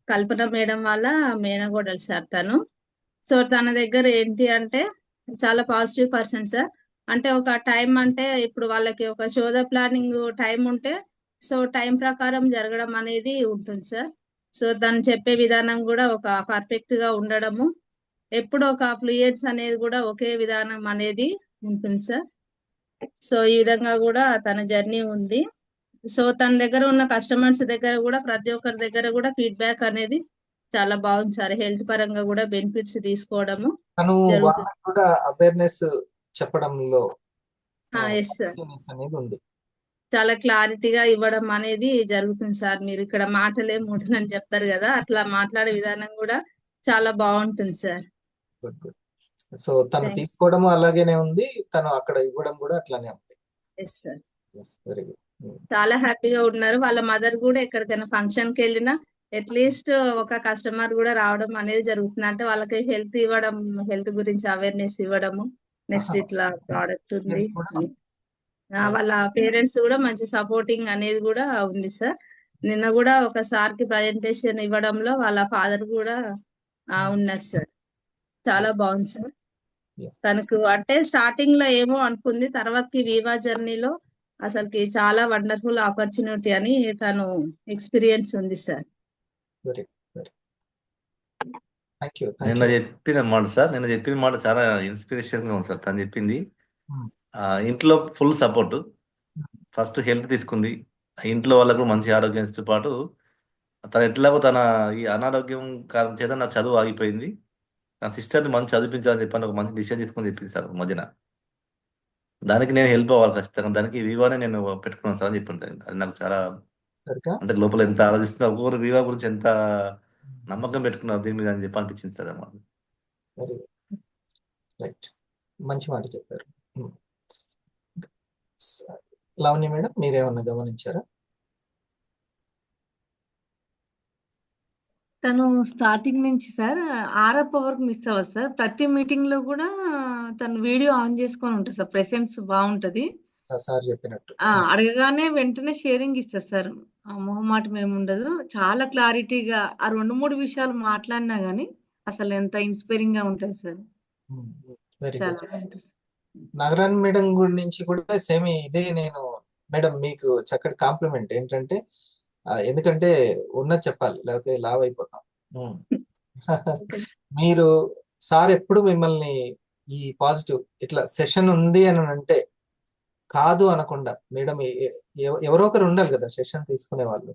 కల్పన మేడం వాళ్ళ మేనగోడలు సార్ తను. సో తన దగ్గర ఏంటి అంటే చాలా పాజిటివ్ పర్సన్ సార్. అంటే ఒక టైం, అంటే ఇప్పుడు వాళ్ళకి ఒక శోధ ప్లానింగ్ టైం ఉంటే సో టైం ప్రకారం జరగడం అనేది ఉంటుంది సార్. సో తను చెప్పే విధానం కూడా ఒక పర్ఫెక్ట్ గా ఉండడము, ఎప్పుడు ఒక ఫ్లూయిడ్స్ అనేది కూడా ఒకే విధానం అనేది ఉంటుంది సార్. సో ఈ విధంగా కూడా తన జర్నీ ఉంది. సో తన దగ్గర ఉన్న కస్టమర్స్ దగ్గర కూడా ప్రతి ఒక్కరి దగ్గర కూడా ఫీడ్బ్యాక్ అనేది చాలా బాగుంది సార్. హెల్త్ పరంగా కూడా బెనిఫిట్స్ తీసుకోవడము తను జరుగుతుంది. వాళ్ళకి కూడా అవేర్నెస్ చెప్పడంలో ఎస్ సార్, అనేది ఉంది. చాలా క్లారిటీగా ఇవ్వడం అనేది జరుగుతుంది సార్. మీరు ఇక్కడ మాటలే మూటలు అని చెప్తారు కదా, అట్లా మాట్లాడే విధానం కూడా చాలా బాగుంటుంది సార్. Good good. సో తను థ్యాంక్ తీసుకోవడం అలాగేనే ఉంది, తను అక్కడ ఇవ్వడం కూడా అట్లానే ఉంది. Yes sir, very good. చాలా హ్యాపీగా ఉన్నారు. వాళ్ళ మదర్ కూడా ఎక్కడికైనా ఫంక్షన్ కి వెళ్ళినా అట్లీస్ట్ ఒక కస్టమర్ కూడా రావడం అనేది జరుగుతుంది. అంటే వాళ్ళకి హెల్త్ ఇవ్వడం, హెల్త్ గురించి అవేర్నెస్ ఇవ్వడము, నెక్స్ట్ ఇట్లా ప్రోడక్ట్ ఉంది అని. వాళ్ళ పేరెంట్స్ కూడా మంచి సపోర్టింగ్ అనేది కూడా ఉంది సార్. నిన్న కూడా ఒక సార్ కి ప్రజెంటేషన్ ఇవ్వడంలో వాళ్ళ ఫాదర్ కూడా ఉన్నారు సార్. చాలా బాగుంది సార్. తనకు అంటే స్టార్టింగ్ లో ఏమో అనుకుంది, తర్వాతకి వివా జర్నీలో అసలుకి చాలా వండర్ఫుల్ ఆపర్చునిటీ అని తను ఎక్స్పీరియన్స్ ఉంది sir. Very very thank you. నిన్న చెప్పిన మాట సార్, నిన్న చెప్పిన మాట చాలా ఇన్స్పిరేషన్ గా ఉంది సార్. తను చెప్పింది ఇంట్లో ఫుల్ సపోర్ట్, ఫస్ట్ హెల్త్ తీసుకుంది, ఇంట్లో వాళ్ళకు మంచి ఆరోగ్యంతో పాటు తను ఎట్లాగో తన ఈ అనారోగ్యం కారణం చేత నా చదువు ఆగిపోయింది, నా సిస్టర్ని మంచి చదివించాలని చెప్పని ఒక మంచి డిసిషన్ తీసుకొని చెప్పింది సార్ మధ్యన. దానికి నేను హెల్ప్ అవ్వాలి ఖచ్చితంగా, దానికి వివానే నేను పెట్టుకున్నాను సార్ అని చెప్పింది. అది నాకు చాలా, అంటే లోపల ఎంత ఆలోచిస్తున్నా, ఒక్కొక్కరు వివా గురించి ఎంత నమ్మకం పెట్టుకున్నారు దీని మీద అని చెప్పి అనిపించింది సార్ అన్నమాట. వెరీ రైట్, మంచి మాట చెప్పారు. లావణ్య మేడం, మీరేమన్నా గమనించారా? తను స్టార్టింగ్ నుంచి సార్ ఆర్ఆర్ పవర్ మిస్ అవ్వదు సార్. ప్రతి మీటింగ్ లో కూడా తను వీడియో ఆన్ చేసుకొని ఉంటుంది సార్. ప్రెసెన్స్ బాగుంటది. సార్ చెప్పినట్టు అడగగానే వెంటనే షేరింగ్ ఇస్తారు సార్. మొహమాటం ఏమి ఉండదు. చాలా క్లారిటీగా ఆ 2-3 విషయాలు మాట్లాడినా గానీ అసలు ఎంత ఇన్స్పైరింగ్ గా ఉంటుంది సార్. వెరీ చాలా గుడ్. బాగుంటుంది సార్. నాగరాణ్ మేడం గురించి కూడా సేమ్ ఇదే. నేను మేడం మీకు చక్కటి కాంప్లిమెంట్ ఏంటంటే, ఎందుకంటే ఉన్నది చెప్పాలి, లేకపోతే లావ్ అయిపోతాం. మీరు సార్ ఎప్పుడు మిమ్మల్ని ఈ పాజిటివ్ ఇట్లా సెషన్ ఉంది అని అంటే కాదు అనకుండా, మేడం ఎవరో ఒకరు ఉండాలి కదా సెషన్ తీసుకునే వాళ్ళు.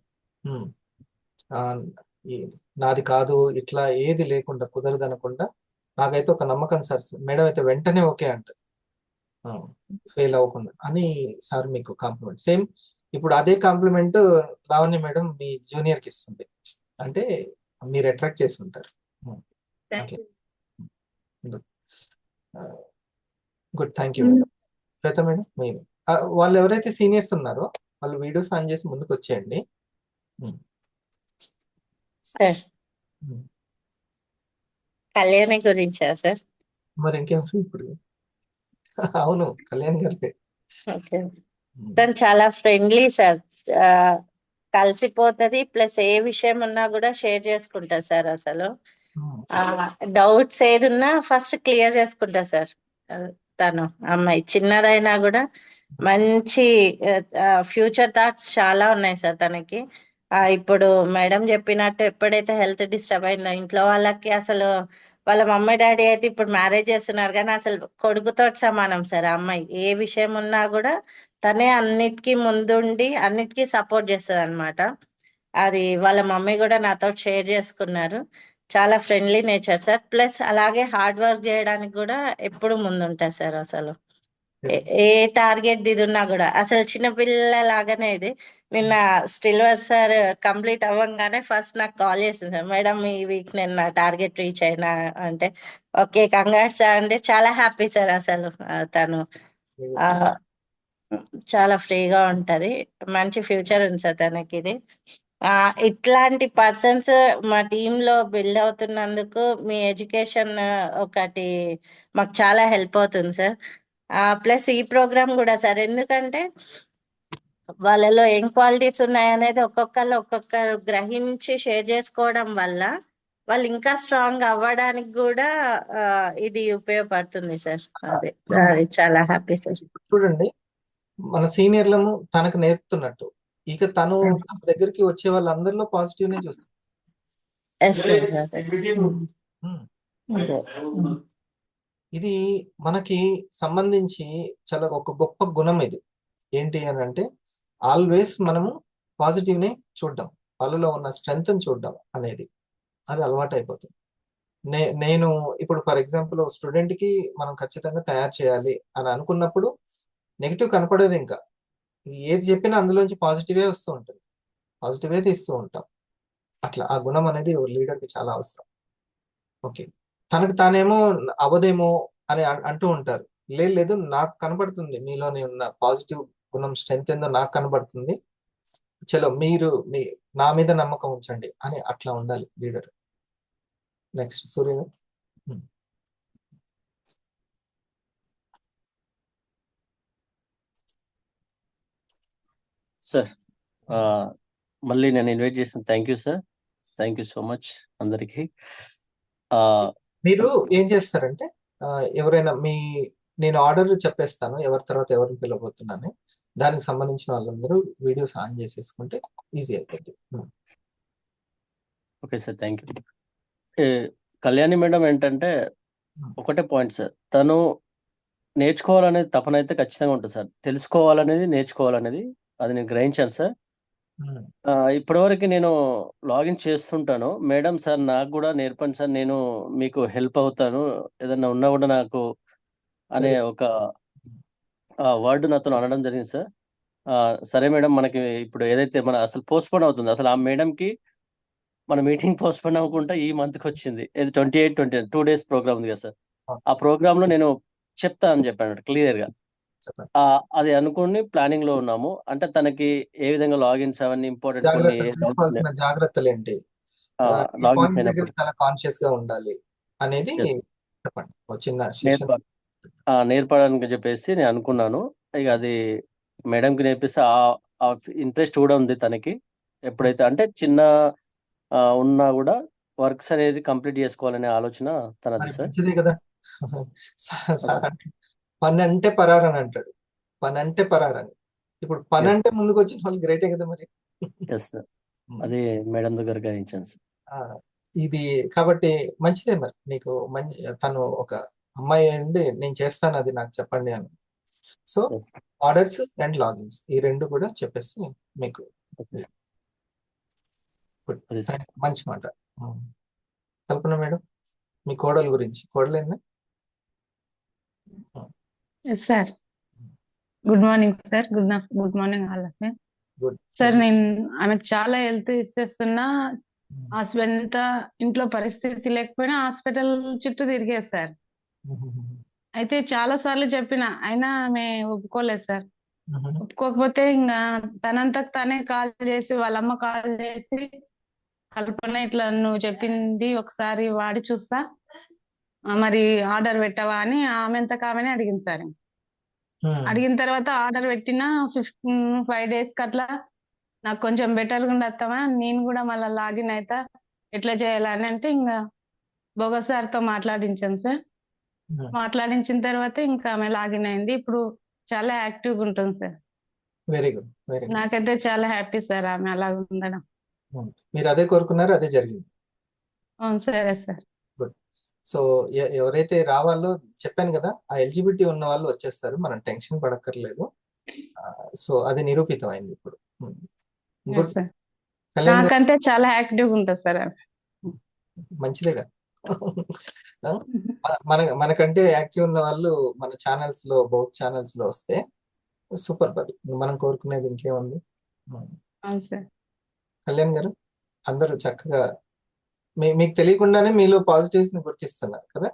నాది కాదు ఇట్లా ఏది లేకుండా, కుదరదు అనకుండా, నాకైతే ఒక నమ్మకం సార్, మేడం అయితే వెంటనే ఓకే అంటది, ఫెయిల్ అవ్వకుండా అని. సార్ మీకు కాంప్లిమెంట్. సేమ్ ఇప్పుడు అదే కాంప్లిమెంట్ లావణ్య మేడం మీ జూనియర్ కి ఇస్తుంది, అంటే మీరు అట్రాక్ట్ చేసి ఉంటారు. Good, thank you madam. Shweta madam మీరు. వాళ్ళు ఎవరైతే సీనియర్స్ ఉన్నారో వాళ్ళు వీడియోస్ ఆన్ చేసి ముందుకు వచ్చేయండి. సార్ కళ్యాణి గురించా సార్? మరి ఇంకెవరు ఇప్పుడు? అవును, కళ్యాణ్ గారికి. ఓకే. తను చాలా ఫ్రెండ్లీ సార్. కలిసిపోతుంది, ప్లస్ ఏ విషయం ఉన్నా కూడా షేర్ చేసుకుంటా సార్. అసలు డౌట్స్ ఏది ఉన్నా ఫస్ట్ క్లియర్ చేసుకుంటా సార్. తను అమ్మాయి చిన్నదైనా కూడా మంచి ఫ్యూచర్ థాట్స్ చాలా ఉన్నాయి సార్ తనకి. ఇప్పుడు మేడం చెప్పినట్టు ఎప్పుడైతే హెల్త్ డిస్టర్బ్ అయిందో ఇంట్లో వాళ్ళకి, అసలు వాళ్ళ మమ్మీ డాడీ అయితే ఇప్పుడు మ్యారేజ్ చేస్తున్నారు కానీ అసలు కొడుకుతో సమానం సార్. ఆ అమ్మాయి ఏ విషయం ఉన్నా కూడా తనే అన్నిటికీ ముందుండి అన్నిటికీ సపోర్ట్ చేస్తుంది అనమాట. అది వాళ్ళ మమ్మీ కూడా నాతో షేర్ చేసుకున్నారు. చాలా ఫ్రెండ్లీ నేచర్ సార్. ప్లస్ అలాగే హార్డ్ వర్క్ చేయడానికి కూడా ఎప్పుడు ముందుంటారు సార్. అసలు ఏ టార్గెట్ ఇది ఉన్నా కూడా అసలు చిన్నపిల్ల లాగానే. ఇది నిన్న స్టిల్వర్ సార్ కంప్లీట్ అవ్వగానే ఫస్ట్ నాకు కాల్ చేసింది సార్, మేడం ఈ వీక్ నేను నా టార్గెట్ రీచ్ అయినా అంటే, ఓకే కంగ్రాట్స్ అంటే చాలా హ్యాపీ సార్. అసలు తను చాలా ఫ్రీగా ఉంటది, మంచి ఫ్యూచర్ ఉంది సార్ తనకి. ఇది ఇట్లాంటి పర్సన్స్ మా టీంలో బిల్డ్ అవుతున్నందుకు మీ ఎడ్యుకేషన్ ఒకటి మాకు చాలా హెల్ప్ అవుతుంది సార్. ప్లస్ ఈ ప్రోగ్రామ్ కూడా సార్, ఎందుకంటే వాళ్ళలో ఏం క్వాలిటీస్ ఉన్నాయనేది ఒక్కొక్కరు గ్రహించి షేర్ చేసుకోవడం వల్ల వాళ్ళు ఇంకా స్ట్రాంగ్ అవ్వడానికి కూడా ఇది ఉపయోగపడుతుంది సార్. అదే చాలా హ్యాపీ సార్. చూడండి, మన సీనియర్లను తనకు నేర్పుతున్నట్టు ఇక తన దగ్గరికి వచ్చే వాళ్ళందరిలో పాజిటివ్నే చూస్తుంది. ఇది మనకి సంబంధించి చాలా ఒక గొప్ప గుణం. ఇది ఏంటి అని అంటే, ఆల్వేస్ మనము పాజిటివ్నే చూడడం, వాళ్ళలో ఉన్న స్ట్రెంగ్త్ చూడడం అనేది అది అలవాటు అయిపోతుంది. నేను ఇప్పుడు ఫర్ ఎగ్జాంపుల్ స్టూడెంట్ కి మనం ఖచ్చితంగా తయారు చేయాలి అని అనుకున్నప్పుడు నెగిటివ్ కనపడేది. ఇంకా ఏది చెప్పినా అందులోంచి పాజిటివే వస్తూ ఉంటుంది, పాజిటివే తీస్తూ ఉంటాం. అట్లా ఆ గుణం అనేది లీడర్కి చాలా అవసరం. ఓకే, తనకు తానేమో అవదేమో అని అంటూ ఉంటారు. లేదు, నాకు కనబడుతుంది మీలోనే ఉన్న పాజిటివ్ గుణం, స్ట్రెంత్ ఏందో నాకు కనబడుతుంది, చలో మీరు నా మీద నమ్మకం ఉంచండి అని అట్లా ఉండాలి లీడర్. నెక్స్ట్ సూర్య సార్. మళ్ళీ నేను ఇన్వైట్ చేసిన thank you sir, thank you so much అందరికి. మీరు ఏం చేస్తారంటే ఎవరైనా నేను ఆర్డర్ చెప్పేస్తాను ఎవరి తర్వాత ఎవరిని పిలవబోతున్నాను, దానికి సంబంధించిన వాళ్ళందరూ వీడియోస్ ఆన్ చేసేసుకుంటే ఈజీ అయిపోద్ది. Okay sir, thank you. Kalyani madam ఏంటంటే ఒకటే పాయింట్ సార్, తను నేర్చుకోవాలనేది తపన అయితే ఖచ్చితంగా ఉంటుంది సార్. తెలుసుకోవాలనేది, నేర్చుకోవాలనేది అది నేను గ్రహించాను సార్. ఇప్పటివరకు నేను లాగిన్ చేస్తుంటాను. మేడం సార్ నాకు కూడా నేర్పండి సార్, నేను మీకు హెల్ప్ అవుతాను, ఏదన్నా ఉన్నా కూడా నాకు అనే ఒక వర్డ్ నాతో అనడం జరిగింది సార్. సరే మేడం, మనకి ఇప్పుడు ఏదైతే మన అసలు పోస్ట్పోన్ అవుతుంది, అసలు ఆ మేడంకి మన మీటింగ్ పోస్ట్పోన్ అవ్వకుండా ఈ మంత్కి వచ్చింది. ఇది 28, 2 days ప్రోగ్రామ్ ఉంది కదా సార్. ఆ ప్రోగ్రామ్ లో నేను చెప్తా అని చెప్పాను క్లియర్ గా. అది అనుకుని ప్లానింగ్ లో ఉన్నాము. అంటే తనకి ఏ విధంగా లాగిన్స్ అవన్నీ ఇంపార్టెంట్, కొన్ని తీసుకోవాల్సిన జాగ్రత్తలు ఏంటి, లాగిన్స్ అయినప్పుడు చాలా కాన్షియస్ గా ఉండాలి అనేది చెప్పండి. చిన్న నేర్పడానికి చెప్పేసి నేను అనుకున్నాను. ఇక అది మేడంకి నేర్పిస్తే ఆ ఇంట్రెస్ట్ కూడా ఉంది తనకి. ఎప్పుడైతే అంటే చిన్న ఉన్నా కూడా వర్క్స్ అనేది కంప్లీట్ చేసుకోవాలనే ఆలోచన తనది సార్. కదా సార్, పని అంటే పరారని అంటాడు, పని అంటే పరారని. ఇప్పుడు పని అంటే ముందుకు వచ్చిన వాళ్ళు గ్రేటే కదా మరి. ఎస్ సార్, అది మేడం దగ్గర గ్రహించాను సార్. ఇది కాబట్టి మంచిదే. మరి నీకు తను ఒక అమ్మాయి అండి, నేను చేస్తాను అది నాకు చెప్పండి అని. సో ఆర్డర్స్ అండ్ లాగిన్స్ ఈ రెండు కూడా చెప్పేసి మీకు మంచి మాట. కల్పన మేడం, మీ కోడలు గురించి. కోడలు ఏందా sir? Good morning sir. Good morning all of you sir. నేను ఆమెకు చాలా హెల్త్ ఇష్యూస్ ఉన్నా, హాస్పిటల్ అంతా ఇంట్లో పరిస్థితి లేకపోయినా హాస్పిటల్ చుట్టూ తిరిగేది సార్. అయితే చాలా సార్లు చెప్పిన అయినా ఆమె ఒప్పుకోలేదు సార్. ఒప్పుకోకపోతే ఇంకా తనంతకు తనే కాల్ చేసి వాళ్ళ అమ్మ కాల్ చేసి, కల్పన ఇట్లా నువ్వు చెప్పింది ఒకసారి వాడి చూస్తా, మరి ఆర్డర్ పెట్టవా అని ఆమెంతకు ఆమెనే అడిగింది సార్. అడిగిన తర్వాత ఆర్డర్ పెట్టిన 5 days అట్లా నాకు కొంచెం బెటర్గా ఉండొస్తామా, నేను కూడా మళ్ళీ లాగిన్ అవుతా, ఎట్లా చేయాలని అంటే ఇంకా బోగస్ సార్తో మాట్లాడించాను సార్. మాట్లాడించిన తర్వాత ఇంకా ఆమె లాగిన్ అయింది. ఇప్పుడు చాలా యాక్టివ్గా ఉంటుంది sir. Very good, very good. నాకైతే చాలా హ్యాపీ సార్ ఆమె అలా ఉండడం. మీరు అదే కోరుకున్నారు, అదే జరిగింది. అవును సరే సార్. గుడ్. సో ఎవరైతే రావాలో చెప్పాను కదా, ఆ ఎలిజిబిలిటీ ఉన్న వాళ్ళు వచ్చేస్తారు, మనం టెన్షన్ పడక్కర్లేదు. సో అది నిరూపితం అయింది ఇప్పుడు. గుడ్. సార్ కళ్యాణ్ గారు నాకంటే చాలా యాక్టివ్గా ఉంటుంది సార్ ఆమె. మంచిదేగా. మనకంటే యాక్టివ్ ఉన్న వాళ్ళు మన ఛానల్స్ లో, బౌత్ ఛానల్స్ లో వస్తే సూపర్. పది మనం కోరుకునేది ఇంకేముంది. అవును సార్. కళ్యాణ్ గారు అందరూ చక్కగా మీకు తెలియకుండానే మీలో పాజిటివ్స్ ని గుర్తిస్తున్నారు కదా.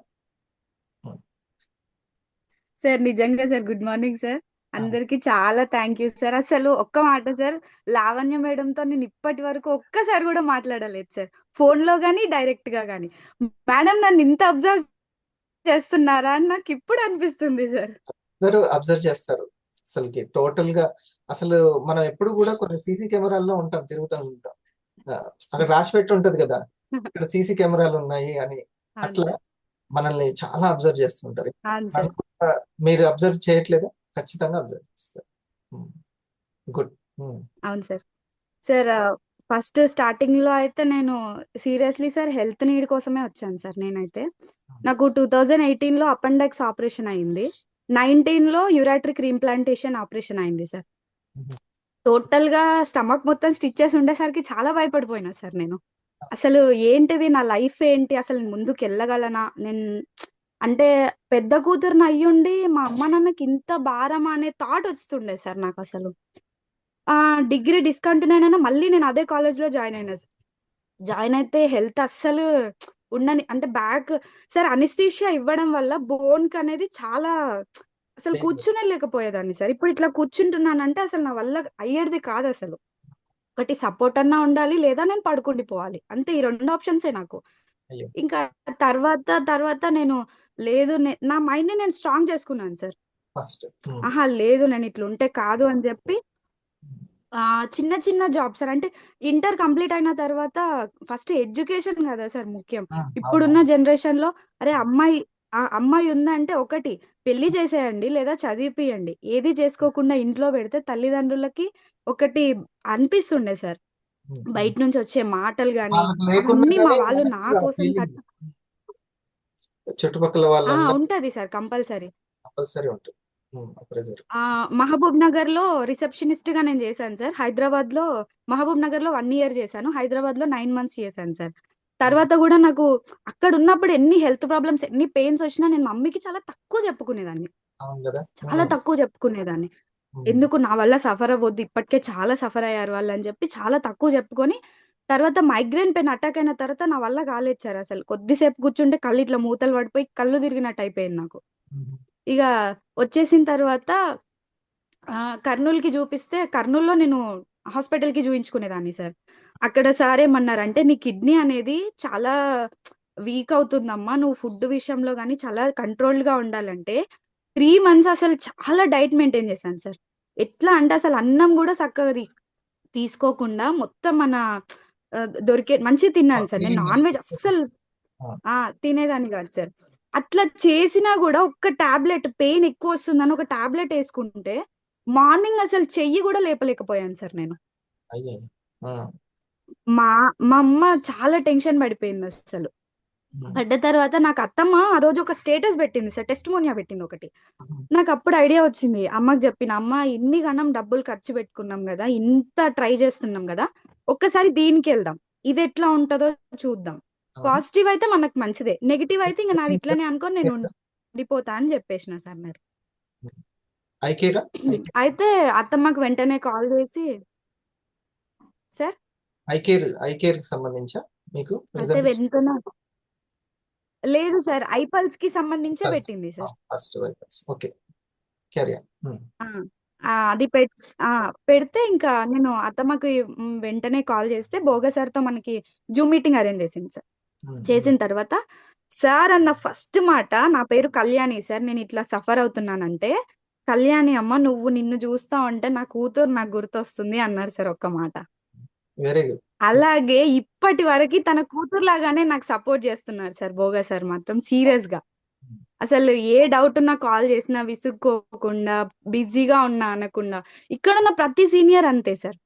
సార్ నిజంగా సార్ గుడ్ మార్నింగ్ సార్. అందరికి చాలా థ్యాంక్ యూ సార్. అసలు ఒక్క మాట సార్, లావణ్య మేడంతో నేను ఇప్పటి వరకు ఒక్కసారి కూడా మాట్లాడలేదు సార్, ఫోన్ లో గానీ డైరెక్ట్ గా గానీ. మేడం నన్ను ఇంత అబ్జర్వ్ చేస్తున్నారా అని నాకు ఇప్పుడు అనిపిస్తుంది సార్. అందరూ అబ్జర్వ్ చేస్తారు అసలుకి టోటల్ గా. అసలు మనం ఎప్పుడు కూడా కొన్ని సీసీ కెమెరాల్లో ఉంటాం, తిరుగుతూ ఉంటాం. అక్కడ రాసి పెట్టి ఉంటది కదా, ఇక్కడ సీసీ కెమెరాలు ఉన్నాయి అని. అట్లా మనల్ని చాలా అబ్జర్వ్ చేస్తుంటారు. మీరు అబ్జర్వ్ చేయట్లేదా? ఖచ్చితంగా అబ్జర్వ్ చేస్తారు. గుడ్. అవును సార్. సార్ ఫస్ట్ స్టార్టింగ్ లో అయితే నేను సీరియస్లీ సార్ హెల్త్ నీడ్ కోసమే వచ్చాను సార్. నేనైతే నాకు 2018 లో అపెండెక్స్ ఆపరేషన్ అయింది, 19 లో యూరాట్రిక్ రీఇంప్లాంటేషన్ ఆపరేషన్ అయింది సార్. టోటల్ గా స్టమక్ మొత్తం స్టిచెస్ ఉండేసరికి చాలా భయపడిపోయినా సార్ నేను. అసలు ఏంటిది నా లైఫ్ ఏంటి, అసలు ముందుకు వెళ్ళగలనా నేను, అంటే పెద్ద కూతురుని అయ్యుండి మా అమ్మ నాన్నకి ఇంత భారమా అనే థాట్ వస్తుండే సార్ నాకు. అసలు డిగ్రీ డిస్కంటిన్యూ అయినా మళ్ళీ నేను అదే కాలేజ్ లో జాయిన్ అయినా సార్. జాయిన్ అయితే హెల్త్ అస్సలు ఉండని, అంటే బ్యాక్ సార్ అనిస్థీషియా ఇవ్వడం వల్ల బోన్ కి అనేది చాలా అసలు కూర్చునే లేకపోయేదాన్ని సార్. ఇప్పుడు ఇట్లా కూర్చుంటున్నానంటే అసలు నా వల్ల అయ్యేది కాదు అసలు. ఒకటి సపోర్ట్ అన్నా ఉండాలి, లేదా నేను పడుకుండిపోవాలి, అంతే. ఈ 2 ఆప్షన్సే నాకు. ఇంకా తర్వాత నేను లేదు, నా మైండ్ ని నేను స్ట్రాంగ్ చేసుకున్నాను సార్. ఆహా లేదు, నేను ఇట్లా ఉంటే కాదు అని చెప్పి చిన్న చిన్న జాబ్స్ సార్. అంటే ఇంటర్ కంప్లీట్ అయిన తర్వాత ఫస్ట్ ఎడ్యుకేషన్ కదా సార్ ముఖ్యం. ఇప్పుడున్న జనరేషన్ లో అరే అమ్మాయి ఉందంటే ఒకటి పెళ్లి చేసేయండి, లేదా చదివిపియండి. ఏది చేసుకోకుండా ఇంట్లో పెడితే తల్లిదండ్రులకి ఒకటి అనిపిస్తుండే సార్. బయట నుంచి వచ్చే మాటలు గాని అన్ని మా వాళ్ళు నా కోసం చుట్టుపక్కల వాళ్ళు ఉంటది సార్ కంపల్సరీ. ఉంటుంది. మహబూబ్ నగర్ లో రిసెప్షనిస్ట్ గా నేను చేశాను సార్. హైదరాబాద్ లో మహబూబ్ నగర్ లో 1 year చేశాను, హైదరాబాద్ లో 9 months చేశాను సార్. తర్వాత కూడా నాకు అక్కడ ఉన్నప్పుడు ఎన్ని హెల్త్ ప్రాబ్లమ్స్, ఎన్ని పెయిన్స్ వచ్చినా నేను మమ్మీకి చాలా తక్కువ చెప్పుకునేదాన్ని, చాలా తక్కువ చెప్పుకునేదాన్ని. ఎందుకు నా వల్ల సఫర్ అవ్వద్దు, ఇప్పటికే చాలా సఫర్ అయ్యారు వాళ్ళు అని చెప్పి చాలా తక్కువ చెప్పుకొని, తర్వాత మైగ్రేన్ పెయిన్ అటాక్ అయిన తర్వాత నా వల్ల కాలేదు సార్. అసలు కొద్దిసేపు కూర్చుంటే కళ్ళు ఇట్లా మూతలు పడిపోయి కళ్ళు తిరిగినట్టు అయిపోయింది నాకు. ఇక వచ్చేసిన తర్వాత కర్నూలుకి చూపిస్తే, కర్నూలులో నేను హాస్పిటల్కి చూయించుకునేదాన్ని సార్. అక్కడ సార్ ఏమన్నారంటే నీ కిడ్నీ అనేది చాలా వీక్ అవుతుందమ్మా, నువ్వు ఫుడ్ విషయంలో కానీ చాలా కంట్రోల్డ్ గా ఉండాలంటే 3 months అసలు చాలా డైట్ మెయింటైన్ చేశాను సార్. ఎట్లా అంటే అసలు అన్నం కూడా చక్కగా తీసుకోకుండా మొత్తం మన దొరికే మంచి తిన్నాను సార్. నేను నాన్ వెజ్ అస్సలు తినేదాన్ని కాదు సార్. అట్లా చేసినా కూడా ఒక్క టాబ్లెట్, పెయిన్ ఎక్కువ వస్తుందని ఒక టాబ్లెట్ వేసుకుంటే మార్నింగ్ అసలు చెయ్యి కూడా లేపలేకపోయాను సార్ నేను. మా అమ్మ చాలా టెన్షన్ పడిపోయింది అసలు. పడ్డ తర్వాత నాకు అత్తమ్మ ఆ రోజు ఒక స్టేటస్ పెట్టింది సార్, టెస్టిమోనియా పెట్టింది ఒకటి. నాకు అప్పుడు ఐడియా వచ్చింది, అమ్మకి చెప్పిన, అమ్మ ఇన్ని గణం డబ్బులు ఖర్చు పెట్టుకున్నాం కదా, ఇంత ట్రై చేస్తున్నాం కదా, ఒక్కసారి దీనికి వెళ్దాం, ఇది ఎట్లా ఉంటుందో చూద్దాం. పాజిటివ్ అయితే మనకు మంచిదే, నెగిటివ్ అయితే ఇంకా నాది ఇట్లనే అనుకొని నేను ఉండిపోతా అని చెప్పేసిన సార్. మరి అయితే అత్తమ్మకి వెంటనే కాల్ చేసి సార్ ఐకేర్ సంబంధించా మీకు అయితే వెంటనే లేదు సార్, ఐపల్స్ కి సంబంధించే పెట్టింది సార్. ఫస్ట్ ఓకే, క్యారీ అది పెడితే ఇంకా నేను అత్తమ్మకి వెంటనే కాల్ చేస్తే బోగస్ సార్తో మనకి జూమ్ మీటింగ్ అరేంజ్ చేసింది సార్. చేసిన తర్వాత సార్ అన్న ఫస్ట్ మాట, నా పేరు కళ్యాణి సార్, నేను ఇట్లా సఫర్ అవుతున్నానంటే, కళ్యాణి అమ్మ నువ్వు నిన్ను చూస్తా ఉంటే నా కూతురు నాకు గుర్తొస్తుంది అన్నారు సార్ ఒక్క మాట. Very good. అలాగే ఇప్పటి వరకు తన కూతురు లాగానే నాకు సపోర్ట్ చేస్తున్నారు సార్ బోగా సార్ మాత్రం సీరియస్ గా. అసలు ఏ డౌట్ ఉన్నా కాల్ చేసినా విసుక్కోకుండా, బిజీగా ఉన్నా అనకుండా. ఇక్కడ ఉన్న ప్రతి సీనియర్ అంతే సార్,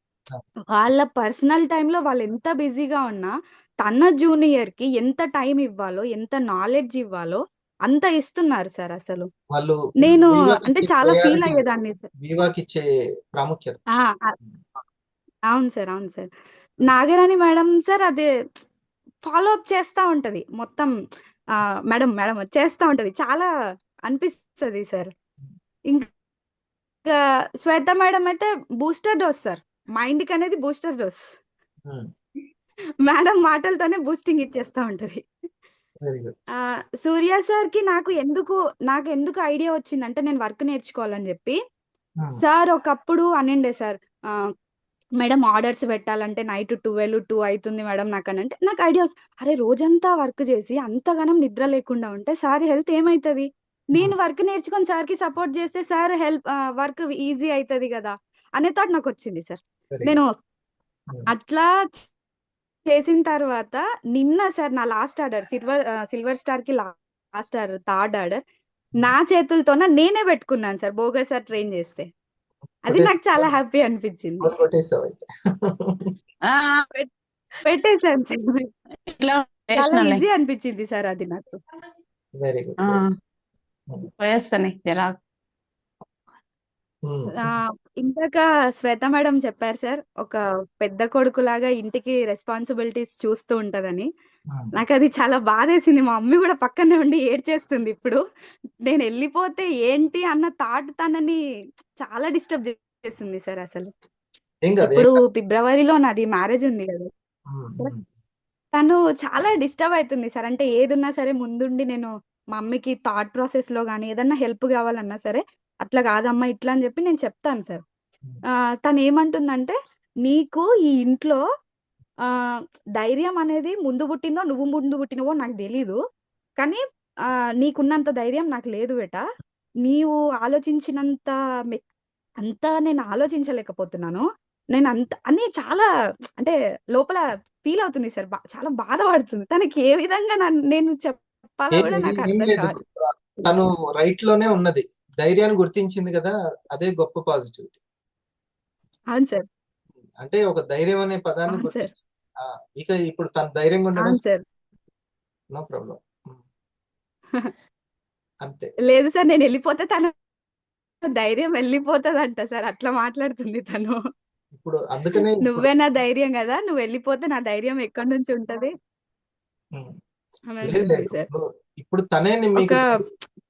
వాళ్ళ పర్సనల్ టైంలో వాళ్ళు ఎంత బిజీగా ఉన్నా తన జూనియర్ కి ఎంత టైం ఇవ్వాలో, ఎంత నాలెడ్జ్ ఇవ్వాలో అంత ఇస్తున్నారు సార్. అసలు వాళ్ళు నేను వివాకి అంటే ఇచ్చే చాలా ఫీల్ ప్రయారిటీ, అయ్యేదాన్ని సార్. వివాకి ఇచ్చే ప్రాముఖ్యత. అవును సార్, అవును సార్. నాగరాణి మేడం సార్ అదే ఫాలో అప్ చేస్తా ఉంటది మొత్తం. మేడం మేడం చేస్తా ఉంటది, చాలా అనిపిస్తుంది సార్. ఇంకా శ్వేత మేడం అయితే బూస్టర్ డోస్ సార్, మైండ్ కి అనేది బూస్టర్ డోస్. మేడం మాటలతోనే బూస్టింగ్ ఇచ్చేస్తా ఉంటది. Very good. సూర్య సార్ కి నాకు ఎందుకు ఐడియా వచ్చిందంటే, నేను వర్క్ నేర్చుకోవాలని చెప్పి సార్ ఒకప్పుడు అనండే సార్, మేడం ఆర్డర్స్ పెట్టాలంటే నైట్ 12-2 అవుతుంది మేడం నాకు అని అంటే, నాకు ఐడియా అరే రోజంతా వర్క్ చేసి అంతగానం నిద్ర లేకుండా ఉంటే సార్ హెల్త్ ఏమైతుంది, నేను వర్క్ నేర్చుకొని సార్కి సపోర్ట్ చేస్తే సార్ వర్క్ ఈజీ అవుతుంది కదా అనే థాట్ నాకు వచ్చింది సార్. నేను అట్లా చేసిన తర్వాత నిన్న సార్ నా లాస్ట్ ఆర్డర్ సిల్వర్ స్టార్ కి లాస్ట్ ఆర్డర్, థర్డ్ ఆర్డర్ నా చేతులతోన నేనే పెట్టుకున్నాను సార్, బోగా సార్ ట్రైన్ చేస్తే. అది నాకు చాలా హ్యాపీ అనిపించింది. పెట్టేసాను సార్, చాలా ఈజీ అనిపించింది సార్ అది నాకు. Very good. ఇందాక శ్వేత మేడం చెప్పారు సార్, ఒక పెద్ద కొడుకులాగా ఇంటికి రెస్పాన్సిబిలిటీస్ చూస్తూ ఉంటదని. నాకు అది చాలా బాధేసింది. మా మమ్మీ కూడా పక్కనే ఉండి ఏడ్చేస్తుంది ఇప్పుడు. నేను వెళ్ళిపోతే ఏంటి అన్న థాట్ తనని చాలా డిస్టర్బ్ చేస్తుంది సార్. అసలు ఇప్పుడు ఫిబ్రవరిలో నాది మ్యారేజ్ ఉంది కదా సార్, తను చాలా డిస్టర్బ్ అవుతుంది సార్. అంటే ఏదున్నా సరే ముందుండి నేను మా మమ్మీకి థాట్ ప్రాసెస్ లో కానీ ఏదన్నా హెల్ప్ కావాలన్నా సరే, అట్లా కాదమ్మా ఇట్లా అని చెప్పి నేను చెప్తాను సార్. తను ఏమంటుందంటే, నీకు ఈ ఇంట్లో ధైర్యం అనేది ముందు పుట్టిందో నువ్వు ముందు పుట్టినవో నాకు తెలీదు, కానీ నీకున్నంత ధైర్యం నాకు లేదు బేట. నీవు ఆలోచించినంత అంతా నేను ఆలోచించలేకపోతున్నాను, నేను అంత అని చాలా అంటే లోపల ఫీల్ అవుతుంది సార్. చాలా బాధపడుతుంది. తనకి ఏ విధంగా నేను చెప్పాలో కూడా నాకు ఏం అర్థం లేదు, కాదు. తను రైట్ లోనే ఉన్నది, ధైర్యాన్ని గుర్తించింది కదా, అదే గొప్ప పాజిటివిటీ. అవును సార్, అంటే ఒక ధైర్యం అనే పదాన్ని అవును సార్, గుర్తించి ఇక ఇప్పుడు తను ధైర్యంగా ఉండడం అవును సార్. No problem. అంతే. లేదు సార్, నేను వెళ్ళిపోతే తన ధైర్యం వెళ్ళిపోతుందంట సార్, అట్లా మాట్లాడుతుంది తను. ఇప్పుడు అందుకనే నువ్వే నా ధైర్యం కదా, నువ్వు వెళ్ళిపోతే నా ధైర్యం ఎక్కడి నుంచి ఉంటది అని లేదు అంటుంది లేదు, సార్. ఇప్పుడు తనే ఒక మీకు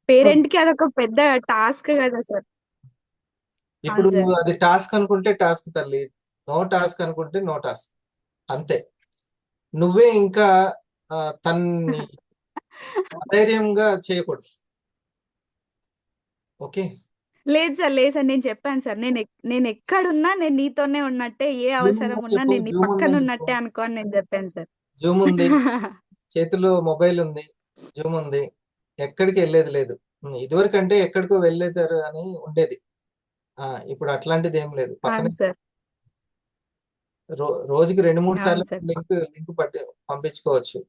పేరెంట్ కి అదొక పెద్ద టాస్క్ కదా సార్. ఇప్పుడు అవును సార్, అది టాస్క్ అనుకుంటే టాస్క్ తల్లి, నో టాస్క్ అనుకుంటే నో టాస్క్, అంతే. నువ్వే ఇంకా తన్ని అధైర్యంగా చేయకూడదు. ఓకే. లేదు సార్, లేదు సార్, నేను చెప్పాను సార్, నేను ఎక్కడున్నా నేను నీతోనే ఉన్నట్టే, ఏ జూమ్ అవసరం ఉందని ఉన్నా చెప్పు, నేను నీ జూమ్ పక్కన ఉందని చెప్పు, ఉన్నట్టే అనుకో అని నేను చెప్పాను సార్. జూమ్ ఉంది, చేతిలో మొబైల్ ఉంది, జూమ్ ఉంది, ఎక్కడికి వెళ్ళేది లేదు. ఇదివరకు అంటే ఎక్కడికో వెళ్ళేదారు అని ఉండేది, ఇప్పుడు అట్లాంటిది ఏం లేదు. పక్కనే అవును సార్, రోజుకి 2-3 అవును సార్లు సార్. లింక్ పంపించుకోవచ్చు.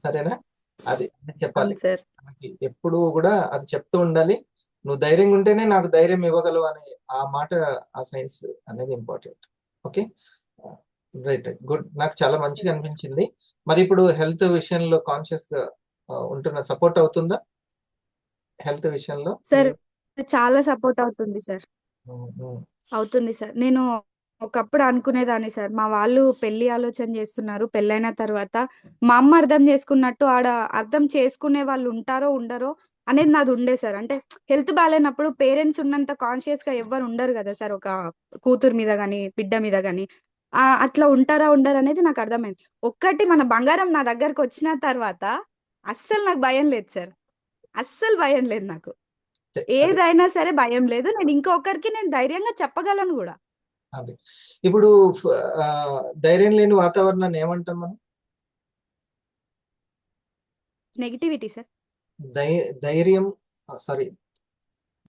సరేనా? అది చెప్పాలి. అవును సార్, మనకి ఎప్పుడు కూడా అది చెప్తూ ఉండాలి. నువ్వు ధైర్యంగా ఉంటేనే నాకు ధైర్యం ఇవ్వగలవు అనే ఆ మాట, ఆ సైన్స్ అనేది important. Okay, right right, good. నాకు చాలా మంచిగా అనిపించింది. మరి ఇప్పుడు హెల్త్ విషయంలో కాన్షియస్ గా ఉంటున్న సపోర్ట్ అవుతుందా? హెల్త్ విషయంలో సార్ చాలా సపోర్ట్ అవుతుంది సార్, ఉమ్, అవుతుంది సార్. నేను ఒకప్పుడు అనుకునేదాన్ని సార్, మా వాళ్ళు పెళ్లి ఆలోచన చేస్తున్నారు, పెళ్ళైన తర్వాత మా అమ్మ అర్థం చేసుకున్నట్టు ఆడ అర్థం చేసుకునే వాళ్ళు ఉంటారో ఉండరో అనేది నాది ఉండే సార్. అంటే హెల్త్ బాగాలేనప్పుడు పేరెంట్స్ ఉన్నంత కాన్షియస్ గా ఎవ్వరు ఉండరు కదా సార్, ఒక కూతురు మీద గాని బిడ్డ మీద గాని. అట్లా ఉంటారా ఉండరు అనేది నాకు అర్థమైంది. ఒక్కటి మన బంగారం నా దగ్గరకు వచ్చిన తర్వాత అస్సలు నాకు భయం లేదు సార్, అస్సలు భయం లేదు నాకు. అదే ఏదైనా సరే భయం లేదు. నేను ఇంకొకరికి నేను ధైర్యంగా చెప్పగలను కూడా. అదే ఇప్పుడు ధైర్యం లేని వాతావరణాన్ని ఏమంటాం మనం? Negativity sir. ధైర్యం సారీ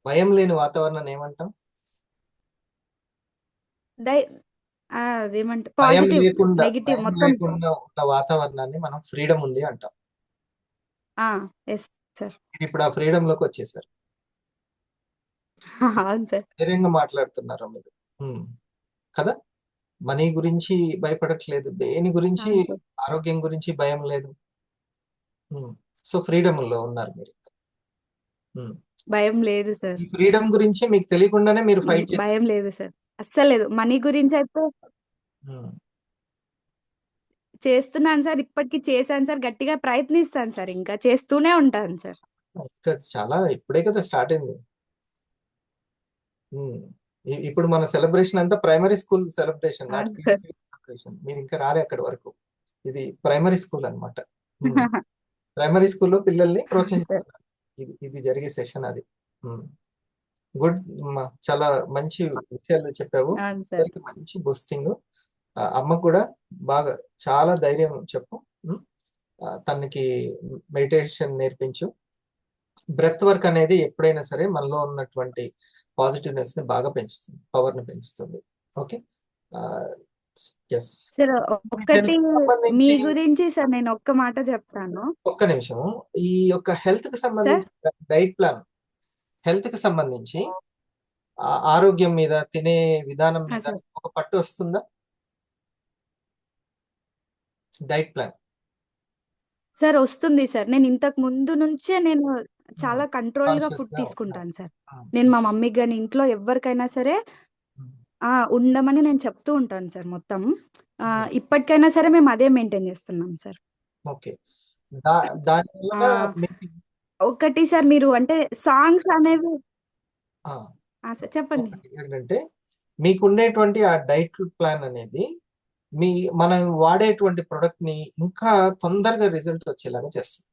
భయం లేని వాతావరణాన్ని ఏమంటాం? అదేమంటే భయం పాజిటివ్, లేకుండా నెగిటివ్ భయం మొత్తం. లేకుండా ఉన్న వాతావరణాన్ని మనం ఫ్రీడమ్ ఉంది అంటాం. Yes sir. మీరు ఇప్పుడు ఆ ఫ్రీడమ్ లోకి వచ్చేసారు. అవును సార్. ధైర్యంగా మాట్లాడుతున్నారు మీరు కదా. మనీ గురించి భయపడట్లేదు, దేని గురించి, అవును సార్. ఆరోగ్యం గురించి భయం లేదు. సో ఫ్రీడమ్ లో ఉన్నారు మీరు. భయం లేదు సార్. ఈ ఫ్రీడమ్ గురించి మీకు తెలియకుండానే మీరు ఫైట్ చేస్తారు. భయం లేదు సార్, అస్సలు లేదు. మనీ గురించి అయితే చేస్తున్నాను సార్, ఇప్పటికి చేశాను సార్, గట్టిగా ప్రయత్నిస్తాను సార్, ఇంకా చేస్తూనే ఉంటాను సార్. ఇంకా చాలా ఇప్పుడే కదా స్టార్ట్ అయింది. ఇప్పుడు మన సెలబ్రేషన్ అంతా ప్రైమరీ స్కూల్ సెలబ్రేషన్, నాట్ అవును సార్. సెలబ్రేషన్. మీరు ఇంకా రాలే అక్కడి వరకు. ఇది ప్రైమరీ స్కూల్ అన్నమాట. ప్రైమరీ స్కూల్లో పిల్లల్ని సార్. ప్రోత్సహిస్తున్నారు. ఇది జరిగే సెషన్ అది. గుడ్. చాలా మంచి విషయాలు చెప్పావు. అవును సార్. అందరికి మంచి బూస్టింగ్. అమ్మ కూడా బాగా చాలా ధైర్యం చెప్పు. తనకి మెడిటేషన్ నేర్పించు. బ్రెత్ వర్క్ అనేది ఎప్పుడైనా సరే మనలో ఉన్నటువంటి పాజిటివ్నెస్ ని బాగా పెంచుతుంది, పవర్ ని పెంచుతుంది. ఓకే. ఎస్ సార్ ఒక్కటి మీ సంబంధించి గురించి సార్ నేను ఒక్క మాట చెప్తాను. ఒక్క నిమిషం. ఈ యొక్క హెల్త్ కి సార్ సంబంధించి డైట్ ప్లాన్, హెల్త్ కి సంబంధించి ఆరోగ్యం మీద, తినే విధానం మీద సార్. ఒక పట్టు వస్తుందా? డైట్ ప్లాన్ సార్ వస్తుంది సార్. నేను ఇంతకు ముందు నుంచే నేను చాలా కంట్రోల్ గా కాన్షియస్ ఫుడ్ గా తీసుకుంటాను సార్. నేను మా మమ్మీకి కానీ ఇంట్లో ఎవరికైనా సరే ఉండమని నేను చెప్తూ ఉంటాను సార్ మొత్తం. ఇప్పటికైనా సరే మేము అదే మెయింటైన్ చేస్తున్నాం సార్. ఓకే. దానివల్ల మీకు ఒకటి సార్, మీరు అంటే సాంగ్స్ అనేవి ఆ, సార్ చెప్పండి. ఒకటి ఏంటంటే మీకుండేటువంటి ఆ డైట్ ప్లాన్ అనేది మనం వాడేటువంటి ప్రొడక్ట్ ని ఇంకా తొందరగా రిజల్ట్ వచ్చేలాగా చేస్తుంది.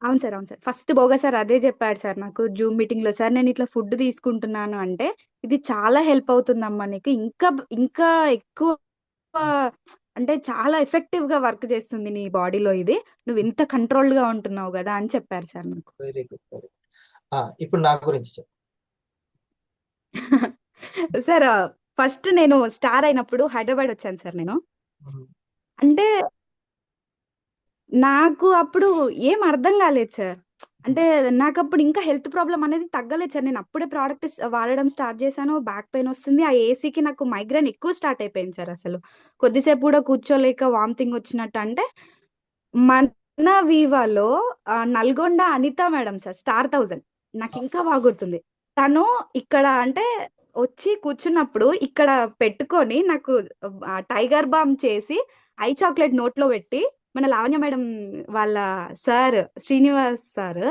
అవును సార్, అవును సార్. ఫస్ట్ బోగా సార్ అదే చెప్పాడు సార్ నాకు జూమ్ మీటింగ్ లో. సార్ నేను ఇట్లా ఫుడ్ తీసుకుంటున్నాను అంటే ఇది చాలా హెల్ప్ అవుతుందమ్మా నీకు, ఇంకా ఇంకా ఎక్కువ అంటే చాలా ఎఫెక్టివ్ గా వర్క్ చేస్తుంది నీ బాడీలో, ఇది నువ్వు ఇంత కంట్రోల్డ్ గా ఉంటున్నావు కదా అని చెప్పారు సార్ నాకు. Very good, very good. ఇప్పుడు నా గురించి చెప్పు. సార్ ఫస్ట్ నేను స్టార్ అయినప్పుడు హైదరాబాద్ వచ్చాను సార్ నేను. అంటే నాకు అప్పుడు ఏం అర్థం కాలేదు సార్. అంటే నాకు అప్పుడు ఇంకా హెల్త్ ప్రాబ్లం అనేది తగ్గలేదు సార్. నేను అప్పుడే ప్రోడక్ట్ వాడడం స్టార్ట్ చేశాను, బ్యాక్ పెయిన్ వస్తుంది. ఆ ఏసీకి నాకు మైగ్రేన్ ఎక్కువ స్టార్ట్ అయిపోయింది సార్. అసలు కొద్దిసేపు కూడా కూర్చోలేక వామిటింగ్ వచ్చినట్టు. అంటే మన వీవాలో Nalgonda Anitha madam sir, star 1000, నాకు ఇంకా బాగా గుర్తుంది. తను ఇక్కడ అంటే వచ్చి కూర్చున్నప్పుడు ఇక్కడ పెట్టుకొని నాకు టైగర్ బామ్ చేసి ఐ చాక్లెట్ నోట్లో పెట్టి, మన లావణ్య మేడం వాళ్ళ సార్ శ్రీనివాస్ సార్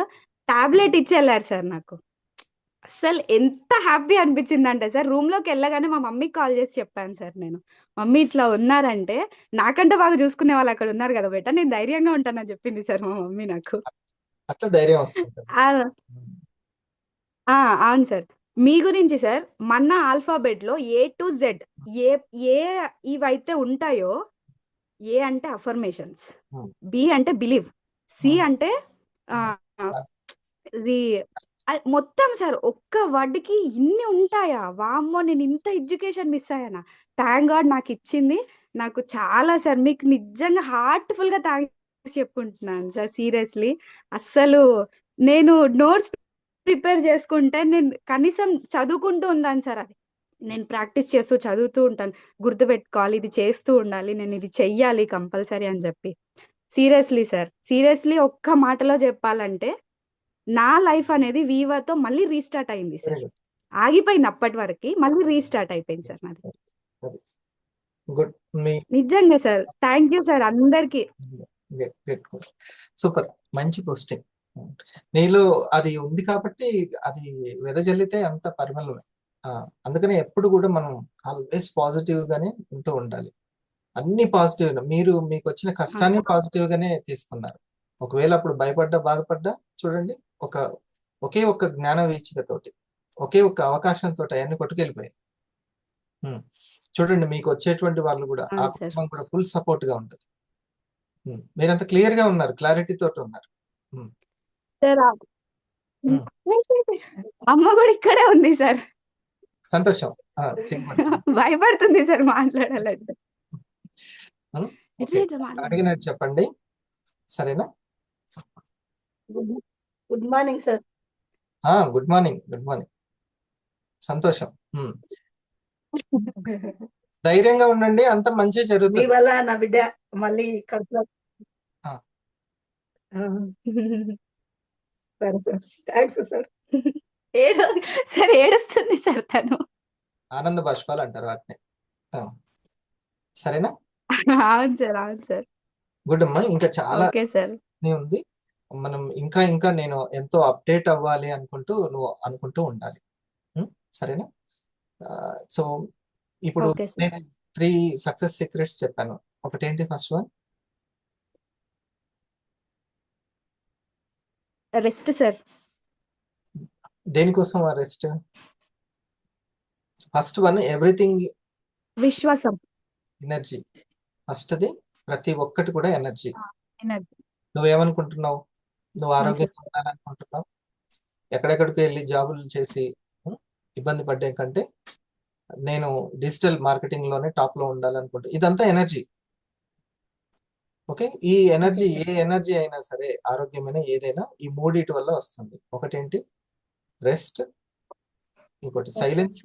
టాబ్లెట్ ఇచ్చి వెళ్ళారు సార్ నాకు. అసలు ఎంత హ్యాపీ అనిపించింది అంటే సార్, రూమ్ లోకి వెళ్ళగానే మా మమ్మీకి కాల్ చేసి చెప్పాను సార్ నేను, మమ్మీ ఇట్లా ఉన్నారంటే నాకంటే బాగా చూసుకునే వాళ్ళు అక్కడ ఉన్నారు కదా బేటా, నేను ధైర్యంగా ఉంటానని చెప్పింది సార్ మా మమ్మీ నాకు. అట్లా ధైర్యం వస్తుంది. అవును సార్. మీ గురించి సార్, మన ఆల్ఫాబెట్ లో A to Z ఏ ఇవైతే ఉంటాయో, ఏ అంటే అఫర్మేషన్స్, బి అంటే బిలీవ్, సి అంటే మొత్తం సార్. ఒక్క వర్డ్కి ఇన్ని ఉంటాయా? వామ్మో, నేను ఇంత ఎడ్యుకేషన్ మిస్ అయ్యానా? థ్యాంక్ గాడ్ నాకు ఇచ్చింది. నాకు చాలా సార్, మీకు నిజంగా హార్ట్ఫుల్ గా థ్యాంక్స్ చెప్పుకుంటున్నాను సార్. సీరియస్లీ అస్సలు నేను నోట్స్ ప్రిపేర్ చేసుకుంటే నేను కనీసం చదువుకుంటూ ఉన్నాను సార్. అది నేను ప్రాక్టీస్ చేస్తూ చదువుతూ ఉంటాను, గుర్తుపెట్టుకోవాలి, ఇది చేస్తూ ఉండాలి, నేను ఇది చెయ్యాలి కంపల్సరీ అని చెప్పి. సీరియస్లీ సార్, సీరియస్లీ ఒక్క మాటలో చెప్పాలంటే నా లైఫ్ అనేది వీవాతో మళ్ళీ రీస్టార్ట్ అయింది సార్. ఆగిపోయింది అప్పటి వరకు, మళ్ళీ రీస్టార్ట్ అయిపోయింది సార్ నాది. గుడ్. నిజంగా సార్, థ్యాంక్ యూ సార్ అందరికి. సూపర్, మంచి పోస్టింగ్. నీలో అది ఉంది కాబట్టి అది వెదజల్లితే అంత పరిమళమే. అందుకనే ఎప్పుడు కూడా మనం ఆల్వేస్ పాజిటివ్ గానే ఉంటూ ఉండాలి. అన్ని పాజిటివ్. మీకు వచ్చిన కష్టాన్ని పాజిటివ్ గానే తీసుకున్నారు. ఒకవేళ అప్పుడు భయపడ్డా, బాధపడ్డా చూడండి, ఒక ఒకే ఒక్క జ్ఞాన వీచికతోటి, ఒకే ఒక్క అవకాశంతో అవన్నీ కొట్టుకెళ్ళిపోయాయి. చూడండి, మీకు వచ్చేటువంటి వాళ్ళు కూడా ఆ అవును సార్. కుటుంబం కూడా ఫుల్ సపోర్ట్ గా ఉంటుంది. మీరంతా క్లియర్ గా ఉన్నారు, క్లారిటీ తోటి ఉన్నారు. సార్ ఉమ్, అమ్మ కూడా ఇక్కడే ఉంది సార్. సంతోషం. సిగ్గుపడకండి. భయపడుతుంది సార్ మాట్లాడాలంటే. ఓకే, అడిగినట్టు చెప్పండి, సరేనా? Good morning sir. Good morning, good morning. సంతోషం. ధైర్యంగా ఉండండి, అంత మంచి మీ జరుగుతుంది. వల్ల నా బిడ్డ మళ్ళీ కడుపులో ఆ, సరే సార్, థ్యాంక్స్ సార్. ఏడు సార్ ఏడుస్తుంది సార్ తను. ఆనంద బాష్పాలు అంటారు వాటిని. ఆ, సరేనా? అవును సార్, అవును సార్. గుడ్ అమ్మా. ఇంకా చాలా ఓకే సార్. ఉంది. మనం ఇంకా ఇంకా నేను ఎంతో అప్డేట్ అవ్వాలి నువ్వు అనుకుంటూ ఉండాలి. సరేనా? సో ఇప్పుడు ఓకే సార్. నేను 3 సక్సెస్ సీక్రెట్స్ చెప్పాను. ఒకటేంటి ఫస్ట్ వన్? Rest sir. దేనికోసం ఆ రెస్ట్? ఫస్ట్ వన్ ఎవ్రీథింగ్ విశ్వాసం. ఎనర్జీ. ఫస్ట్ది ప్రతి ఒక్కటి కూడా ఎనర్జీ. ఎనర్జీ. నువ్వేమనుకుంటున్నావు? నువ్వు అవును సార్. ఆరోగ్యంగా ఉండాలనుకుంటున్నావు. ఎక్కడెక్కడికి వెళ్ళి జాబులు చేసి ఇబ్బంది పడ్డే కంటే నేను డిజిటల్ మార్కెటింగ్ లోనే టాప్ లో ఉండాలనుకుంటా. ఇదంతా ఎనర్జీ. ఓకే, ఈ ఓకే ఎనర్జీ సార్. ఏ ఎనర్జీ అయినా సరే, ఆరోగ్యమైన ఏదైనా, ఈ మూడిటి వల్ల వస్తుంది. ఒకటేంటి? రెస్ట్. ఇంకోటి సైలెన్స్,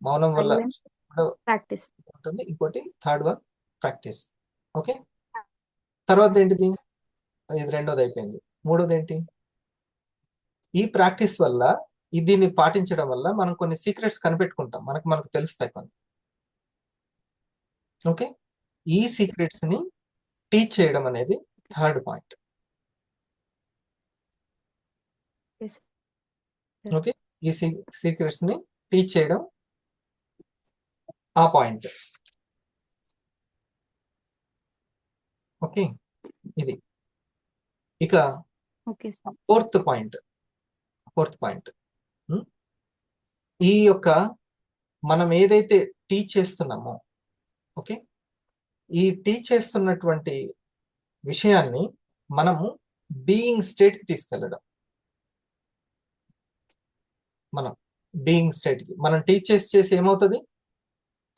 మౌనం వల్ల సైలెన్స్, కూడా ప్రాక్టీస్. ఉంటుంది. ఇంకోటి థర్డ్ వన్ ప్రాక్టీస్. ఓకే, తర్వాత ఏంటిది? ఇది రెండోది అయిపోయింది. మూడోది ఏంటి? ఈ ప్రాక్టీస్ వల్ల, దీన్ని పాటించడం వల్ల మనం కొన్ని సీక్రెట్స్ కనిపెట్టుకుంటాం, మనకు తెలుస్తాయి కొన్ని. ఓకే, ఈ సీక్రెట్స్ ని టీచ్ చేయడం అనేది థర్డ్ పాయింట్. ఓకే, ఈ సీక్రెట్స్ ని టీచ్ చేయడం ఆ పాయింట్. ఓకే, ఇది. ఇక ఓకే సార్. Fourth point. ఈ యొక్క మనం ఏదైతే టీచ్ చేస్తున్నామో, ఓకే, ఈ టీచ్ చేస్తున్నటువంటి విషయాన్ని మనము బీయింగ్ స్టేట్ కి తీసుకెళ్ళడం. మనం బీయింగ్ స్టేట్ కి మనం టీచ్ చేసి ఏమవుతుంది?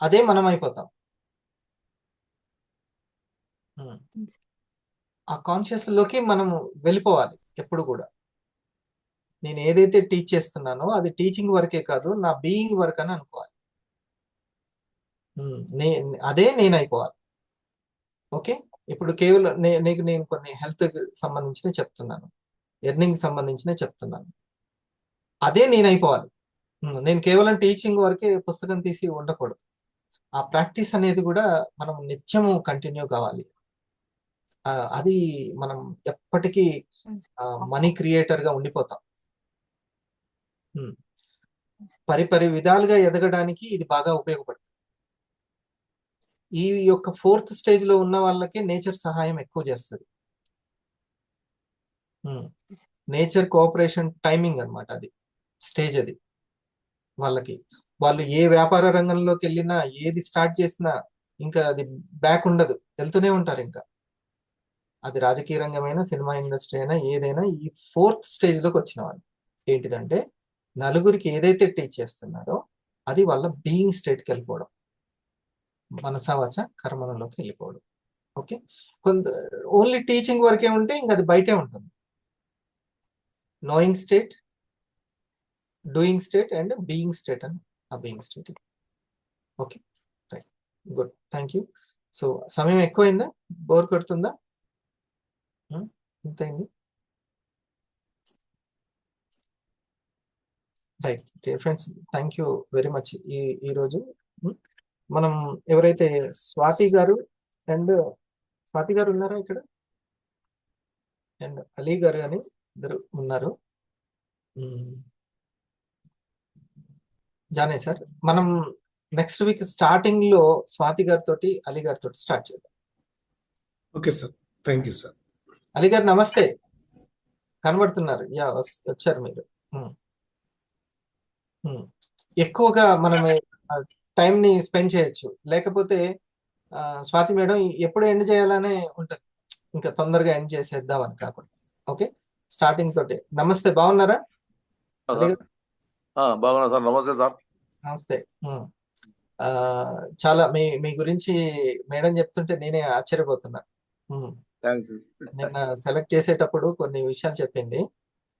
అదే మనం అయిపోతాం. ఆ కాన్షియస్ లోకి మనము వెళ్ళిపోవాలి ఎప్పుడు కూడా. నేను ఏదైతే టీచ్ చేస్తున్నానో అది టీచింగ్ వరకే కాదు, నా బీయింగ్ వర్క్ అని అనుకోవాలి. అదే నేను అయిపోవాలి. ఓకే, ఇప్పుడు కేవలం నీకు నేను కొన్ని హెల్త్ సంబంధించిన చెప్తున్నాను, ఎర్నింగ్ సంబంధించిన చెప్తున్నాను, అదే నేను అయిపోవాలి. నేను కేవలం టీచింగ్ వరకే పుస్తకం తీసి ఉండకూడదు. ఆ ప్రాక్టీస్ అనేది కూడా మనం నిత్యము కంటిన్యూ కావాలి. అది మనం ఎప్పటికీ మనీ క్రియేటర్ గా ఉండిపోతాం. పరిపరి విధాలుగా ఎదగడానికి ఇది బాగా ఉపయోగపడుతుంది. ఈ యొక్క ఫోర్త్ స్టేజ్ లో ఉన్న వాళ్ళకి నేచర్ సహాయం ఎక్కువ చేస్తుంది. నేచర్ కోఆపరేషన్ టైమింగ్ అన్నమాట అది, స్టేజ్ అది. వాళ్ళు ఏ వ్యాపార రంగంలోకి వెళ్ళినా, ఏది స్టార్ట్ చేసినా ఇంకా అది బ్యాక్ ఉండదు, వెళ్తూనే ఉంటారు. ఇంకా అది రాజకీయ రంగమైనా, సినిమా ఇండస్ట్రీ అయినా, ఏదైనా ఈ ఫోర్త్ స్టేజ్ లోకి వచ్చిన వాళ్ళు ఏంటిదంటే, నలుగురికి ఏదైతే టీచ్ చేస్తున్నారో అది వాళ్ళ బీయింగ్ స్టేట్కి వెళ్ళిపోవడం, మనసావాచ కర్మలలోకి వెళ్ళిపోవడం. ఓకే, ఓన్లీ టీచింగ్ వరకే ఉంటే ఇంకా అది బయటే ఉంటుంది. Knowing state, doing state and being state అని ఆ being state. Okay, right, good, thank you. So సమయం ఎక్కువైందా? బోర్ కొడుతుందా? ఎంతైంది? Right, friends, thank you very much. ఈరోజు మనం ఎవరైతే స్వాతి గారు ఉన్నారా ఇక్కడ, అండ్ అలీ గారు అని ఇద్దరు ఉన్నారు. జానే సార్, మనం నెక్స్ట్ వీక్ స్టార్టింగ్ లో స్వాతి గారితో, అలీ గారితో స్టార్ట్ చేద్దాం. Okay sir, thank you sir. Ali గారు నమస్తే, కనబడుతున్నారు. వచ్చారు మీరు. ఎక్కువగా మనం టైంని స్పెండ్ చేయొచ్చు. లేకపోతే స్వాతి మేడం ఎప్పుడు ఎండ్ చేయాలనే ఉంటుంది, ఇంకా తొందరగా ఎండ్ చేసేద్దామని కాకుండా. ఓకే, స్టార్టింగ్ తోటి. నమస్తే, బాగున్నారా? బాగున్నా సార్. నమస్తే సార్. నమస్తే. చాలా మీ గురించి మేడం చెప్తుంటే నేనే ఆశ్చర్యపోతున్నా. నిన్న సెలెక్ట్ చేసేటప్పుడు కొన్ని విషయాలు చెప్పింది.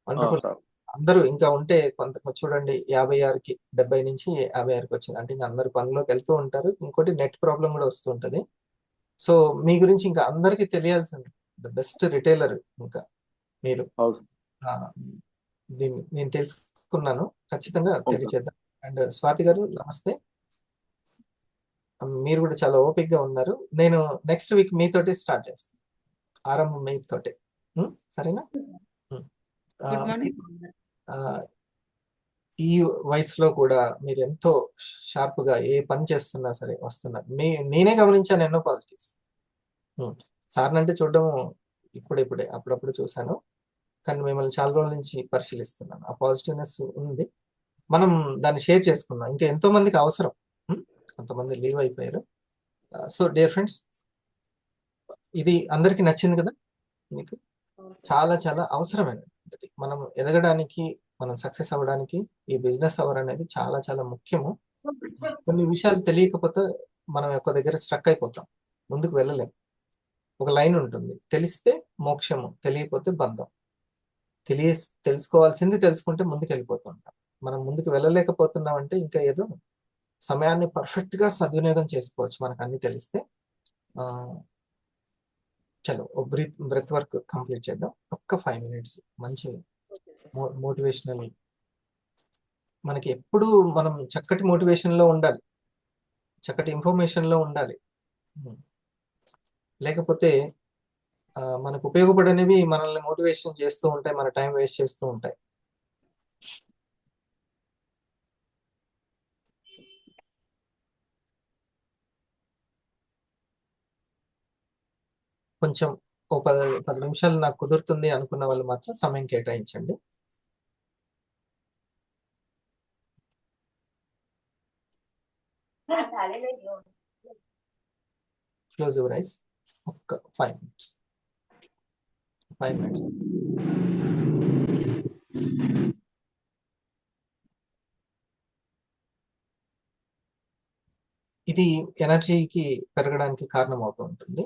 వండర్ఫుల్. అందరూ ఇంకా ఉంటే కొంత చూడండి, 56కి 70 నుంచి 56కి వచ్చింది. అంటే ఇంకా అందరు పనిలోకి వెళ్తూ ఉంటారు. ఇంకోటి నెట్ ప్రాబ్లం కూడా వస్తూ ఉంటది. సో మీ గురించి ఇంకా అందరికీ తెలియాల్సింది. ద బెస్ట్ రిటైలర్ ఇంకా మీరు. దీన్ని నేను తెలుసుకున్నాను, ఖచ్చితంగా తెలియచేద్దాం. అండ్ స్వాతి గారు నమస్తే. మీరు కూడా చాలా ఓపిక్ గా ఉన్నారు. నేను నెక్స్ట్ వీక్ మీతోటి స్టార్ట్ చేస్తాను, ఆరంభం మీతోటే. సరేనా? ఈ వయసులో కూడా మీరు ఎంతో షార్ప్ గా ఏ పని చేస్తున్నా సరే వస్తున్నారు. నేనే గమనించాను ఎన్నో పాజిటివ్స్. సార్ అంటే చూడడం ఇప్పుడే అప్పుడప్పుడు చూశాను, కానీ మిమ్మల్ని చాలా రోజుల నుంచి పరిశీలిస్తున్నాను. ఆ పాజిటివ్నెస్ ఉంది. మనం దాన్ని షేర్ చేసుకున్నాం. ఇంకా ఎంతో మందికి అవసరం. కొంతమంది లీవ్ అయిపోయారు. సో డియర్ ఫ్రెండ్స్, ఇది అందరికి నచ్చింది కదా? మీకు చాలా చాలా అవసరమైనది. మనం ఎదగడానికి, మనం సక్సెస్ అవ్వడానికి ఈ బిజినెస్ అవర్ అనేది చాలా చాలా ముఖ్యము. కొన్ని విషయాలు తెలియకపోతే మనం ఒక దగ్గర స్ట్రక్ అయిపోతాం, ముందుకు వెళ్ళలేం. ఒక లైన్ ఉంటుంది, తెలిస్తే మోక్షము, తెలియకపోతే బంధం. తెలుసుకోవాల్సింది తెలుసుకుంటే ముందుకు వెళ్ళిపోతుంటాం. మనం ముందుకు వెళ్ళలేకపోతున్నాం అంటే ఇంకా ఏదో సమయాన్ని పర్ఫెక్ట్ గా సద్వినియోగం చేసుకోవచ్చు మనకు అన్ని తెలిస్తే. చలో బ్రెత్ వర్క్ కంప్లీట్ చేద్దాం. ఒక్క 5 minutes మంచి మోటివేషనల్. మనకి ఎప్పుడు మనం చక్కటి మోటివేషన్ లో ఉండాలి, చక్కటి ఇన్ఫర్మేషన్ లో ఉండాలి. లేకపోతే మనకు ఉపయోగపడనివి మనల్ని మోటివేషన్ చేస్తూ ఉంటాయి, మన టైం వేస్ట్ చేస్తూ ఉంటాయి. కొంచెం ఓ 10 నిమిషాలు నాకు కుదురుతుంది అనుకున్న వాళ్ళు మాత్రం సమయం కేటాయించండి. Close your eyes. ఒక్క 5 minutes. 5 minutes. ఇది ఎనర్జీకి పెరగడానికి కారణం అవుతూ ఉంటుంది.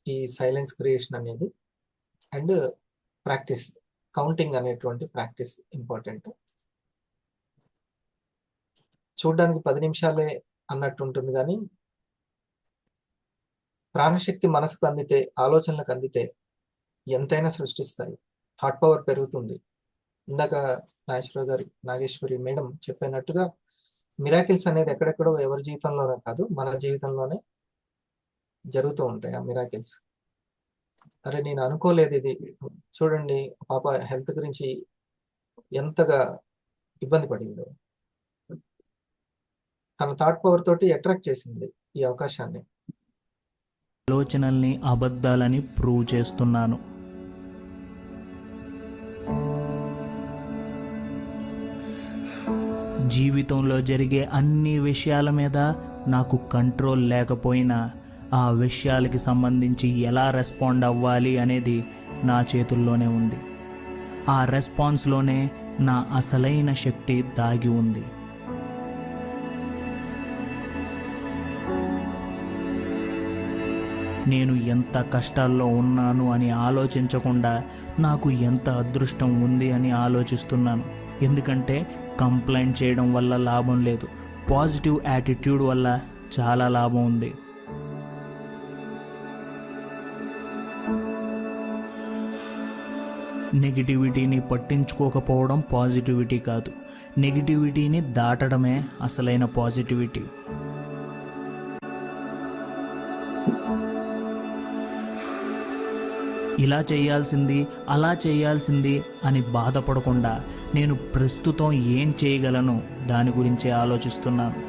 ఈ సైలెన్స్ క్రియేషన్ అనేది అండ్ ప్రాక్టీస్, కౌంటింగ్ అనేటువంటి ప్రాక్టీస్ ఇంపార్టెంట్. చూడడానికి 10 నిమిషాలే అన్నట్టు ఉంటుంది, కానీ ప్రాణశక్తి మనసుకు అందితే, ఆలోచనలకు అందితే ఎంతైనా సృష్టిస్తాయి. థాట్ పవర్ పెరుగుతుంది. ఇందాక నాగేశ్వరి మేడం చెప్పినట్టుగా మిరాకిల్స్ అనేది ఎక్కడెక్కడో ఎవరి జీవితంలోనే కాదు, మన జీవితంలోనే జరుగుతూ ఉంటాయి ఆ మిరాకిల్స్. అరే నేను అనుకోలేదు ఇది. చూడండి, పాప హెల్త్ గురించి ఎంతగా ఇబ్బంది పడిందో, తన థాట్ పవర్ తోటి అట్రాక్ట్ చేసింది ఈ అవకాశాన్ని. ఆలోచనల్ని అబద్ధాలని ప్రూవ్ చేస్తున్నాను. జీవితంలో జరిగే అన్ని విషయాల మీద నాకు కంట్రోల్ లేకపోయినా ఆ విషయాలకి సంబంధించి ఎలా రెస్పాండ్ అవ్వాలి అనేది నా చేతుల్లోనే ఉంది. ఆ రెస్పాన్స్లోనే నా అసలైన శక్తి దాగి ఉంది. నేను ఎంత కష్టాల్లో ఉన్నాను అని ఆలోచించకుండా నాకు ఎంత అదృష్టం ఉంది అని ఆలోచిస్తున్నాను. ఎందుకంటే కంప్లైంట్ చేయడం వల్ల లాభం లేదు, పాజిటివ్ యాటిట్యూడ్ వల్ల చాలా లాభం ఉంది. నెగిటివిటీని పట్టించుకోకపోవడం పాజిటివిటీ కాదు, నెగిటివిటీని దాటడమే అసలైన పాజిటివిటీ. ఇలా చేయాల్సింది, అలా చేయాల్సింది అని బాధపడకుండా నేను ప్రస్తుతం ఏం చేయగలను దాని గురించే ఆలోచిస్తున్నాను.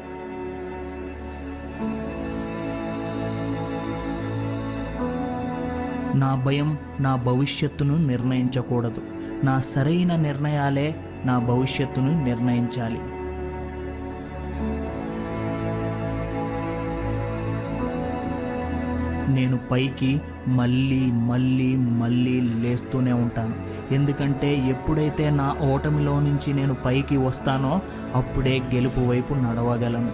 నా భయం నా భవిష్యత్తును నిర్ణయించకూడదు. నా సరైన నిర్ణయాలే నా భవిష్యత్తును నిర్ణయించాలి. నేను పైకి మళ్ళీ మళ్ళీ మళ్ళీ లేస్తూనే ఉంటాను. ఎందుకంటే ఎప్పుడైతే నా ఓటమిలో నుంచి నేను పైకి వస్తానో అప్పుడే గెలుపు వైపు నడవగలను.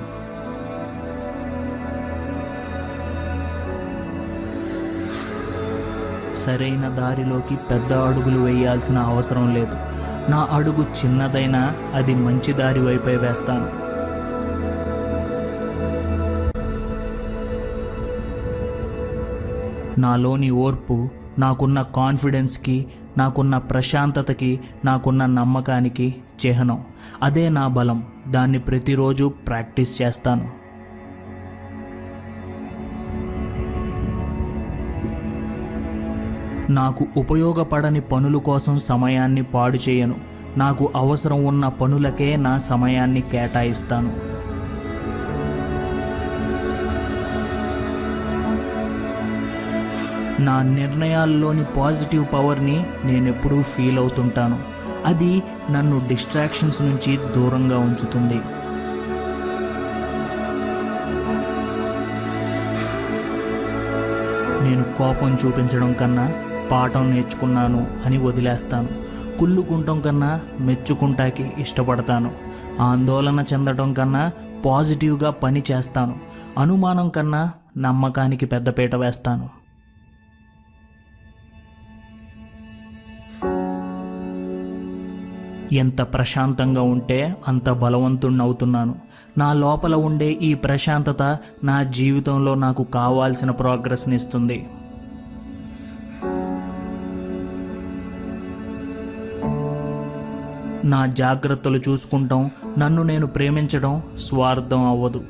సరైన దారిలోకి పెద్ద అడుగులు వేయాల్సిన అవసరం లేదు. నా అడుగు చిన్నదైనా అది మంచి దారి వైపే వేస్తాను. నాలోని ఓర్పు, నాకున్న కాన్ఫిడెన్స్కి, నాకున్న ప్రశాంతతకి, నాకున్న నమ్మకానికి చిహ్నం. అదే నా బలం. దాన్ని ప్రతిరోజు ప్రాక్టీస్ చేస్తాను. నాకు ఉపయోగపడని పనుల కోసం సమయాన్ని పాడు చేయను. నాకు అవసరం ఉన్న పనులకే నా సమయాన్ని కేటాయిస్తాను. నా నిర్ణయాల్లోని పాజిటివ్ పవర్ని నేనెప్పుడూ ఫీల్ అవుతుంటాను. అది నన్ను డిస్ట్రాక్షన్స్ నుంచి దూరంగా ఉంచుతుంది. నేను కోపం చూపించడం కన్నా పాఠం నేర్చుకున్నాను అని వదిలేస్తాను. కుళ్ళుకుంటాం కన్నా మెచ్చుకుంటాకి ఇష్టపడతాను. ఆందోళన చెందడం కన్నా పాజిటివ్గా పని చేస్తాను. అనుమానం కన్నా నమ్మకానికి పెద్దపీట వేస్తాను. ఎంత ప్రశాంతంగా ఉంటే అంత బలవంతుణ్ణవుతున్నాను. నా లోపల ఉండే ఈ ప్రశాంతత నా జీవితంలో నాకు కావాల్సిన ప్రోగ్రెస్ని ఇస్తుంది. నా జాగ్రత్తలు చూసుకుంటాం, నన్ను నేను ప్రేమించడం స్వార్థం అవ్వదు.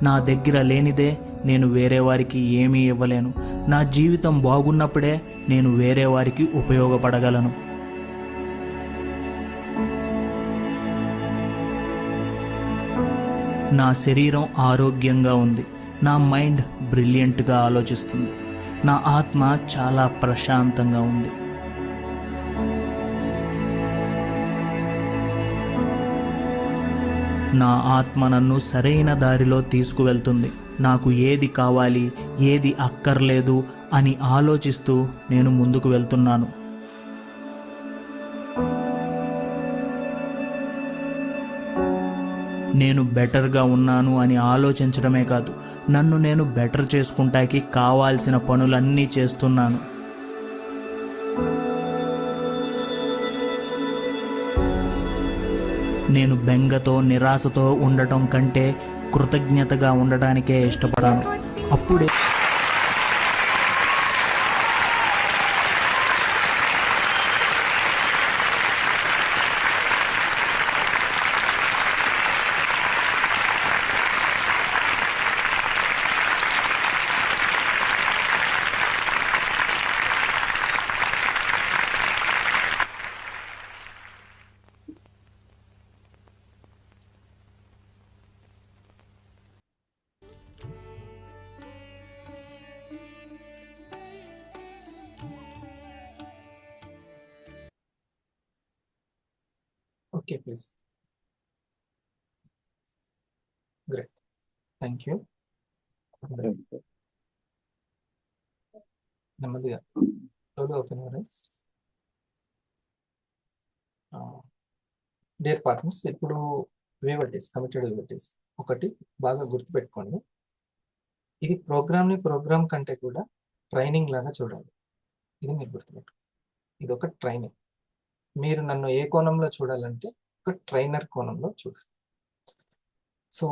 నా దగ్గర లేనిదే నేను వేరే వారికి ఏమీ ఇవ్వలేను. నా జీవితం బాగున్నప్పుడే నేను వేరే వారికి ఉపయోగపడగలను. నా శరీరం ఆరోగ్యంగా ఉంది. నా మైండ్ బ్రిలియంట్గా ఆలోచిస్తుంది. నా ఆత్మ చాలా ప్రశాంతంగా ఉంది. నా ఆత్మ నన్ను సరైన దారిలో తీసుకువెళ్తుంది. నాకు ఏది కావాలి, ఏది అక్కర్లేదు అని ఆలోచిస్తూ నేను ముందుకు వెళ్తున్నాను. నేను బెటర్గా ఉన్నాను అని ఆలోచించడమే కాదు, నన్ను నేను బెటర్ చేసుకుంటాకి కావాల్సిన పనులన్నీ చేస్తున్నాను. నేను బెంగతో నిరాశతో ఉండటం కంటే కృతజ్ఞతగా ఉండటానికే ఇష్టపడాను. అప్పుడే okay, please. Great, thank you. నెమ్మదిగా open your eyes. Dear partners, ఇప్పుడు వివర్టీస్, కమిటెడ్ వివర్టీస్, ఒకటి బాగా గుర్తుపెట్టుకోండి. ఇది ప్రోగ్రామ్ కంటే కూడా ట్రైనింగ్ లాగా చూడాలి. ఇది మీరు గుర్తుపెట్టుకోండి. ఇది ఒక ట్రైనింగ్. మీరు నన్ను ఏ కోణంలో చూడాలంటే ఒక ట్రైనర్ కోణంలో చూడాలి. సో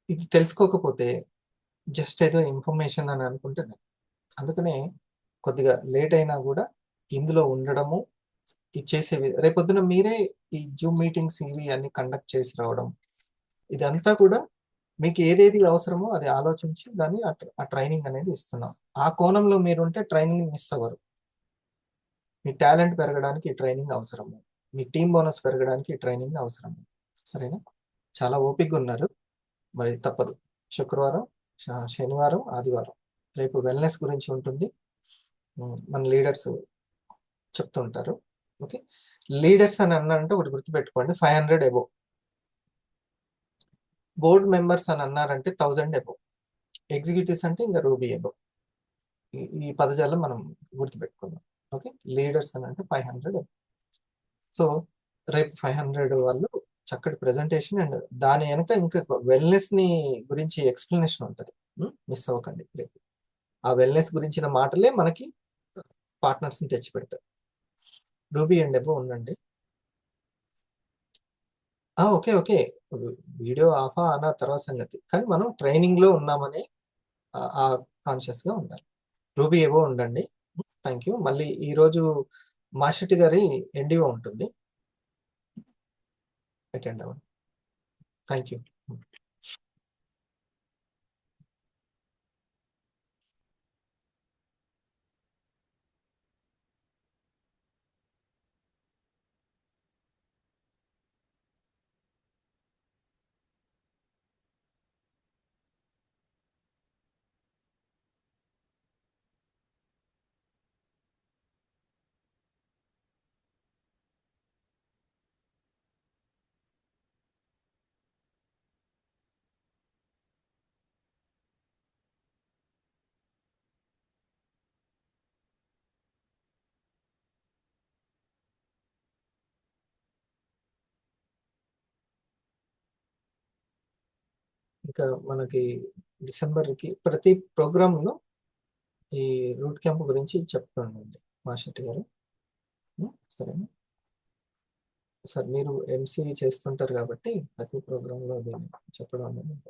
ఇది తెలుసుకోకపోతే జస్ట్ ఏదో ఇన్ఫర్మేషన్ అని అనుకుంటున్నాను. అందుకనే కొద్దిగా లేట్ అయినా కూడా ఇందులో ఉండడము, ఇది చేసేవి రేపొద్దున మీరే ఈ జూమ్ మీటింగ్స్ ఇవి అన్ని కండక్ట్ చేసి రావడం, ఇదంతా కూడా మీకు ఏదేది అవసరమో అది ఆలోచించి దాన్ని ఆ ట్రైనింగ్ అనేది ఇస్తున్నాం. ఆ కోణంలో మీరుంటే ట్రైనింగ్ మిస్ అవ్వరు. మీ టాలెంట్ పెరగడానికి ఈ ట్రైనింగ్ అవసరము, మీ టీమ్ బోనస్ పెరగడానికి ఈ ట్రైనింగ్ అవసరము. సరేనా? చాలా ఓపికగా ఉన్నారు. మరి తప్పదు. శుక్రవారం, శనివారం, ఆదివారం రేపు వెల్నెస్ గురించి ఉంటుంది. మన లీడర్స్ చెప్తుంటారు. ఓకే, లీడర్స్ అని అన్నారంటే ఒకటి గుర్తుపెట్టుకోండి, 500 అబోవ్. బోర్డ్ మెంబర్స్ అని అన్నారంటే 1000 అబోవ్. ఎగ్జిక్యూటివ్స్ అంటే ఇంకా రూబీ అబోవ్. ఈ పదజాలం మనం గుర్తుపెట్టుకుందాం. ఓకే, లీడర్స్ అని అంటే 500 అబోవ్. సో రేపు 500 వాళ్ళు చక్కటి ప్రెజెంటేషన్ అండ్ దాని వెనక ఇంకా వెల్నెస్ ని గురించి ఎక్స్ప్లెనేషన్ ఉంటుంది. మిస్ అవ్వకండి రేపు. ఆ వెల్నెస్ గురించిన మాటలే మనకి పార్ట్నర్స్ ని తెచ్చి పెడతారు. రూబీ అండ్ అబోవ్ ఉండండి. ఓకే ఓకే, వీడియో ఆఫా అన్న తర్వాత సంగతి, కానీ మనం ట్రైనింగ్ లో ఉన్నామని కాన్షియస్ గా ఉండాలి. రూబీ ఏవో ఉండండి. Thank you. మళ్ళీ ఈరోజు మాషెట్టి గారి ఎన్డీఓ ఉంటుంది, అటెండ్ అవ్వండి. Thank you. ఇంకా మనకి డిసెంబర్కి ప్రతి ప్రోగ్రాంలో ఈ రూట్ క్యాంప్ గురించి చెప్తానండి మాషెట్టి గారు. సరేనా సార్, మీరు ఎంసీ చేస్తుంటారు కాబట్టి ప్రతి ప్రోగ్రాంలో దీన్ని చెప్పడం అనేది